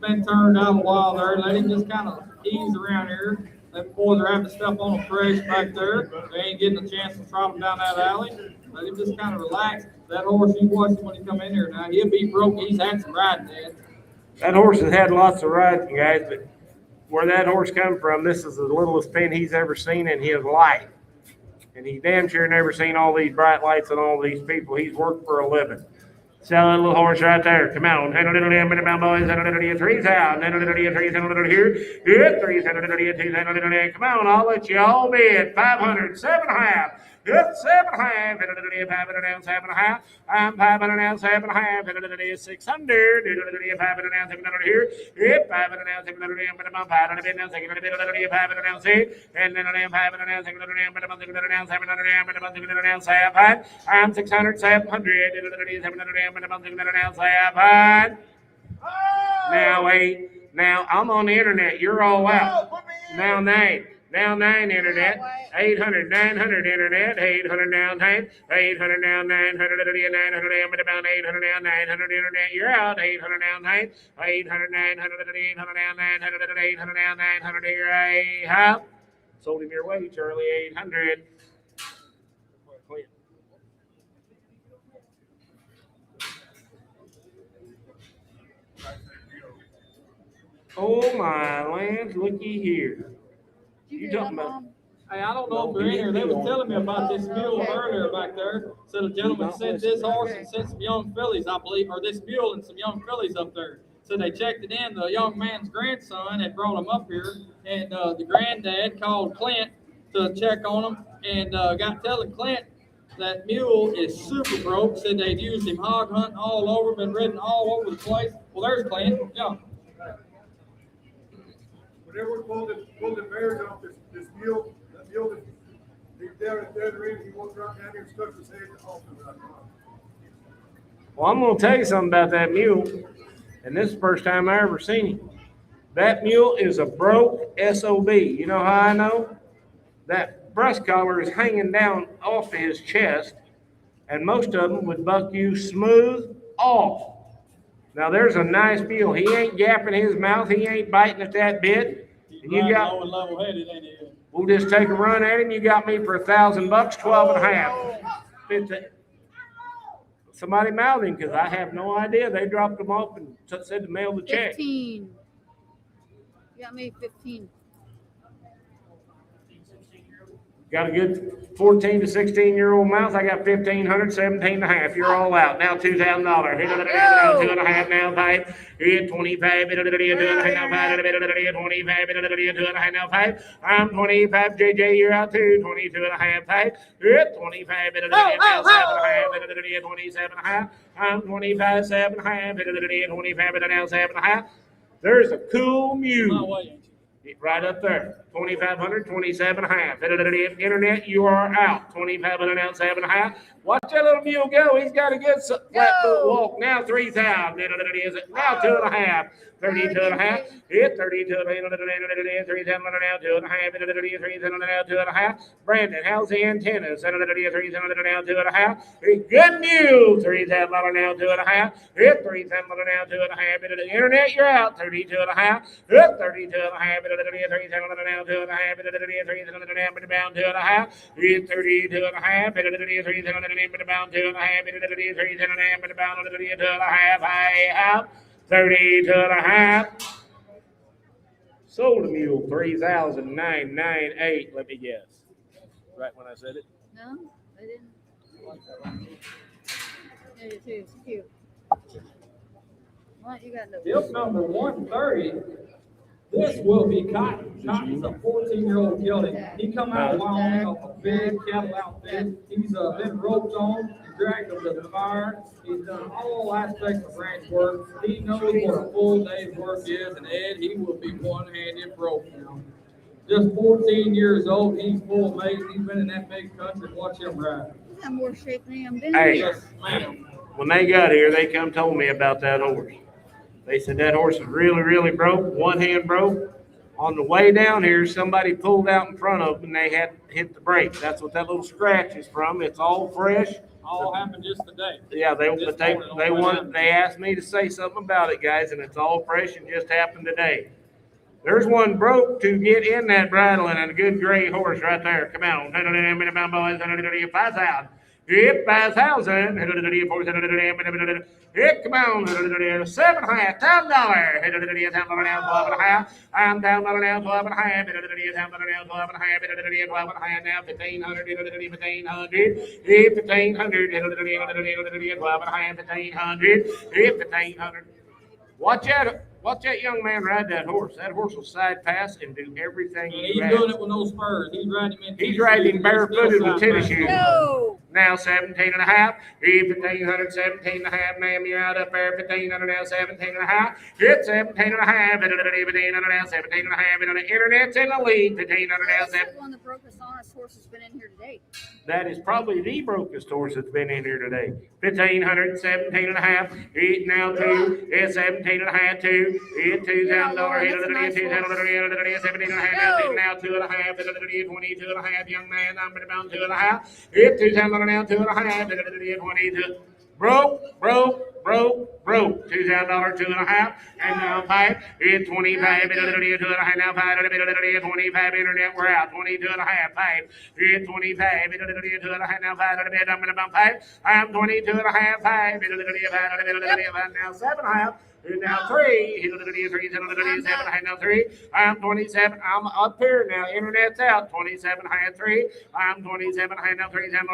Been turned out a while there. Let him just kind of ease around here. Them boys are having to step on them fresh back there. They ain't getting a chance to trot them down that alley. Let him just kind of relax. That horse, you watch him when he come in here now. He'll be broke. He's had some riding, Dad. That horse has had lots of riding, guys, but where that horse come from, this is the littlest pen he's ever seen in his life. And he damn sure never seen all these bright lights and all these people. He's worked for a living. Sell that little horse right there. Come on. Boys. 3,000. Here. Good. 3,000. Come on. I'll let you all bid. 500. 7.5. Good. 7.5. 5.5. I'm 5.5. 7.5. 600. 5.5. Here. Good. 5.5. 7.5. And then 5.5. I'm 600. 700. Now wait. Now I'm on the internet. You're all out. Now nine. Now 9 internet. 800. 900 internet. 800 now 9. 800 now 900. 900 about 800 now 900 internet. You're out. 800 now 9. 800 900 800 now 900 800 now 900 here. I have sold him your way, Charlie. 800. Oh my lands, looky here. You talking about? Hey, I don't know if they're in here. They was telling me about this mule earlier back there. Said a gentleman sent this horse and sent some young fillies, I believe, or this mule and some young fillies up there. So they checked it in. The young man's grandson had brought him up here, and the granddad called Clint to check on him, and got telling Clint that mule is super broke. Said they'd used him hog hunting all over, been ridden all over the place. Well, there's Clint. Yeah. Whenever we pulled the bears off this mule, that mule that he's down at the other end, he walked right down here and stuck his head off the right. Well, I'm going to tell you something about that mule, and this is the first time I ever seen him. That mule is a broke SOB. You know how I know? That breast collar is hanging down off his chest, and most of them would buck you smooth off. Now, there's a nice mule. He ain't gapping his mouth. He ain't biting at that bit. And you got, low and level-headed, ain't he? we'll just take a run at him. You got me for $1,000, 12.5. 15. Somebody mouthed him because I have no idea. They dropped him off and said to mail the check. 15. You got me 15. Got a good 14 to 16-year-old mouth. I got 1,500, 17.5. You're all out. Now $2,000. 2.5 now 5. 25. 2.5 now 5. I'm 25. JJ, you're out too. 22.5 5. 25. Now 7.5. 27.5. I'm 25. 7.5. 25 now 7.5. There's a cool mule. Right up there, 2,500, 27.5. Internet, you are out. 2,500 now, 7.5. Watch that little mule go. He's got a good flat foot walk. Now 3,000. Now 2.5. 32.5. Hit 32.5. 3,000 now 2.5. 3,000 now 2.5. Brandon, how's the antennas? 3,000 now 2.5. Good mule. 3,000 now 2.5. Hit 3,000 now 2.5. Internet, you're out. 32.5. Hit 32.5. 3,000 now 2.5. 3,000 down 2.5. Hit 32.5. 3,000 down 2.5. 3,000 down 2.5. I have 32.5. Sold a mule 3,998. Let me guess. Right when I said it. No, I didn't. There it is. Cute. What you got? Bill number 130. This will be Cotton. Cotton's a 14-year-old gelding. He come out of Wyoming off a big cattle outfit. He's been roped on and dragged him to the fire. He's done all aspects of ranch work. He knows what a full day's work is, and Ed, he will be one-handed broke now. Just 14 years old. He's full of mace. He's been in that big country. Watch him ride. He's got more shape than him. Hey, Yes, ma'am. when they got here, they come told me about that horse. They said that horse is really, really broke, one hand broke. On the way down here, somebody pulled out in front of them and they had hit the brakes. That's what that little scratch is from. It's all fresh. All happened just today. Yeah, they asked me to say something about it, guys, and it's all fresh and just happened today. There's one broke to get in that bridle and a good gray horse right there. Come on. Boys, 5,000. Hit 5,000. Hit, come on. $7.5. $10. I'm down now 12 and a half. Down now 12 and a half. 12 and a half now. 1,500. 1,500. 1,500. 12 and a half. 1,500. 1,500. Watch that young man ride that horse. That horse will side pass and do everything And he he's rides. doing it with no spurs. He's riding him in. He's riding him barefooted with tennis shoes. No. Now 17 and a half. 1,500, 17 and a half. Ma'am, you're out up there. 1,500 now, 17 and a half. Hit 17 and a half. 1,500 now, 17 and a half. And the internet's in the lead. 1,500 now, That's the one of the brokest, honest horses been in here today. That is probably the brokest horse that's been in here today. 1,500, 17 and a half. Hit now 2. Hit 17 and a half, 2. Hit $2,000. Hit 17 and a half. Now 2 and a half. 22 and a half. Young man, I'm about 2 and a half. Hit $2,000 now, 2 and a half. 22. Broke. $2,000, 2 and a half. And now 5. Hit 25. 2 and a half. Now 5. 25. Internet, we're out. 22 and a half. 5. Hit 25. 2 and a half. Now 5. I'm about 5. I'm 22 and a half. 5. Now 7 and a half. Now 3. 3. 7 and a half. Now 3. I'm 27. I'm up here now. Internet's out. 27 and a half. 3. I'm 27 and a half. Now 3. 7 and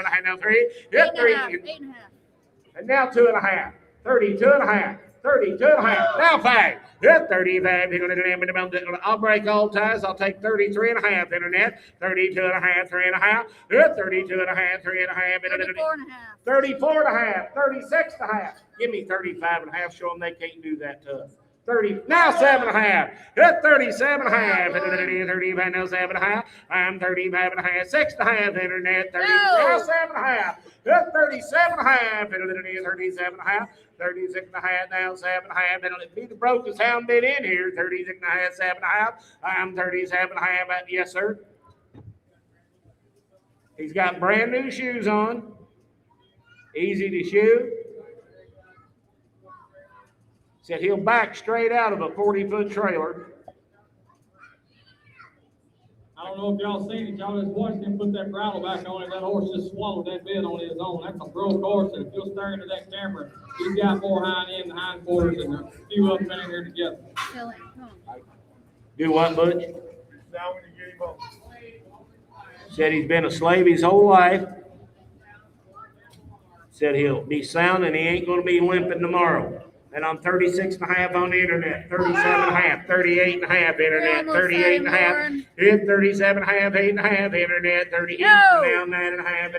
a half. Now 3. Hit 3. 8 and a half. And now 2 and a half. 32 and a half. 32 and a half. Now 5. Hit 35. I'll break all ties. I'll take 33 and a half. Internet. 32 and a half. 3 and a half. Hit 32 and a half. 3 and a half. 34 and a half. 34 and a half. 36 and a half. Give me 35 and a half. Show them they can't do that tough. 30. Now 7 and a half. Hit 37 and a half. 35 now 7 and a half. I'm 35 and a half. 6 and a half. Internet. 30. Now 7 and a half. Hit 37 and a half. 37 and a half. 36 and a half. Now 7 and a half. It'll be the brokest hound bit in here. 36 and a half. 7 and a half. I'm 37 and a half. Yes, sir. He's got brand new shoes on. Easy to shoe. Said he'll back straight out of a 40-foot trailer. I don't know if y'all seen it. Y'all just watched him put that bridle back on it. That horse just swallowed that bit on his own. That's a broke horse. And if you'll stare into that camera, he's got more hind end and hind quarters and a few of them in here together. Tell him. Come on. Do what, Butch? Now when you get him up. Said he's been a slave his whole life. Said he'll be sound and he ain't going to be limping tomorrow. And I'm 36 and a half on the internet, 37 and a half, 38 and a half internet, 38 and a half, hit 37 and a half, 8 and a half internet, 38, now 9 and a half,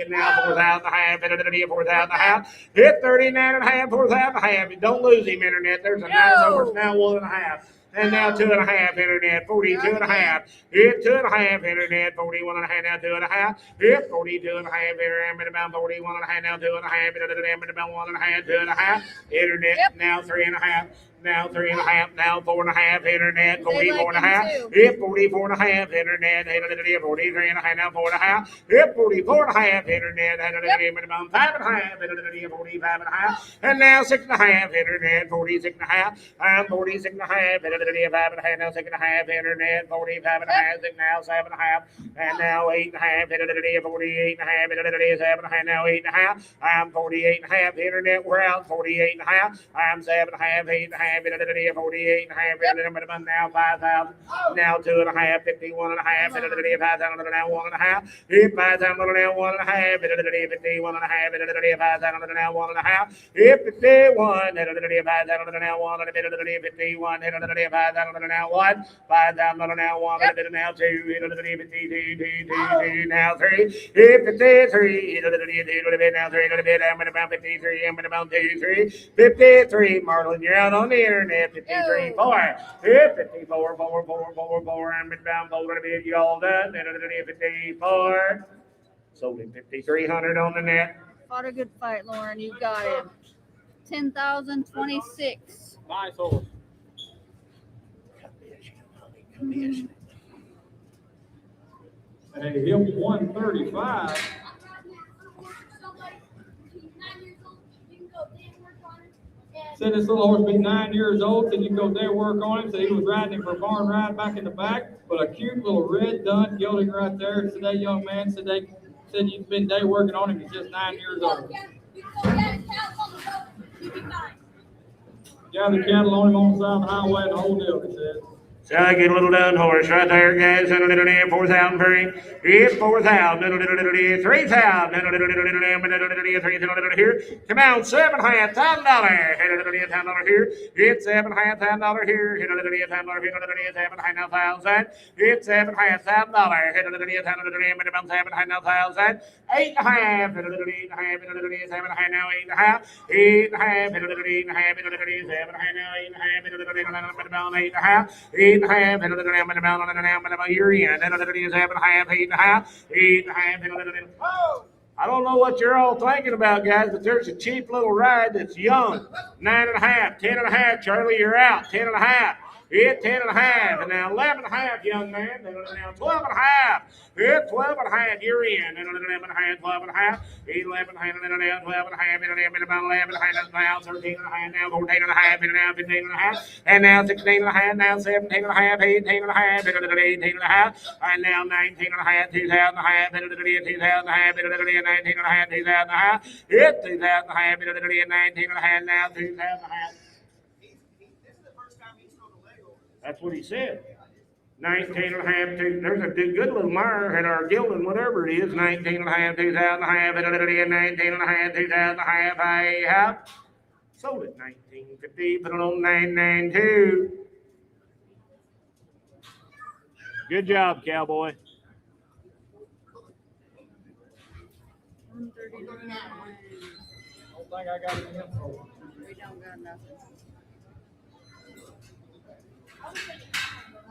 now 4,000 and a half, 4,000 and a half, hit 39 and a half, 4,000 and a half. Don't lose him, internet. There's a nice horse, now 1 and a half. And now 2 and a half internet, 42 and a half. Hit 2 and a half internet, 41 and a half, now 2 and a half. Hit 42 and a half internet, about 41 and a half, now 2 and a half. About 1 and a half, 2 and a half. Internet, now 3 and a half. Now 3 and a half, now 4 and a half, internet, 44 and a half, hit 44 and a half, internet, 43 and a half, now 4 and a half, hit 44 and a half, internet, 5 and a half, 45 and a half, and now 6 and a half, internet, 46 and a half, I'm 46 and a half, 5 and a half, now 6 and a half, internet, 45 and a half, now 7 and a half, and now 8 and a half, 48 and a half, 7 and a half, now 8 and a half, I'm 48 and a half, internet, we're out, 48 and a half, I'm 7 and a half, 8 and a half, 48 and a half, now 5,000, now 2 and a half, 51 and a half, 5,000, now 1 and a half, 5,000, now 1 and a half, 51 and a half, 5,000, now 1 and a half, 51, 5,000, now 1, 51, 5,000, now 1, 5,000, now 1, now 2, 52, now 3, 53, now 3, I'm about 53, I'm about 2, 3, 53, Marlon, you're out on the internet, 53, 4, 54, 4, 4, 4, 4, I'm down, 4, to be all done, 54, sold him 5,300 on the net. Fought a good fight, Lauren. You got him. 10,026. Nice horse. Hey, him 135. Said this little horse be 9 years old, said you can go day work on him. Said he was riding him for a barn ride back in the back, but a cute little red dun gelding right there. Said that young man said you've been day working on him. He's just 9 years old. Gather cattle on him on the side of the highway and the whole deal, he said. So I get a little dun horse right there, guys. 4,000 per him. It's 4,000. 3,000. 3,000 here. Come on, $7,500 here. It's $7,500 here. $7,500. It's $7,500. $7,500. 8.5. 7.5 now. 8.5. 8.5. 8.5. 8.5, you're in. 8.5. I don't know what you're all thinking about, guys, but there's a cheap little ride that's young. 9.5, 10.5, Charlie, you're out. 10.5. It's 10.5, and now 11.5, young man. Now 12.5. It's 12.5, you're in. 11.5, 12.5. 11.5, 12.5, 11.5, now 13.5, now 14.5, and now 15.5, and now 16.5, now 17.5, 18.5, 18.5, and now 19.5, 2,000.5, 2,000.5, 19.5, 2,000.5, it's 2,000.5, 19.5, now 2,000.5. That's what he said. 19.5, there's a good little mare at our Gilding, whatever it is. 19.5, 2,000.5, 19.5, 2,000.5, I have sold it. 19.50, put it on 992. Good job, cowboy. 139. I don't think I got it in. We don't got nothing.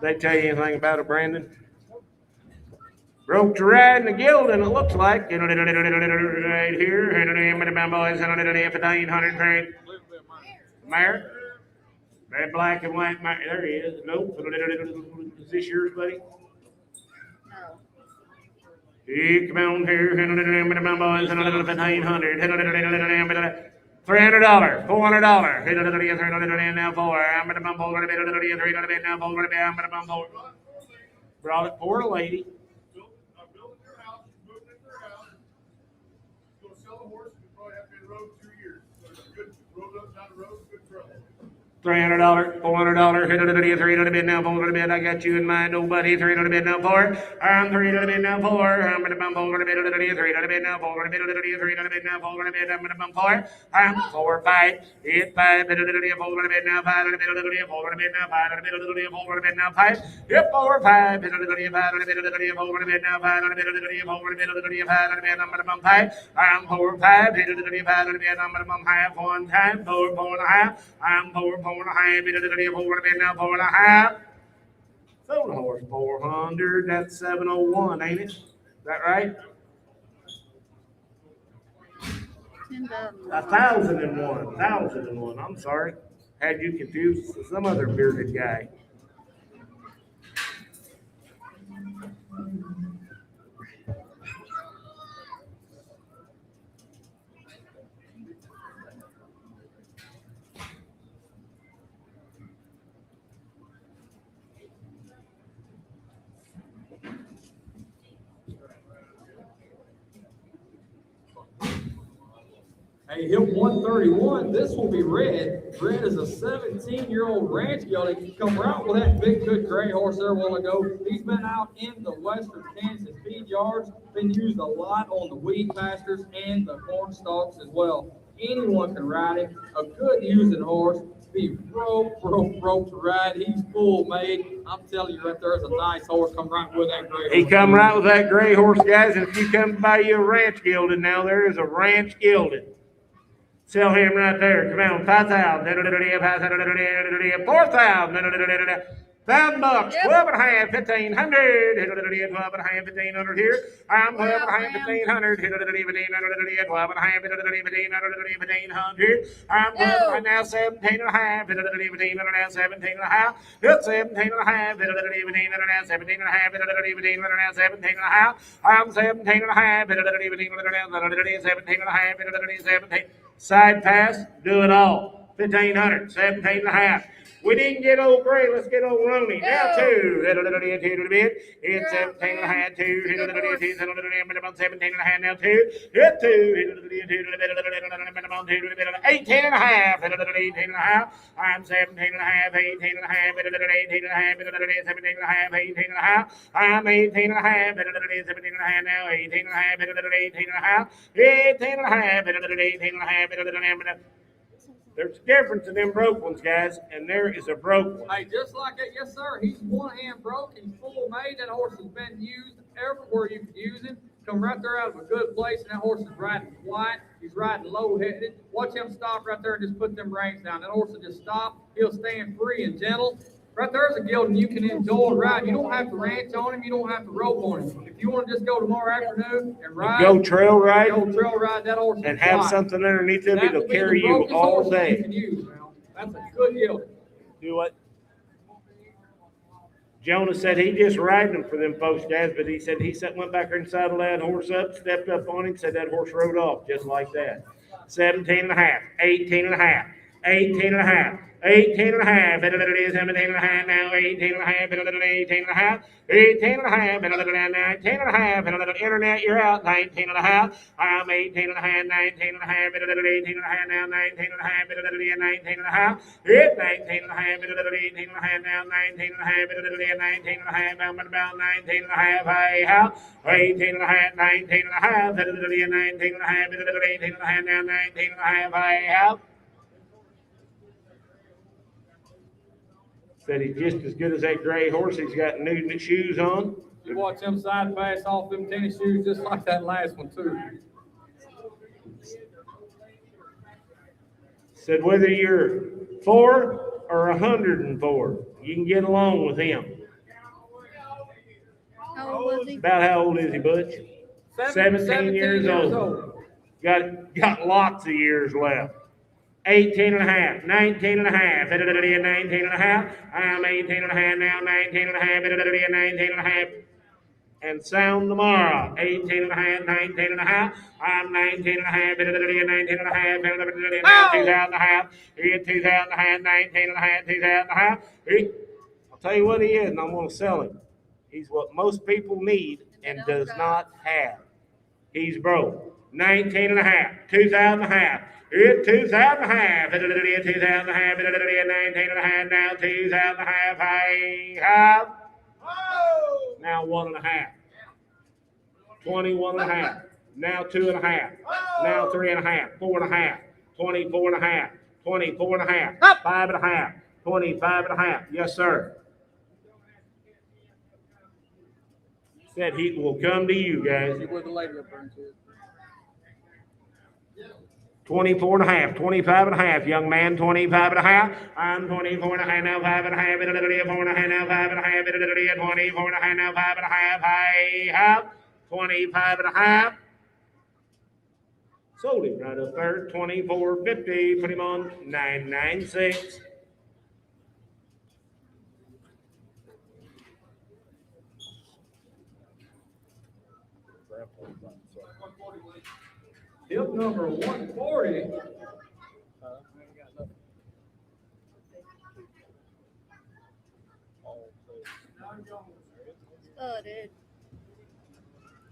They tell you anything about it, Brandon? Broke to ride in the Gilding, it looks like. Right here. Boys, 1,500. Mare. That black and white mare. There he is. Nope. Is this yours, buddy? No. Hey, come on here. Boys, 1,500. $300, $400. Now four. I'm gonna bump over now. Brought it for a lady. I'm building your house, moving into your house. Go sell a horse, you probably have to be on the road 2 years. So it's a good road up, down the road, good trouble. $300, $400, $300 now, $400. I got you in mind, nobody. $300 now, $4. I'm $300 now, $4. I'm gonna bump over $300 now, $400 now, $400. I'm gonna bump $4. I'm 4, 5, 8, 5, $400 now, $500 now, $400 now, $500 now, $5. Yep, 4, 5, $400 now, $500 I'm gonna bump 5. I'm 4, 5, $500 I'm gonna bump half one time, 4, 4.5. I'm 4, 4.5, now 4.5. Sold a horse 400. That's 701, ain't it? Is that right? 10,000. 1,001. 1,001. I'm sorry. Had you confused with some other bearded guy. Hey, hip 131, this will be Red. Red is a 17-year-old ranch gelding. He come right with that big, good gray horse there a while ago. He's been out in the western Kansas feed yards, been used a lot on the weed pastures and the corn stalks as well. Anyone can ride him. A good using horse. Be rope to ride. He's full made. I'm telling you right there is a nice horse. Come right with that gray horse. He come right with that gray horse, guys. And if you come to buy you a ranch gelding now, there is a ranch gelding. Sell him right there. Come on, 5,000. 4,000. $1,000, $12.5, 1,500, 12.5, 1,500 here. I'm 12.5, 1,500, 1,500, 12.5, 1,500. I'm 12 now 17.5, 1,500 now 17.5. It's 17.5, 1,500 now 17.5, 1,500 now 17.5. I'm 17.5, 1,500 now 17.5, 17. Side pass, do it all. 1,500, 17 and a half. We didn't get old Gray. Let's get old Roney. Now two. Hit a little bit. It's 17 and a half. Two. Hit a little bit. 17 and a half. Now two. Hit two. Hit a little bit. 18 and a half. Hit a little 18 and a half. I'm 17 and a half. 18 and a half. Hit a little 18 and a half. Hit a little 17 and a half. 18 and a half. I'm 18 and a half. Hit a little 17 and a half. Now 18 and a half. Hit a little 18 and a half. 18 and a half. Hit a little 18 and a half. Hit a little. There's a difference in them broke ones, guys, and there is a broke one. Hey, just like that, yes, sir. He's one hand broke. He's full made. That horse has been used everywhere you could use him. Come right there out of a good place, and that horse is riding quiet. He's riding low-headed. Watch him stop right there and just put them reins down. That horse will just stop. He'll stand free and gentle. Right there's a gelding you can enjoy riding. You don't have to ranch on him. You don't have to rope on him. If you want to just go tomorrow afternoon and ride, Go trail ride that horse and have something underneath him. It'll carry you all day. You can use, that's a good gelding. Do what? Jonah said he just riding them for them folks, guys, but he said went back there and saddled that horse up, stepped up on him, said that horse rode off just like that. 17 and a half, 18 and a half, 18 and a half. 18 and a half, 17 and a half, now 18 and a half, 18 and a half, 18 and a half, 19 and a half, internet, you're out, 19 and a half, I'm 18 and a half, 19 and a half, 18 and a half, now 19 and a half, 19 and a half, 19 and a half, 18 and a half, now 19 and a half, 19 and a half, I'm about 19 and a half, I have 18 and a half, 19 and a half, 19 and a half, 18 and a half, now 19 and a half, I have. Said he's just as good as that gray horse. He's got new shoes on. You watch him side pass off them tennis shoes just like that last one, too. Said whether you're 4 or 104, you can get along with him. How old was he? About how old is he, Butch? 17 years old. Got lots of years left. 18 and a half, 19 and a half, 19 and a half, I'm 18 and a half now, 19 and a half, 19 and a half, and sound tomorrow, 18 and a half, 19 and a half, I'm 19 and a half, 19 and a half, now 2,000 and a half, 2,000 and a half, 19 and a half, 2,000 and a half, I'll tell you what he is, and I'm going to sell him. He's what most people need and does not have. He's broke. 19 and a half, 2,000 and a half. 2,000 and a half, 2,000 and a half, 19 and a half, now 2,000 and a half, I have. Now 1 and a half. 21 and a half. Now 2 and a half. Now 3 and a half. 4 and a half. 24 and a half. 24 and a half. 5 and a half. 25 and a half. Yes, sir. Said he will come to you, guys. 24 and a half, 25 and a half, young man, 25 and a half. I'm 24 and a half, now 5 and a half, 4 and a half, now 5 and a half, 24 and a half, now 5 and a half, I have 25 and a half. Sold him right up there, 24.50, put him on 996. Hip number 140. Studded.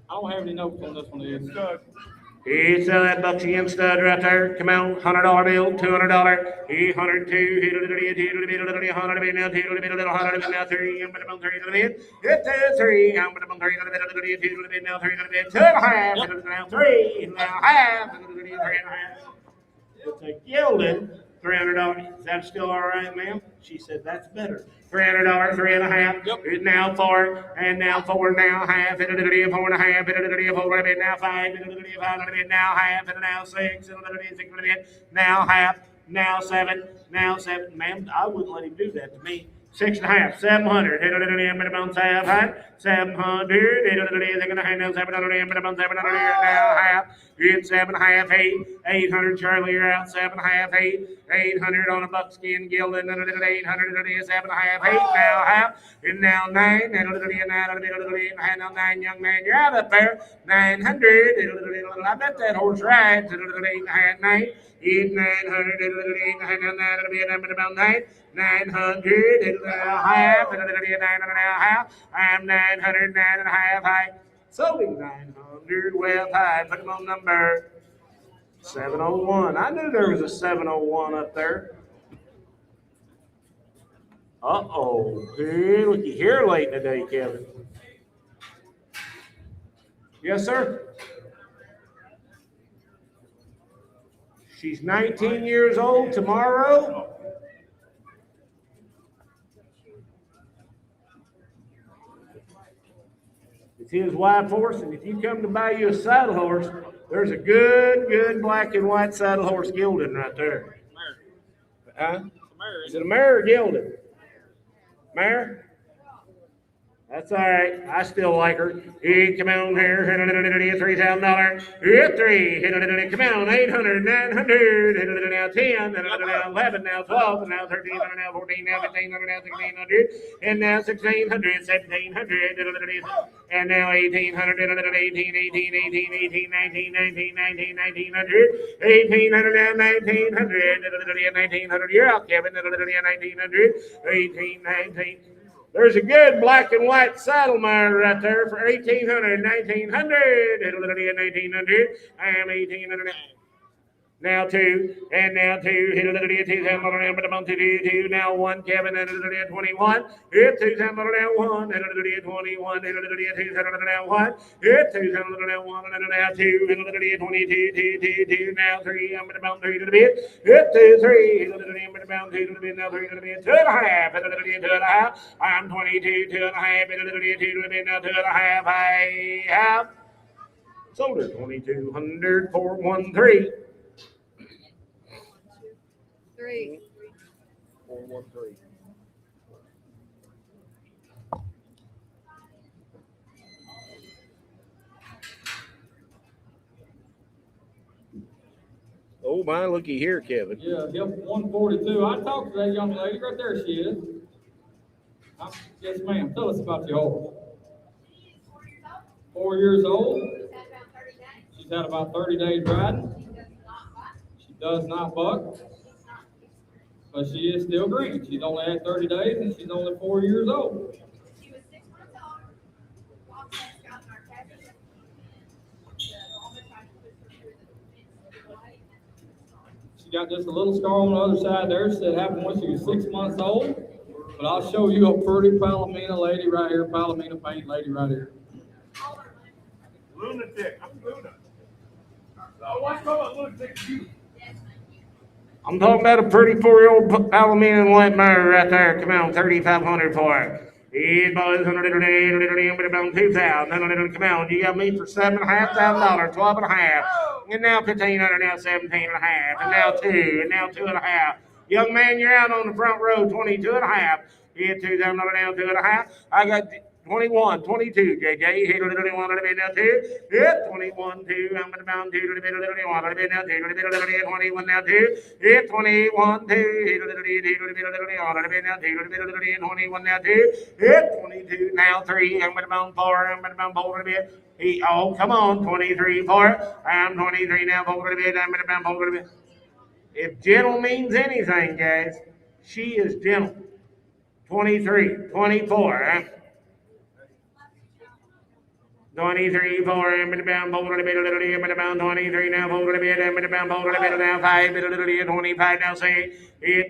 I don't have any notes on this one, Ed. It's that buckskin stud right there. Come on, $100 bill, $200. He 102. He now 2 now 3. I'm gonna 3 it's 3. I'm gonna 3 now 3 2.5. Now 3. Now half. 3.5. It's a gelding. $300. Is that still all right, ma'am? She said that's better. $300, 3.5. Yep. Now 4, and now 4, now half, 4 and a half, 4 now 5, 5 now half, and now 6, 6 now half, now 7, now 7. Ma'am, I wouldn't let him do that to me. 6.5, 700, 700, 6.5, hand now 700 in, but about 700 here now half. It's 7.5, 800. Charlie, you're out 7.5, 800 on a buckskin gilded. 800 it is 7.5, 8 now half. And now 9. And now 9, young man, you're out up there. 900. I bet that horse rides. 9. It's 900. 8 about 9. 900. Half. 9.5. I'm 900. 9.5. High. So 900. Well high. Put them on number 701. I knew there was a 701 up there. Uh-oh. Hey, looky here late in the day, Kevin. Yes, sir? She's 19 years old tomorrow. It's his white horse, and if you come to buy you a saddle horse, there's a good black and white saddle horse gilded right there. Huh? Is it a mare or gilded? Mare? That's all right. I still like her. Hey, come on here. $3,000. Hit 3. Come on. 800, 900. Now 10. Now 11. Now 12. Now 13. Now 14. Now 15. Now 1600. And now 1600. 1700. And now 1800. 18. 1900. 1800. Now 1900. 1900. You're out, Kevin. 1900. 18. 19. There's a good black and white saddle mare right there for 1800, 1900, 1900. I am 1800. Now 2, and now 2, hit a little bit, 2, now 1, Kevin, and 21, hit 2, now 1, and 21, hit 2, now 1, hit 2, now 1, and now 2, hit 22, 2, now 3, I'm about 3 to the bit, hit 2, 3, hit about 2 to the bit, now 3 to the bit, 2.5, hit 2.5, I'm 22, 2.5, hit 2 to the bit, now 2.5, I have sold her 2200 for 1.3. 3. 413. Oh my, looky here, Kevin. Yeah, yep, 142. I talked to that young lady. Right there she is. Yes, ma'am. Tell us about your horse. 4 years old. She's had about 30 days riding. She does not buck. But she is still green. She's only had 30 days and she's only 4 years old. She was 6 months old. Moffett got in our cabin. She got just a little scar on the other side there. Said it happened when she was 6 months old. But I'll show you a pretty Palomino lady right here, Palomino paint lady right here. Lunatic. I'm Luna. What's going on, lunatic? I'm talking about a pretty 4-year-old Palomino and white mare right there. Come on, 3,500 for it. These boys, about 2,000. Come on, you got me for $7,500, 12.5. And now 1,500, now 17.5. And now 2, and now 2.5. Young man, you're out on the front row, 22.5. Hit 2,000, now 2.5. I got 21, 22, JJ. Hit a little bit, 1 bit now 2. Hit 21, 2. I'm going to bound 2 to the bit, 1 bit now 2. 21 now 2. Hit 21, 2. Hit a little bit, 1 bit now 2. 21 now 2. Hit 22 now 3. I'm going to bound 4. I'm going to bound 4 to the bit. Oh, come on, 23, 4. I'm 23 now, 4 to the bit. I'm going to bound 4 to the bit. If gentle means anything, guys, she is gentle. 23, 24. 23, 4, I'm in the bound, bold a bit, a little bit, I'm in the bound, 23, now, bold a bit, I'm in the bound, bold a bit, now, 5, a little bit, 25, now, 6,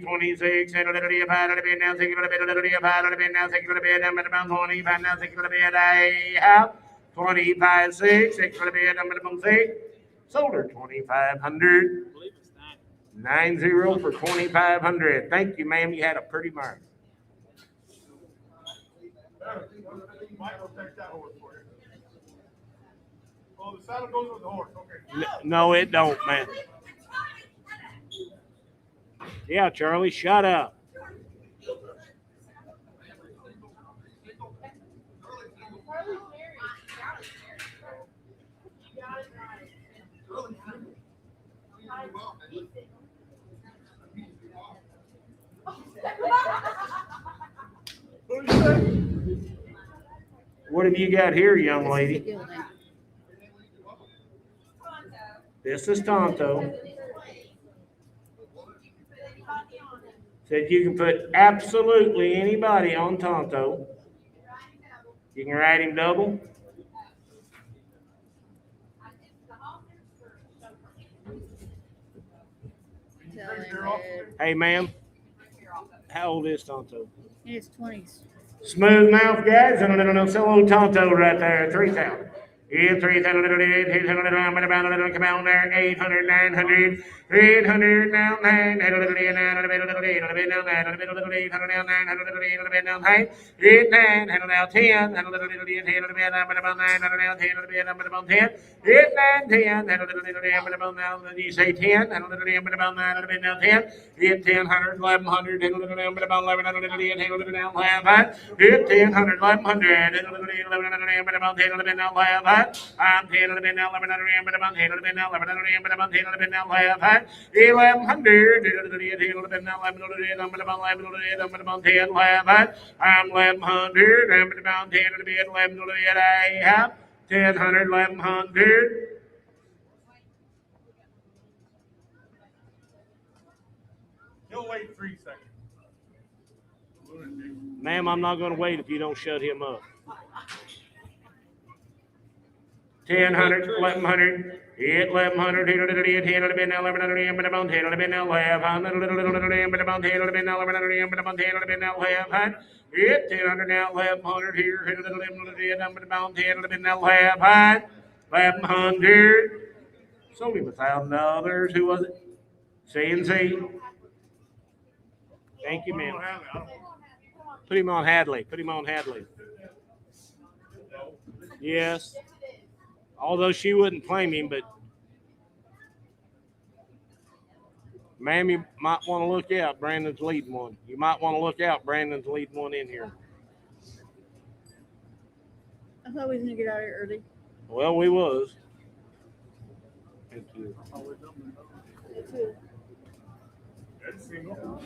26, and a little bit, 5, a little bit, now, 6, a little bit, 5, a little bit, now, 6, a little bit, I'm in the bound, 25, now, 6, a little bit, I have 25, 6, 6, a little bit, I'm in the bound, 6, sold her 2,500. 90 for 2,500. Thank you, ma'am. You had a pretty mark. Michael takes that horse for you. Oh, the saddle goes with the horse. Okay. No, it don't, man. Yeah, Charlie, shut up. What have you got here, young This is the lady? gilding. This is Tonto. Said you can put absolutely anybody on Tonto. You can ride him double. Tell him that Hey, ma'am. How old is Tonto? in his 20s. Smooth mouth guys. No, solo Tonto right there. 3,000. Yeah, 3,000. 800, come on there. 800, 900. 800 now, 900, 8 9 handle now 10, handle now 10, 8 9 10, handle now, you say 10, handle now 10, 8 10 100 1100, handle now 1100, handle now 5, 8 10 100 1100, handle now 5, I'm 10 now 1100, handle now 1100, handle now 5, 1100, I'm 1100, I'm about 10 to be at 11 I have 1000, 1100. He'll wait 3 seconds. Ma'am, I'm not going to wait if you don't shut him up. 1000, 1100, 1100, 10 now 1100, about 10 now 1100, about 10 now 1100, about 10 now 1100, 1000 now 1100 here, 1100, about 10 now 1100. Sold him $1,000. Who was it? C&C. Thank you, ma'am. Put him on Hadley. Put him on Hadley. Yes. Although she wouldn't claim him, but ma'am, you might want to look out. Brandon's leading one. You might want to look out. Brandon's leading one in here. I thought we was gonna get out of here early. Well, we was. Thank you. That's single.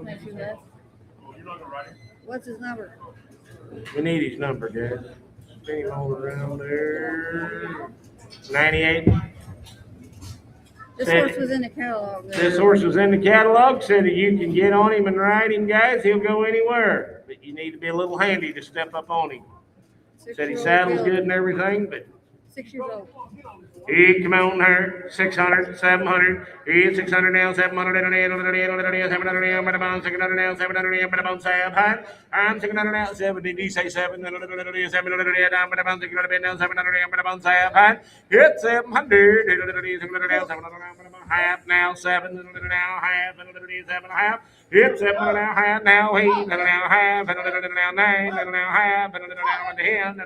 Thank you, Les. Oh, you're not gonna ride him? What's his number? We need his number, guys. Spin him all around there. 98. This Said- horse was in the catalog. there. This horse was in the catalog. Said that you can get on him and ride him, guys. He'll go anywhere. But you need to be a little handy to step up on him. Said he 6-year-old saddles gelding. good and everything, but 6 years old. he come on her 600, 700, 600 now, 700, 700 now, 600 now, 700, I'm 600 now, 7. Did you say 7? 700 now, 700, hit 700, half now, 7 now, half, 7 half, hit 7 now, half now, 8 now, half, now 9 now, half, now 10,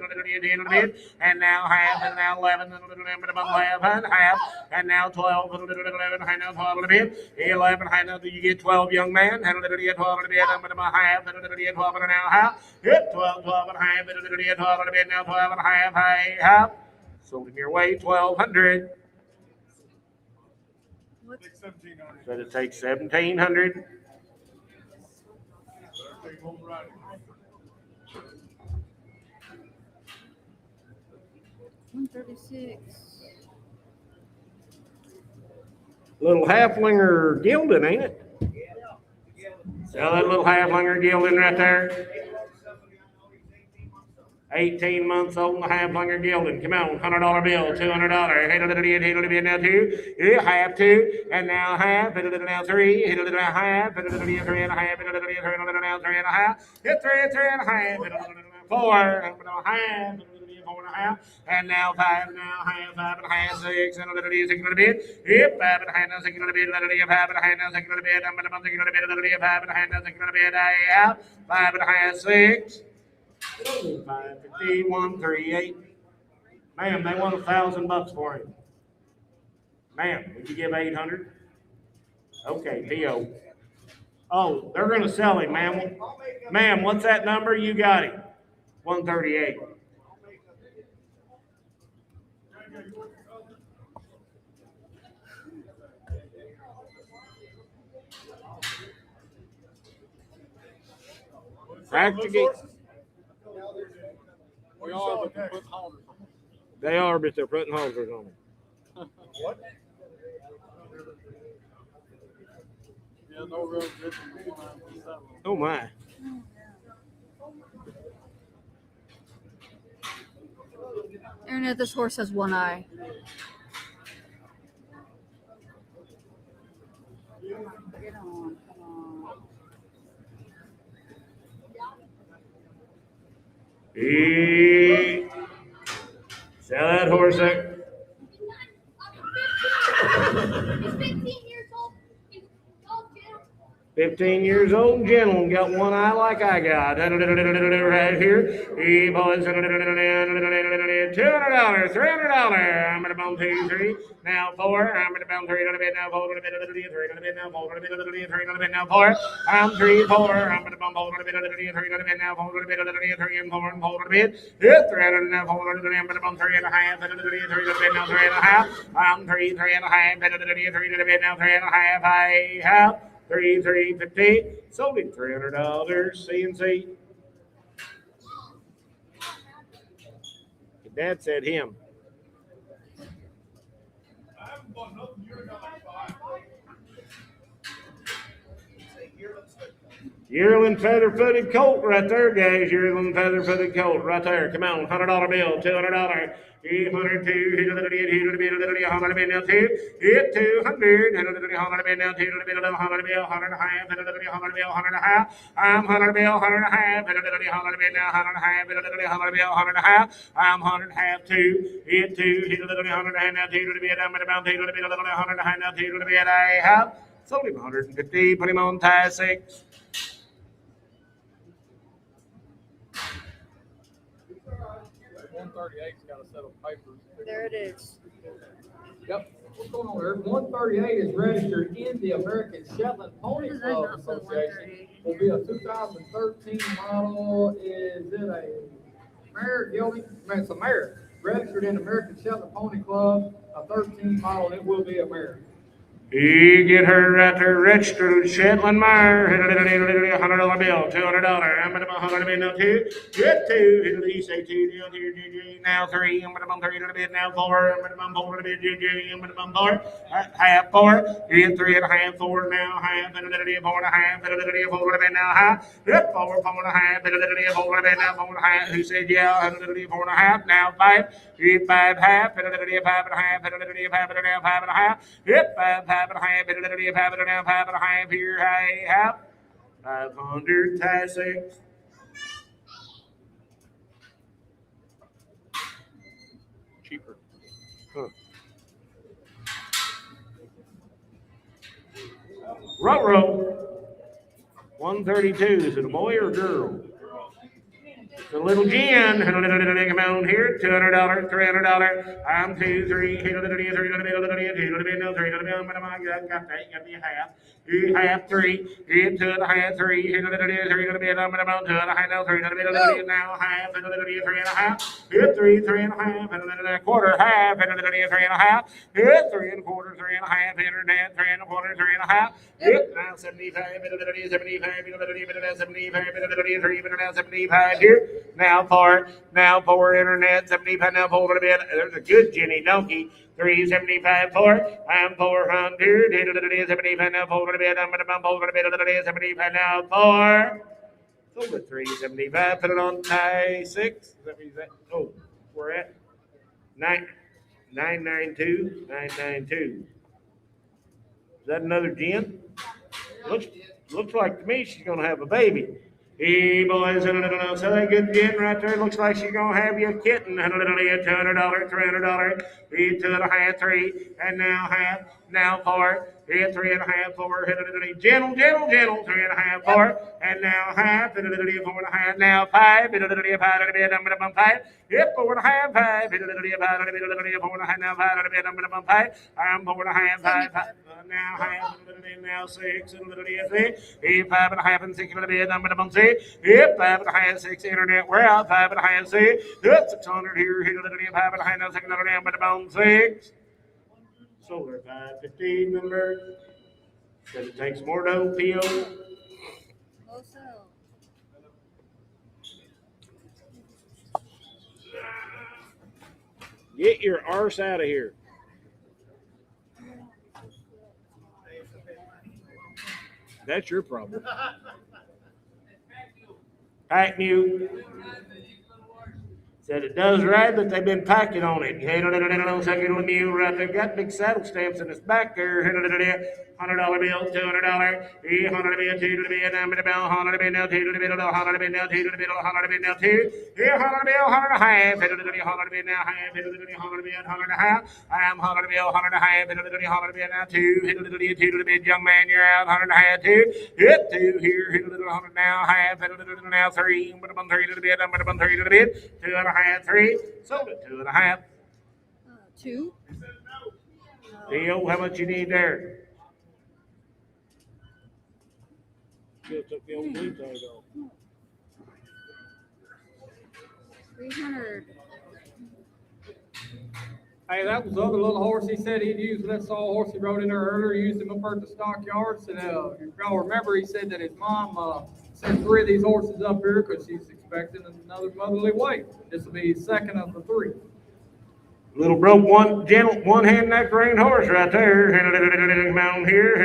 and now half, and now 11, 11, half, and now 12, 11, and now 12 a bit, 11, and now you get 12, young man, and 12 a bit, half, and now 12 and now half, hit 12, 12 and half, and 12 a bit, now 12 and half, sold him your way, 1200. Take 1,700. So it takes 1,700. Take home riding. $136. Little halflinger gilding, ain't it? Sell that little halflinger gilding right there. 18 months old and a halflinger gilding. Come on, $100 bill, $200. Hit a bit now 2. Yeah, half 2, and now half. Hit a now 3. Hit a half. Hit a 3 and a half. Hit a now 3 and a half. Hit 3 and a half. Hit a 4 and a half. 4 and a half, and now 5 now, half, 5 and a half, 6 and a little bit, 6 and a bit, yep, 5 and a half, now 6 and a bit, little bit, 5 and a half, now 6 and a bit, I'm gonna 6 and a bit, little bit, 5 and a half, now 6 and a bit, I have 5 and a half, 6, 5, 51, 38. Ma'am, they want $1,000 for him. Ma'am, would you give 800? Okay, PO. Oh, they're gonna sell him, ma'am. Ma'am, what's that number? You got him. 138. Practically, We are, but we're putting holders on. they are, but they're putting halters on them. What? Yeah, no real difference. Oh my. Internet, this horse has one eye. Get on, come on. Sell that horse there. He's 15 years old. He's old, Jim. 15 years old, gentleman, got one eye like I got. Right here. He boys, $200, $300. I'm at about 2, 3. Now 4. I'm at about 3. Now 4. 3. Now 4. 3. Now 4. I'm 3, 4. I'm at about 4. 3. Now 4. 3 and 4 and 4 bit. Hit 300 now 4. I'm at about 3 and a half. 3 now 3 and a half. I'm 3 and a half. 3 now 3 and a half. I have. 350. Sold him $300. CNC. Your dad said him. I haven't bought nothing. You're gonna buy 5. Yearling feather-footed colt right there, guys. Yearling feather-footed colt right there. Come on, $100 bill, $200. 802, hit a little bit, hit a bit, $100 bit now 2, hit 200, hit a little bit, $100 bit now 2, $100 bill, $100 and a half, hit a little bit, $100 bill, $100 and a half. I'm $100 bill, $100 and a half, hit a little bit, $100 bit now, $100 and a half, hit a little bit, $100 bill, $100 and a half. I'm $100 and a half 2, hit 2, hit a little bit, $100 and now 2, little bit, I'm at about 2, little bit, $100 and a half now 2, little bit, I have. Sold him 150, put him on tie 6. $138's got a set of papers. There it is. Yep. What's going on there? 138 is registered in the American Shetland Pony Does that Club not say Association. 138? Will be a 2013 model. Is it a mare, gelding? I mean, it's a mare. Registered in the American Shetland Pony Club, a 13 model. It will be a mare. You get her right there registered Shetland mare, $100 bill, $200. I'm at about $100 bill now 2, get 2, you say 2, down here, now 3, I'm at about 3 a bit, now 4, I'm at about 4 a bit, I'm at about 4, half 4, you get 3 and a half, 4 now, half, and a little 4 and a half, and a little 4 a bit now, half, yep, 4 and a half, and a little 4 a bit now, 4 and a half, who said yeah, and a little 4 and a half, now 5, you get 5 half, and a little 5 and a half, and a little 5 and a half, 5 and a half, yep, 5 and a half, and a little 5 and a half, 5 and a half, here I have 500 tie 6. Cheaper. Huh. Ruh-roh. 132. Is it a boy or a girl? It's a little gin. Come on here. $200, $300. I'm 2, 3. Hit a little bit, 3 little bit, no 3 little bit. But I got that. Got me a half. You half 3. Hit 2 and a half 3. Hit a little bit, 3 little bit. I'm about 2 and a half now 3 little bit. Now half and a little bit, 3 and a half. Hit 3, 3 and a half, and a little quarter half, and a little bit, 3 and a half. Hit 3 and a quarter, 3 and a half. Internet 3 and a quarter, 3 and a half. Hit now 75, and a little bit, 75, and a little bit, 75, and a little bit, 3, and now 75 here. Now for internet 75. Now for a little bit. There's a good Jenny donkey. 375 for. I'm 400. Hit a little bit, 75 now for a little bit. I'm at about 4 a little bit, 75 now for. Over 375. Put it on tie 6. Is that what you said? Oh, we're at 992. 992. Is that another gin? Looks like to me she's gonna have a baby. Hey boys, so that good gin right there. Looks like she's gonna have you a kitten. $200, $300, 2 and a half, 3, and now half. now 4. Hit 3.5, 4. Gentle, 3.5, 4. And now half, 4.5. Now 5, 5. Hit 4.5, 5. 4.5. Now 5. I'm 4.5, 5. Now half, now 6. Hit 5.5 and 6. Hit 5.5, 6. Internet, we're out 5.5, 6. Hit 600 here. Hit 5.5, now 6. Solar 515 number. Says it takes more dough, P.O. Also, Get your arse out of here. That's your problem. Pack Mule. Said it does right, but they've been packing on it. Mule right there. Got big saddle stamps in its back there. $100 bill, $200, $100 bill, $2 bill, $100 bill, $100 bill, now $2 bill, $100 bill, now $2 bill, $100 bill, now $2. Here, $100 bill, $100 and a half. $100 bill now half. $100 bill, $100 and a half. I am $100 bill, $100 and a half. $100 bill now $2. $2 bill, young man, you're out. $100 and a half, $2. Hit 2 here. $100 now half. $100 now 3. $3 to the bid. $3 to the bid. 2.5, 3. Sold it 2.5. 2. Theo, how much you need there? Just took the old blue tag off. 300. Hey, that was the other little horse he said he'd use. That saw horse he rode in there earlier. He used him up at the stockyards. And if y'all remember, he said that his mom sent 3 of these horses up here because she's expecting another motherly weight. This will be his second of the 3. Little broke one hand neck rein horse right there. Down here.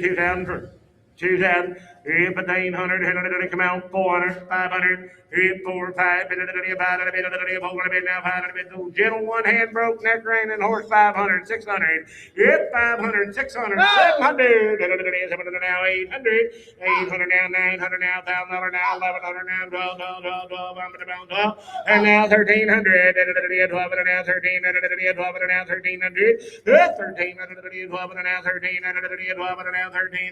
2,000. 2,000. Hit 1,500. Come out 400. 500. Hit 4, 5. Now 500. Gentle one hand broke neck rein and horse 500. 600. Hit 500. 600. 700. Now 800. 800 now 900 now $1,000 now 1,100 now 12. And now 1,300. 12 and now 13. 12 and now 1,300. 13. 12 and now 13. 12 and now 13.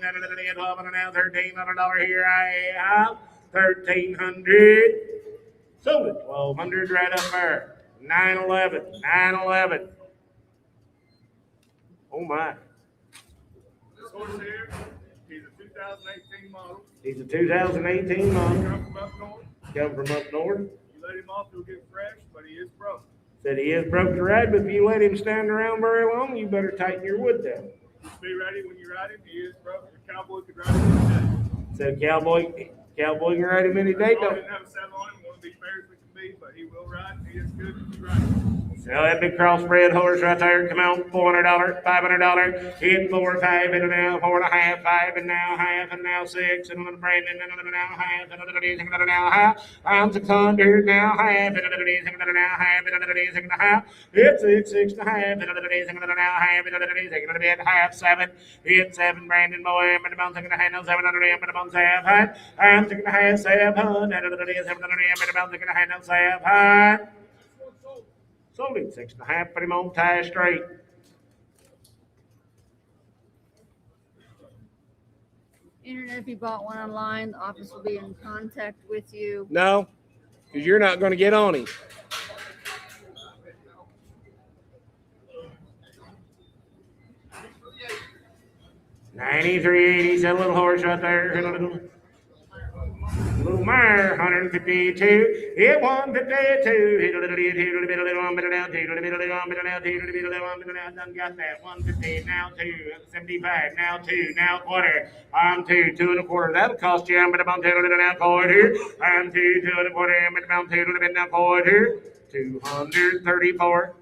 12 and now $1,300 here. I have 1,300. Sold it 1,200 right up there. 911. 911. Oh my. This horse here, he's a 2018 model. He's a 2018 model. Come from up north. Come from up north. You let him off, he'll get fresh, but he is broke. Said he is broke to ride, but if you let him stand around very long, you better tighten your wood down. Just be ready when you ride him. He is broke. The cowboy could ride him any day. Said cowboy can ride him any day. I didn't have a saddle on him. One of these bears we can be, but he will ride. He is good if you ride him. So that big crossbred horse right there, come on, $400, $500, hit 4, 5, and now 4.5, 5, and now half, and now 6, and then Brandon, and now half, and now half. I'm 600, now half, and now half, and half. Hit 6, 6.5, and now half, and half, 7, hit 7, Brandon boy, and about 6.5, 700, and about 7, I'm 6.5, 7, and about 6.5, 7. Sold it 6.5, put him on tie straight. Internet, if you bought one online, the office will be in contact with you. No, because you're not going to get on him. $93.80, that little horse right there. Little mare, 152. Hit 152. Hit a little bit, hit a little bit, a little bit down, hit a little bit, a little bit down, hit a little bit, a little bit down. Done got that. 150. Now 2. 75. Now 2. Now quarter. I'm 2. 2 1/4. That'll cost you. I'm about 2 now quarter. I'm 2. 2 1/4. I'm about 2 now quarter. 234.